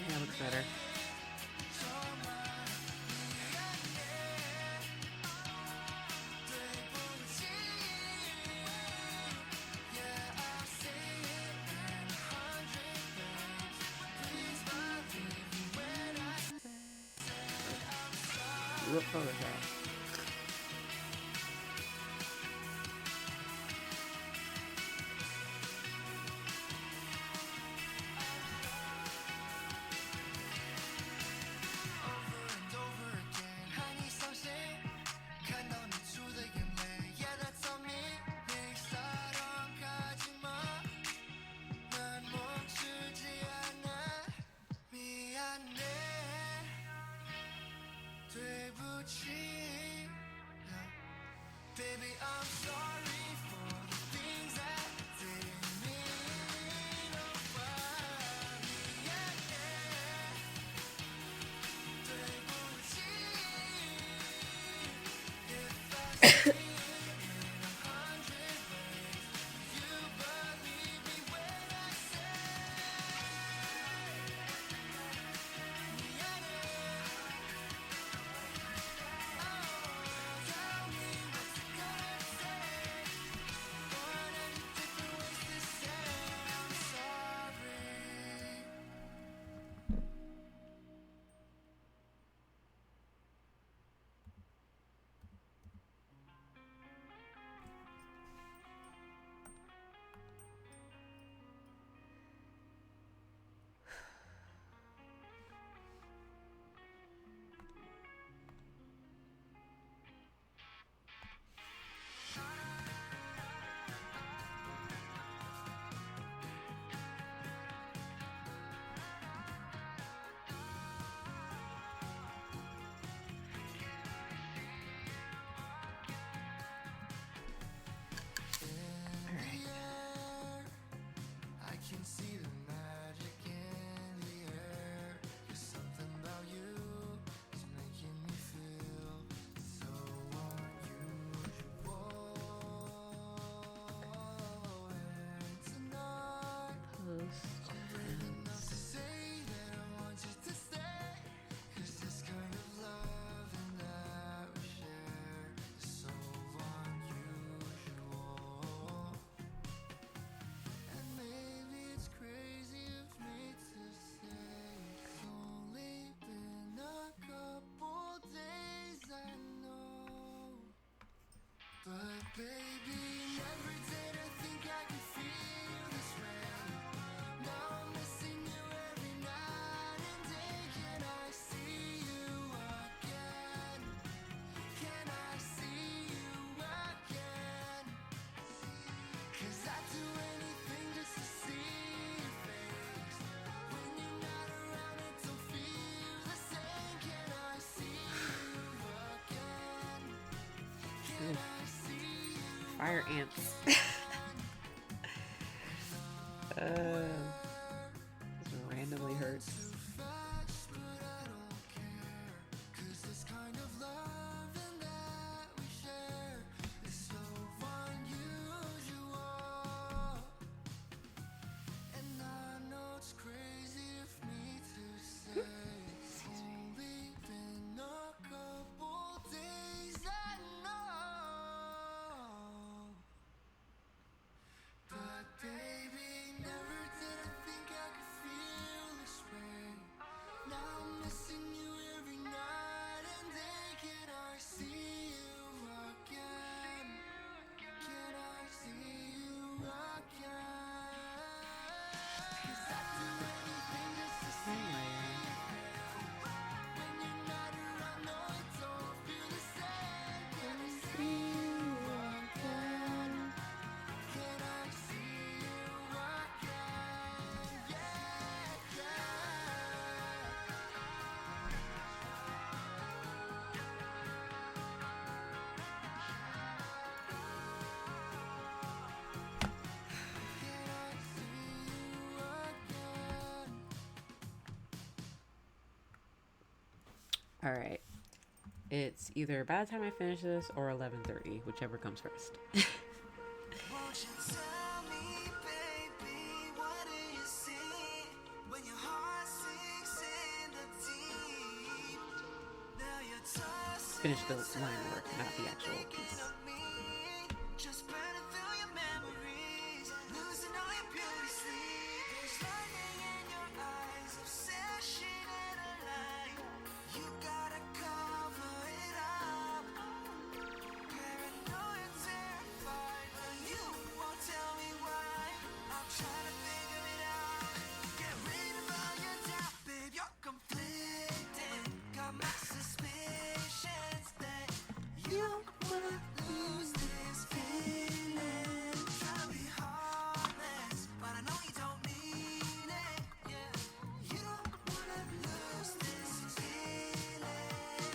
Yeah, looks better. What color is that? 미안해, 对不起。Ooh, fire ants. This randomly hurts. All right. It's either by the time I finish this or 11:30, whichever comes first. Won't you tell me, baby, what do you see when your heart sinks in the deep? Now you're tossing Finish the line work, not the actual piece. of me, just burning through your memories, losing all your beauty sleep. There's lightning in your eyes, obsession and a lie. You gotta cover it up. Paranoid, terrified, but you won't tell me why. I'm trying to figure it out. Get rid of all your doubt, babe. You're conflicted. Got my suspicions that you wanna lose this feeling. Try to be heartless, but I know you don't mean it. Yeah, you don't wanna lose this feeling.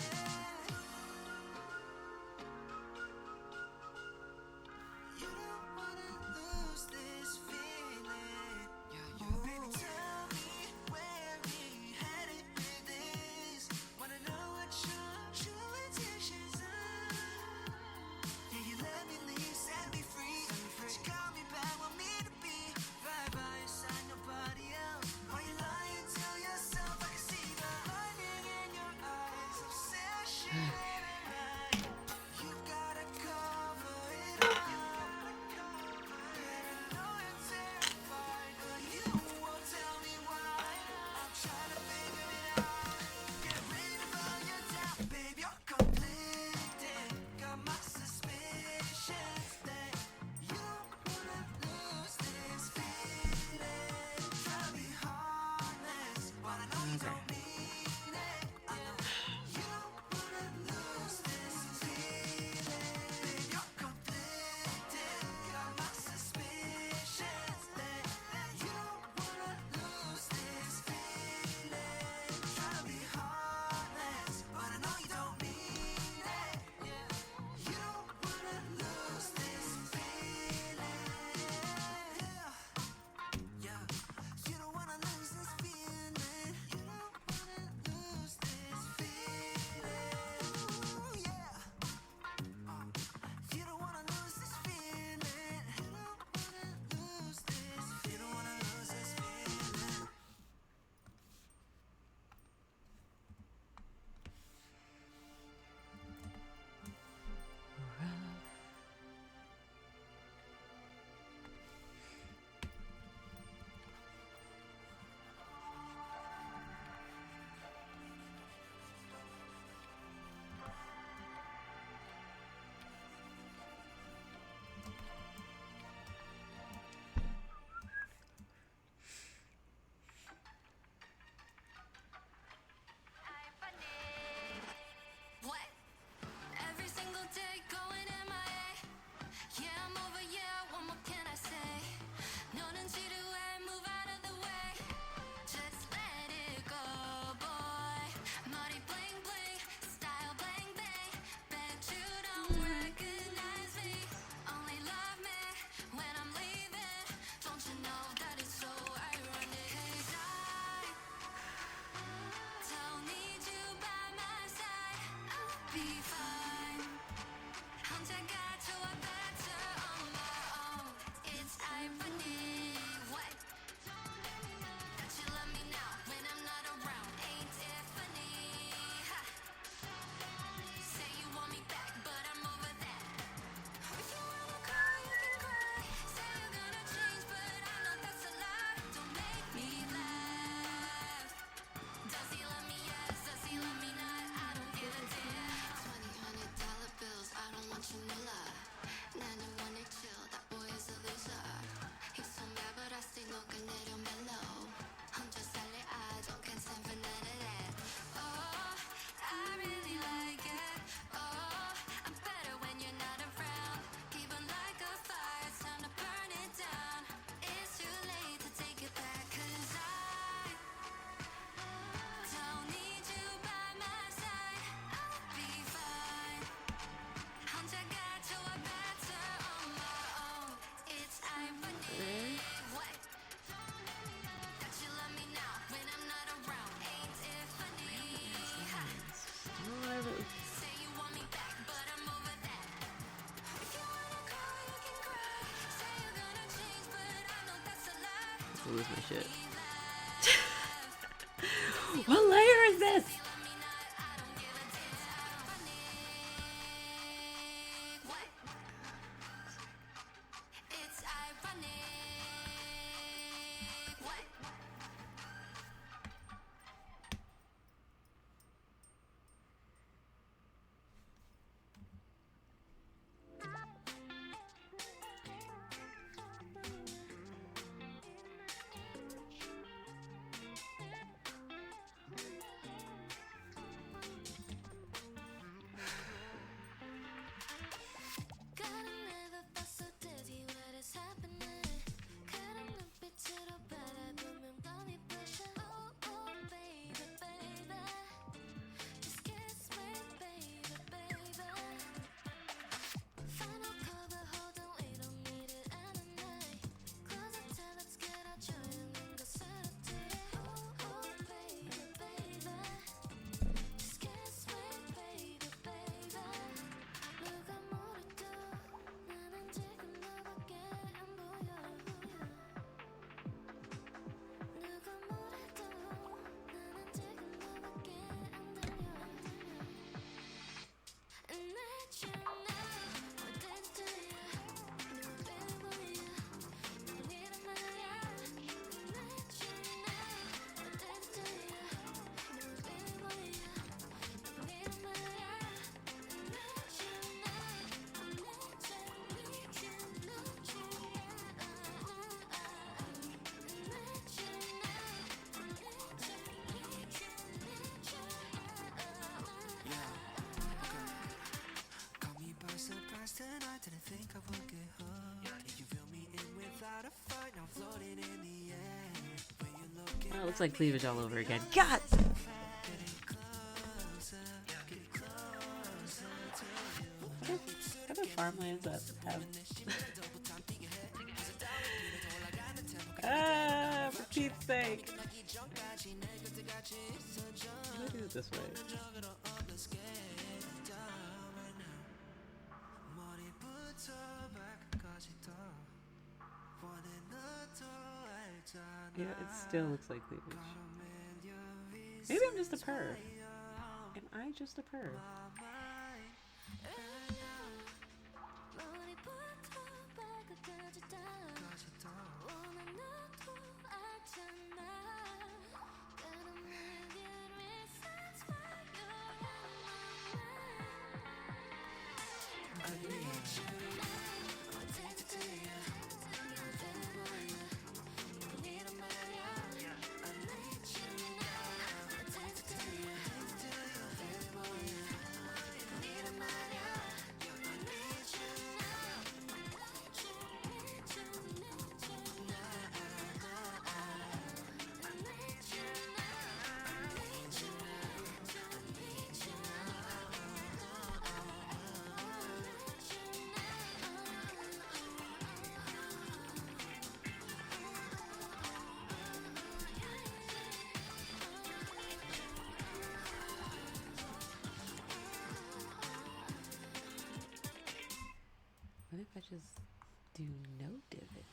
You don't wanna lose this feeling. Yeah, you baby, tell me where we headed with this. Wanna know what your true intentions are. Yeah, you let me lead Lose my shit. What layer is this? Tonight, didn't think I would get hooked. You feel me in without a fight, now floating in the air. When you look Oh, it looks like cleavage all over again. God! What are farmlands that have? For Pete's sake! How do I do it this way? Yeah, it still looks like cleavage. Maybe I'm just a perv. Am I just a perv? What if I just do no divot?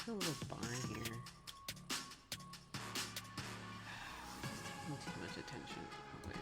a little barn here. Taking too much attention away from me.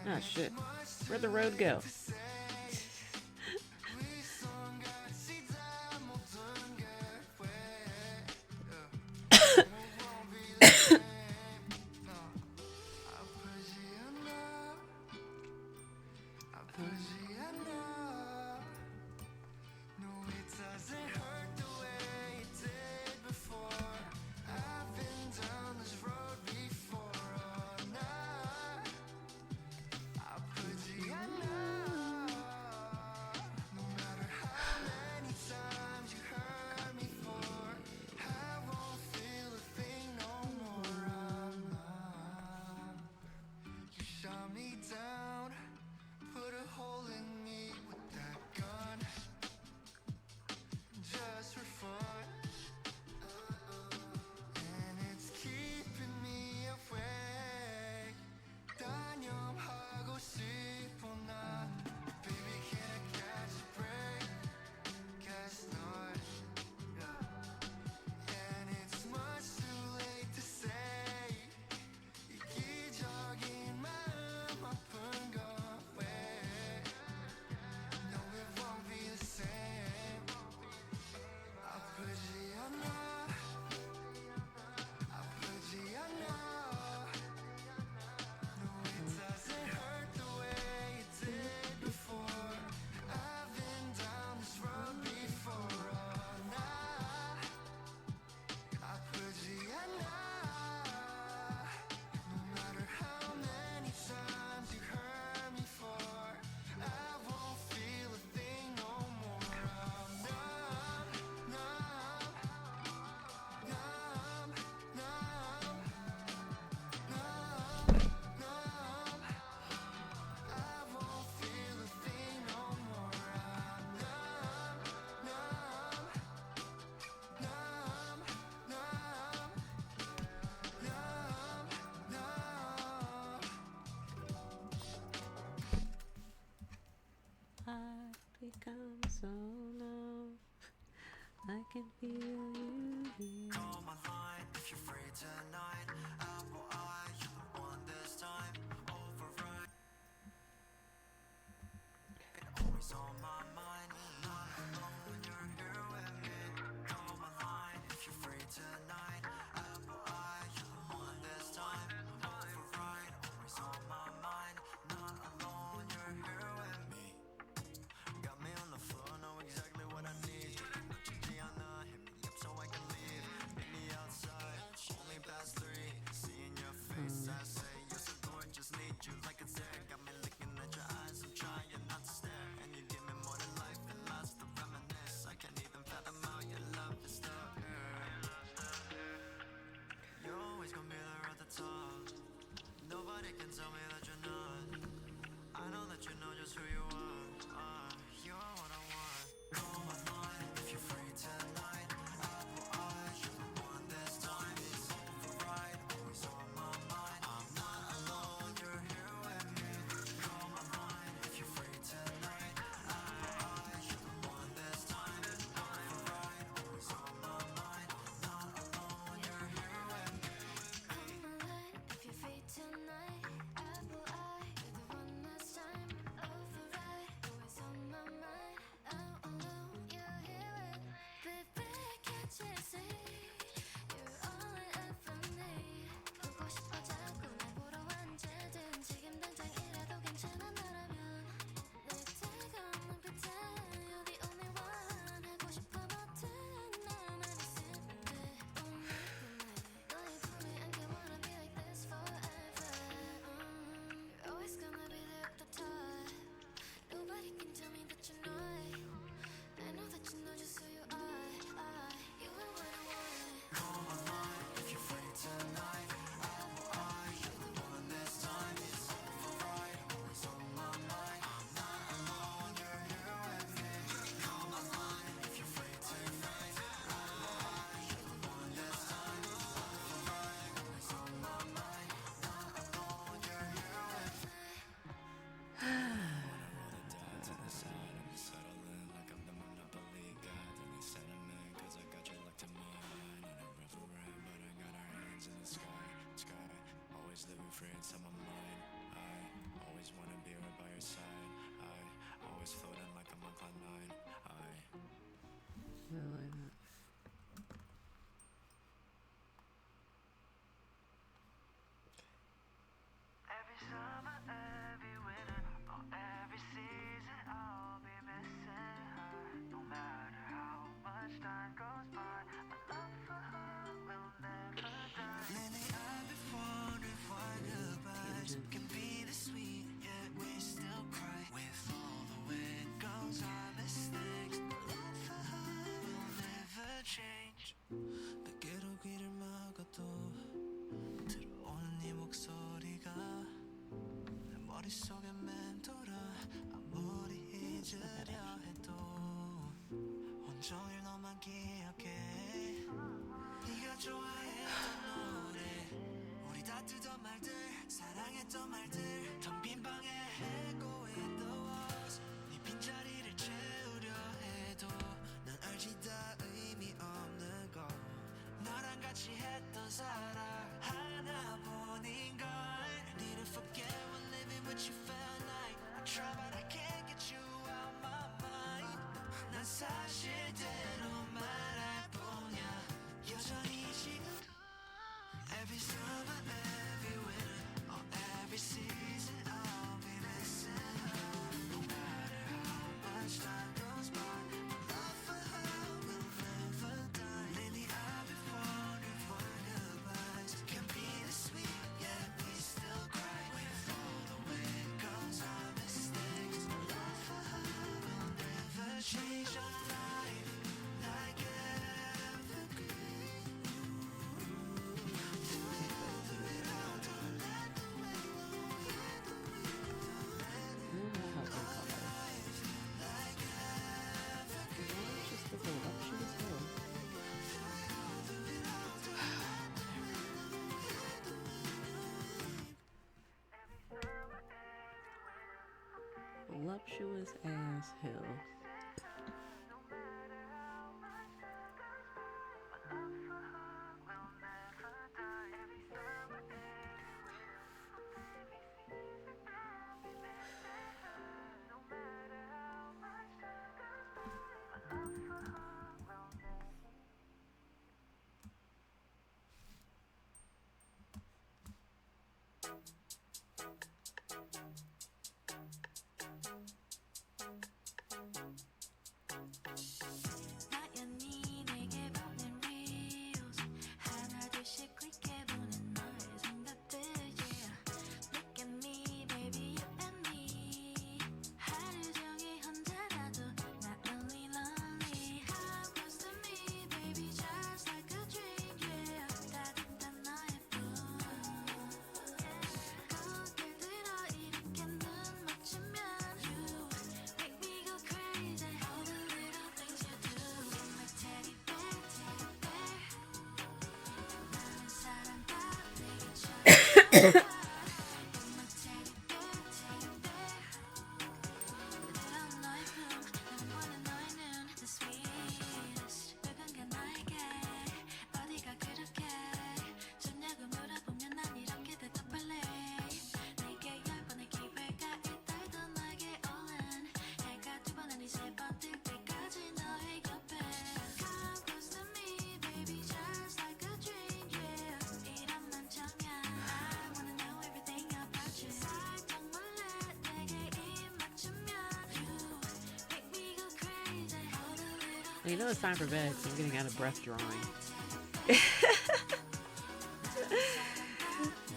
Oh shit. Where'd the road go? Become so numb, I can feel you here. Call my line if you're free tonight. Apple eye, you're the one this time. Override. Always on my mind. Not alone when you're here with me. Call my line if you're free tonight. Apple eye, you're the one this time. Override. Always on my mind. Not alone when you're here with me. Got me on the floor, know exactly what I need. Gianna, hit me up so I can leave. Meet me outside, only past 3. Seeing your face, I say you're so gorgeous, need you like it's there. Got me looking at your eyes, I'm trying not to stare. And you give me more than life and lots to reminisce. I can't even fathom how your love is still here. You're always gonna be there at the top. Nobody can tell me that you're not. I know that you know just who you are. You're what I want. Call my line if you're free tonight. Apple eye, you're the one this time. It's override, always on my mind. I'm not alone, you're here with me. Call my line if you're free tonight. Apple eye, you're the one this time. It's override, always on my mind. Not alone, you're here with me. Call my line if you're free tonight. Apple eye, you're the one this time. Override, always on my mind. Out alone, you're here with me. Baby, can't you see? You're all I ever need. 보고 싶어 자꾸 날 보러 언제든 지금 당장이라도 괜찮아 너라면. 내 뜨거운 눈빛에 you're the only one. 하고 싶어 버튼 너만 있으면 돼. 너의 품에 안겨 wanna be like this forever. You're always gonna be there at the top. Nobody can tell me that you're not. I know that you know just who you are. You are what I want. Call my line if you're free tonight. Apple eye, you're the one this time. It's override, always on my mind. I'm not alone, you're here with me. Call my line if you're free tonight. Apple eye, you're the one this time. It's override, always on my mind. Not alone, you're here with me. Always living free inside my mind. I always want side. I always floating like I'm on cloud nine. I like that. Every summer, every winter, or every season, I'll be missing her. No matter how much time goes by, my love for her will never die. Lately I've been wondering why goodbyes can be this sweet, yet we still cry. With all the way it goes, I miss things. My love for her will never change. 밖으로 귀를 막아도 들어오는 네 목소리가 내 머릿속에 맴돌아. 아무리 잊으려 해도 온종일 너만 기억해. 네가 좋아했던 노래, 우리 다투던 말들, 사랑했던 말들, 텅 빈 방에 echo in the walls. 네 빈자리를 채우려 해도 난 알지 다 의미 없는 거. 너랑 같이 했던 사랑 하나뿐인걸. Need to forget when living with you felt like I try but I can't get you out my mind. 난 사실대로 말할 뿐이야. 여전히 지금도 Every summer, every winter, or every season, I'll be missing her. No matter how much time goes by, my love for her will never die. Lately I've been wondering why goodbyes can be this sweet, yet we still cry. With all the way it goes, I miss things. My love for her will never change. Our life like evergreen. Just the voluptuous hill. Voluptuous ass hill. 나연히 내게 보낸 reels 하나 둘씩 클릭해보는 너의 생각들. Yeah, look at me baby, you and me. 하루 종일 혼자라도 not only lonely. How close to me baby, just like a dream. Yeah, 따뜻한 너의 품. 거울 들어 이렇게 눈 맞추면 you make me go crazy. All the little things you do. You're my teddy bear, teddy bear. 나는 사랑과 내게 You're my teddy bear, teddy bear. 부드러운 너의 품, 나는 보는 너의 눈, the sweetest. 누군가 나에게 어디가 그렇게 좋냐고 물어보면 난 이렇게 대답할래. 내게 10번의 기회가 있다도 너에게 올인. 해가 2번 아니 3번 뜰 때까지 너의 옆에. Come close to me baby, just like a dream. Yeah, 이런 난 정말 I wanna know everything about you. 살짝 몰래 내게 입 맞추면 you make me go crazy. All the little You know it's time for bed, so I'm getting out of breath drawing.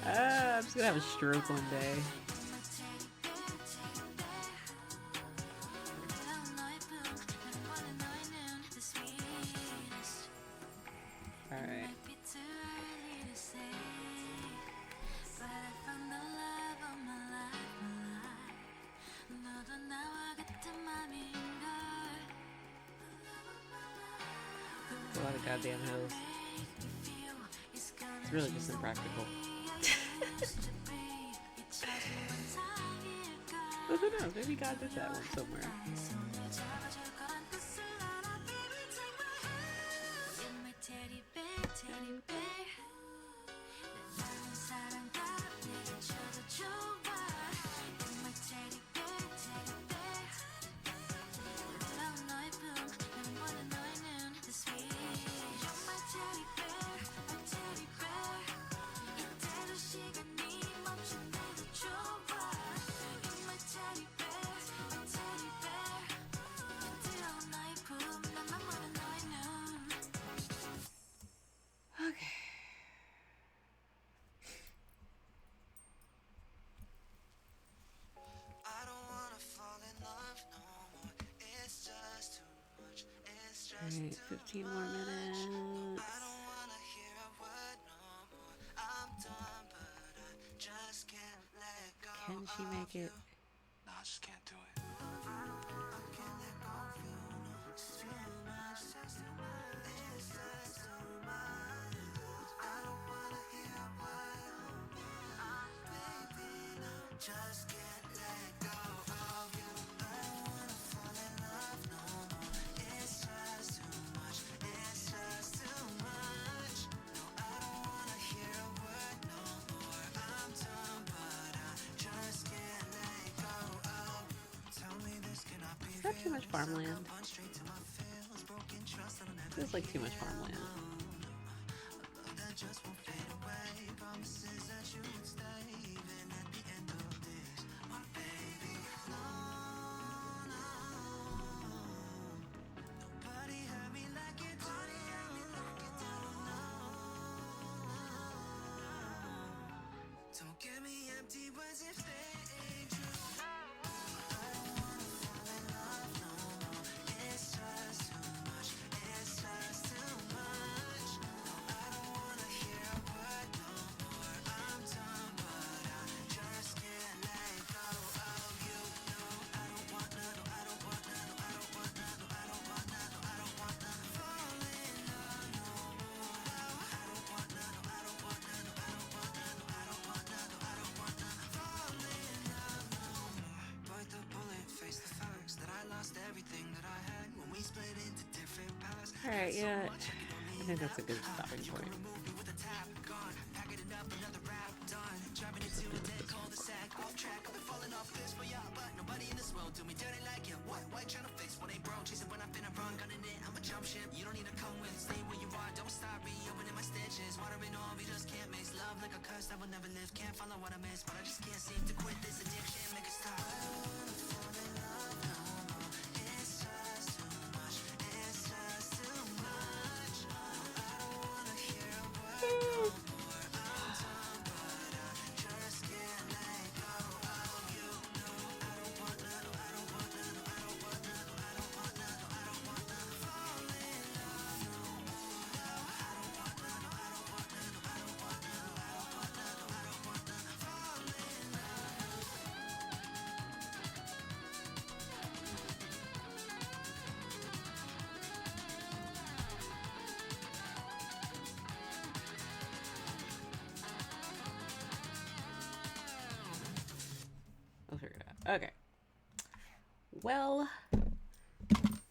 I'm just gonna have a stroke one day. Alright. A lot of goddamn hills. It's really just impractical. But who knows? Maybe God did that one somewhere. 사랑과 내게 줘도 좋아. You're my teddy bear. Alright, 15 more minutes. Can she make it? No, I just can't do it. Just can't let go of you. I don't wanna fall in love no more. It's just too much. It's just too much. No, I don't wanna hear a word no more. I'm done, but I just can't let go of you. Tell me this cannot be Is that too much farmland? punch straight to my feels. Broken trust that'll never Feels like too much farmland. love that just won't fade away. Promises that you would stay even at the end of this. My baby, no, no. Nobody had me like you do. No. Don't give me empty words if they ain't true. I don't wanna fall in love no more. It's just too much. It's just too much. No, I don't wanna hear a word no more. I'm done, but I just can't let go of you. No, I don't want none. No, I don't want none. No, I don't want none. No, I don't want none. No, I don't want none. Fall in love no more. No, I don't want none. No, I don't want none. No, I don't want none. No, I don't want none. No, I don't want none. Fall in love no more. Bite the bullet, face the facts that I lost everything that I had when we split into different paths. Alright, yeah. I think that's a good stopping point. Remove me with a tap, gone. Packing it up, another rap done. Driving into a dead cul-de-sac. Off track, I've been falling off this for ya, but nobody in this world do me dirty like you. What? Why trying to fix what ain't broke? Chasing when I've been wrong, gunning it. I'm a jump ship. You don't need to come with. Stay where you are. Don't stop reopening my stitches. Water and all, we just can't mix. Love like a curse that will never live. Can't follow what I miss, but I just can't seem to quit this addiction. Make it stop. I don't wanna fall in love no more. It's just too much. It's just too much. No, I don't wanna hear a word no more. I'm done, but I just can't let go of you. No, I don't want none. No, I don't want none. No, I don't want none. No, I don't want none. No, I don't want none. Fall in love no more. No, I don't want none. No, I don't want none. No, I don't want none. No, I don't want none. No, I don't want none. Fall in love. We'll figure it out. Okay. Well,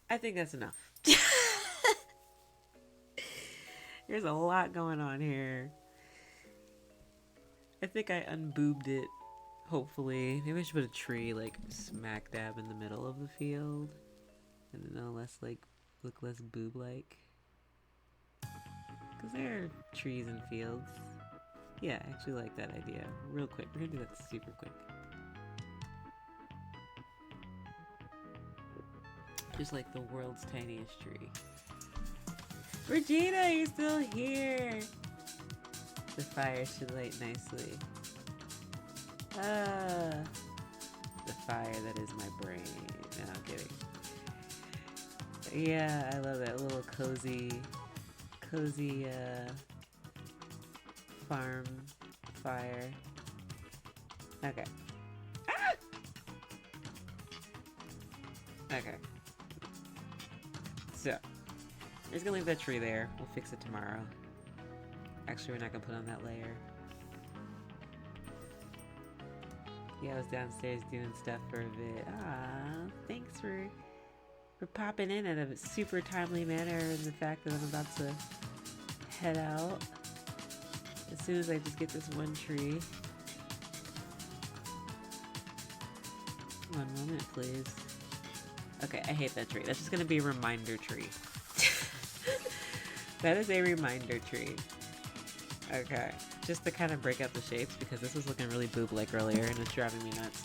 I think that's enough. There's a lot going on here. I think I unboobed it, hopefully. Maybe I should put a tree, like, smack dab in the middle of the field. And then it'll look less boob-like. Because there are trees and fields. Yeah, I actually like that idea. Real quick. We're gonna do that super quick. Just like the world's tiniest tree. Regina, you're still here! The fire should light nicely. Ah, the fire that is my brain. No, I'm kidding. Yeah, I love that little cozy farm fire. Okay. Ah! Okay. So, we're just gonna leave that tree there. We'll fix it tomorrow. Actually, we're not gonna put on that layer. Yeah, I was downstairs doing stuff for a bit. Ah, thanks for popping in at a super timely manner, and the fact that I'm about to head out as soon as I just get this one tree. One moment, please. Okay, I hate that tree. That's just gonna be a reminder tree. That is a reminder tree. Okay, just to kind of break up the shapes, because this was looking really boob-like earlier and it's driving me nuts.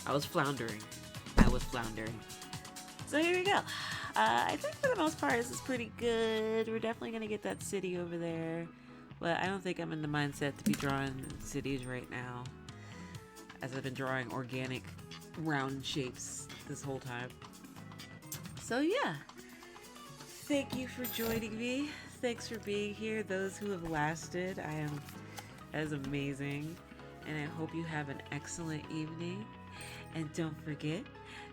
I was floundering. So here we go. I think for the most part this is pretty good. We're definitely gonna get that city over there, but I don't think I'm in the mindset to be drawing cities right now, as I've been drawing organic round shapes this whole time. So yeah, Thank you for joining me. Thanks for being here. Those who have lasted, that is amazing. And I hope you have an excellent evening. And don't forget,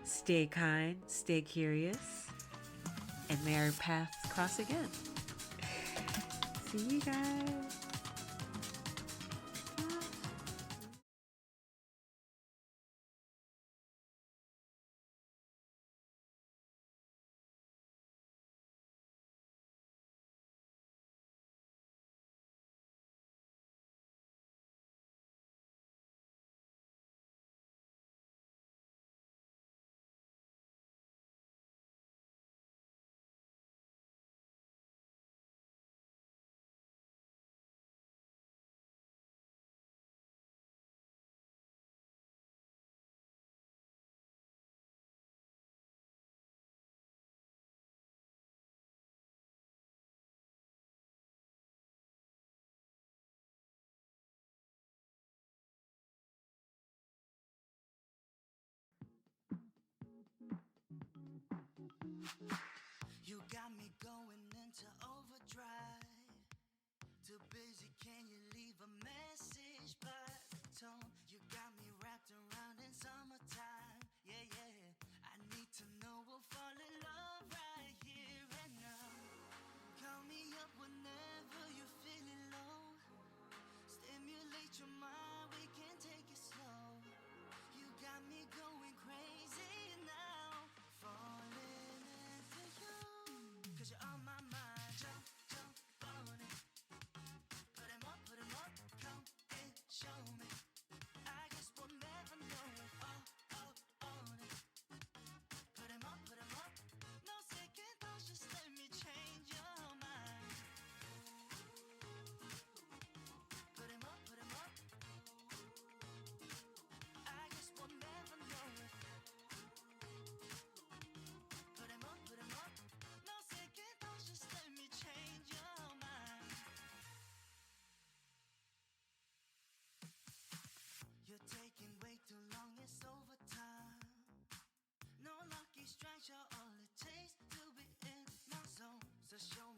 stay kind, stay curious, and may our paths cross again. See you guys. You got me going into overdrive. Too busy, can you leave a message by the tone? You got me wrapped around in summertime. Yeah, yeah. I need to know we'll fall in love right here and now. Call me up whenever you're feeling low. Stimulate your mind, we can take it slow. You got me going crazy now. Falling into you. Cause you're on my mind. Jump, jump on it. Put 'em up, come and show me. I guess we'll never know it. All on it. Put 'em up. No second thoughts, just let me change your mind. Put 'em up. I guess we'll never know it. Put 'em up. No second thoughts, just let me change your mind. You're taking way too long, it's overtime. No lucky strikes, you're all it takes to be in my zone. So show